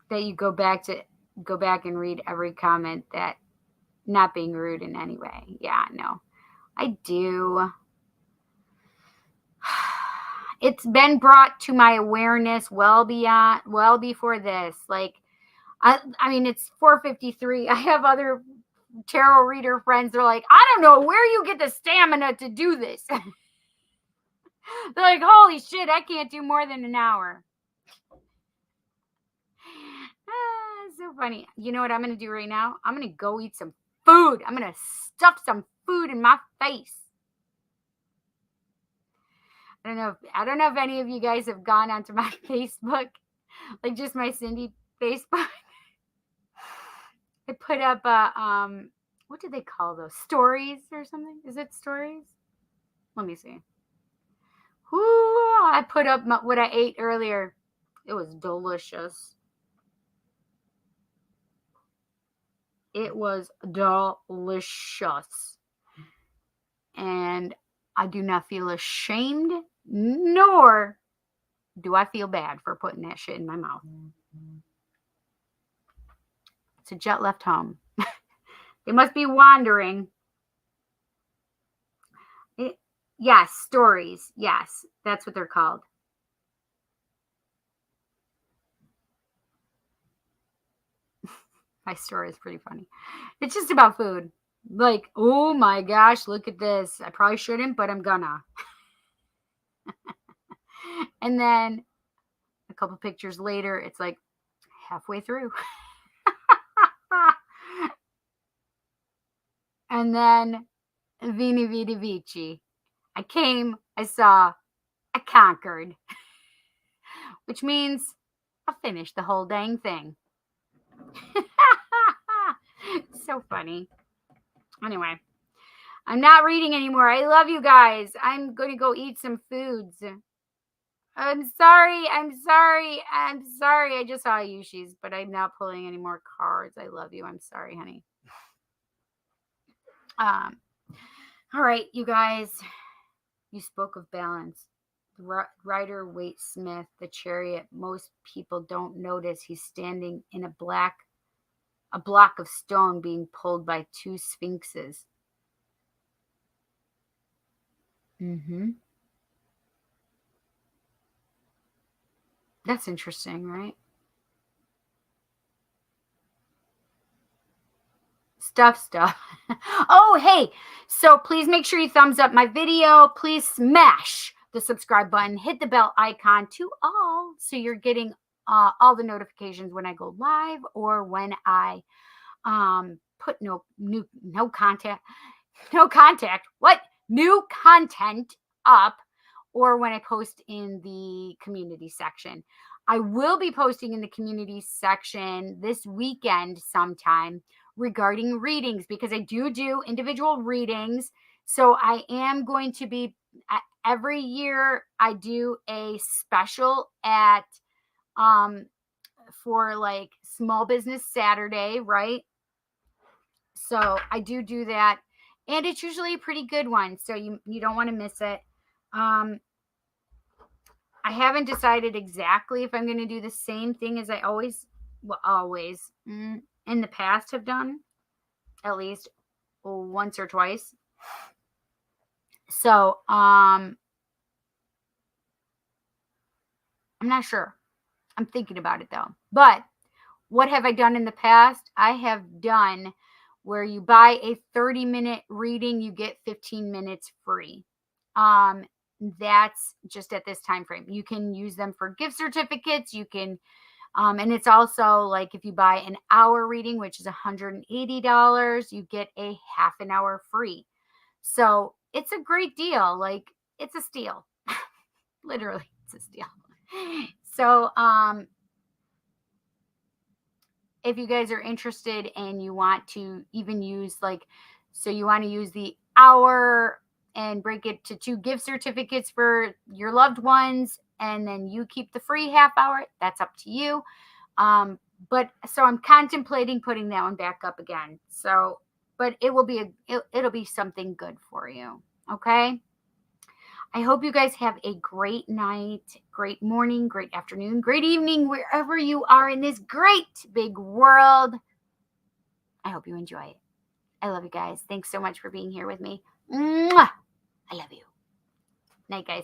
That you go back and read every comment that not being rude in any way. Yeah, no. I do. It's been brought to my awareness well before this. Like, I mean, it's 4:53. I have other tarot reader friends. They're like, I don't know where you get the stamina to do this. They're like, holy shit, I can't do more than an hour. So funny. You know what I'm going to do right now? I'm going to go eat some food. I'm going to stuff some food in my face. I don't know if any of you guys have gone onto my Facebook, like just my Cindy Facebook. I put up what do they call those? Stories or something? Is it stories? Let me see. I put up what I ate earlier. It was delicious. It was delicious. And I do not feel ashamed, nor do I feel bad for putting that shit in my mouth. So Jet left home. They must be wandering. Yes, stories. Yes, that's what they're called. My story is pretty funny. It's just about food. Like, oh my gosh, look at this. I probably shouldn't, but I'm gonna. And then a couple pictures later, it's like halfway through. And then Vini Vidi Vici. I came, I saw, I conquered. Which means I finished the whole dang thing. So funny. Anyway, I'm not reading anymore. I love you guys. I'm going to go eat some foods. I'm sorry. I just saw Yushi's, but I'm not pulling any more cards. I love you. I'm sorry, honey. All right, you guys. You spoke of balance. Rider Waite Smith, the chariot. Most people don't notice he's standing in a block of stone being pulled by two sphinxes. That's interesting, right? Stuff. Oh, hey. So please make sure you thumbs up my video. Please smash the subscribe button. Hit the bell icon to all so you're getting all the notifications when I go live or when I put no contact. What? New content up, or when I post in the community section. I will be posting in the community section this weekend sometime regarding readings, because I do individual readings. So I am going to be, every year I do a special at for like Small Business Saturday, right? So I do that, and it's usually a pretty good one, so you don't want to miss it. I haven't decided exactly if I'm going to do the same thing as I always in the past have done, at least once or twice. So I'm not sure. I'm thinking about it though. But what have I done in the past? I have done where you buy a 30-minute reading, you get 15 minutes free. That's just at this time frame. You can use them for gift certificates. You can, and it's also like if you buy an hour reading, which is $180, you get a half an hour free. So it's a great deal. Like it's a steal. Literally, it's a steal. So, if you guys are interested and you want to even use so you want to use the hour and break it to 2 gift certificates for your loved ones, and then you keep the free half hour, that's up to you. But so I'm contemplating putting that one back up again. So, but it will be it'll be something good for you. Okay. I hope you guys have a great night, great morning, great afternoon, great evening, wherever you are in this great big world. I hope you enjoy it. I love you guys. Thanks so much for being here with me. Mwah! I love you. Night, guys.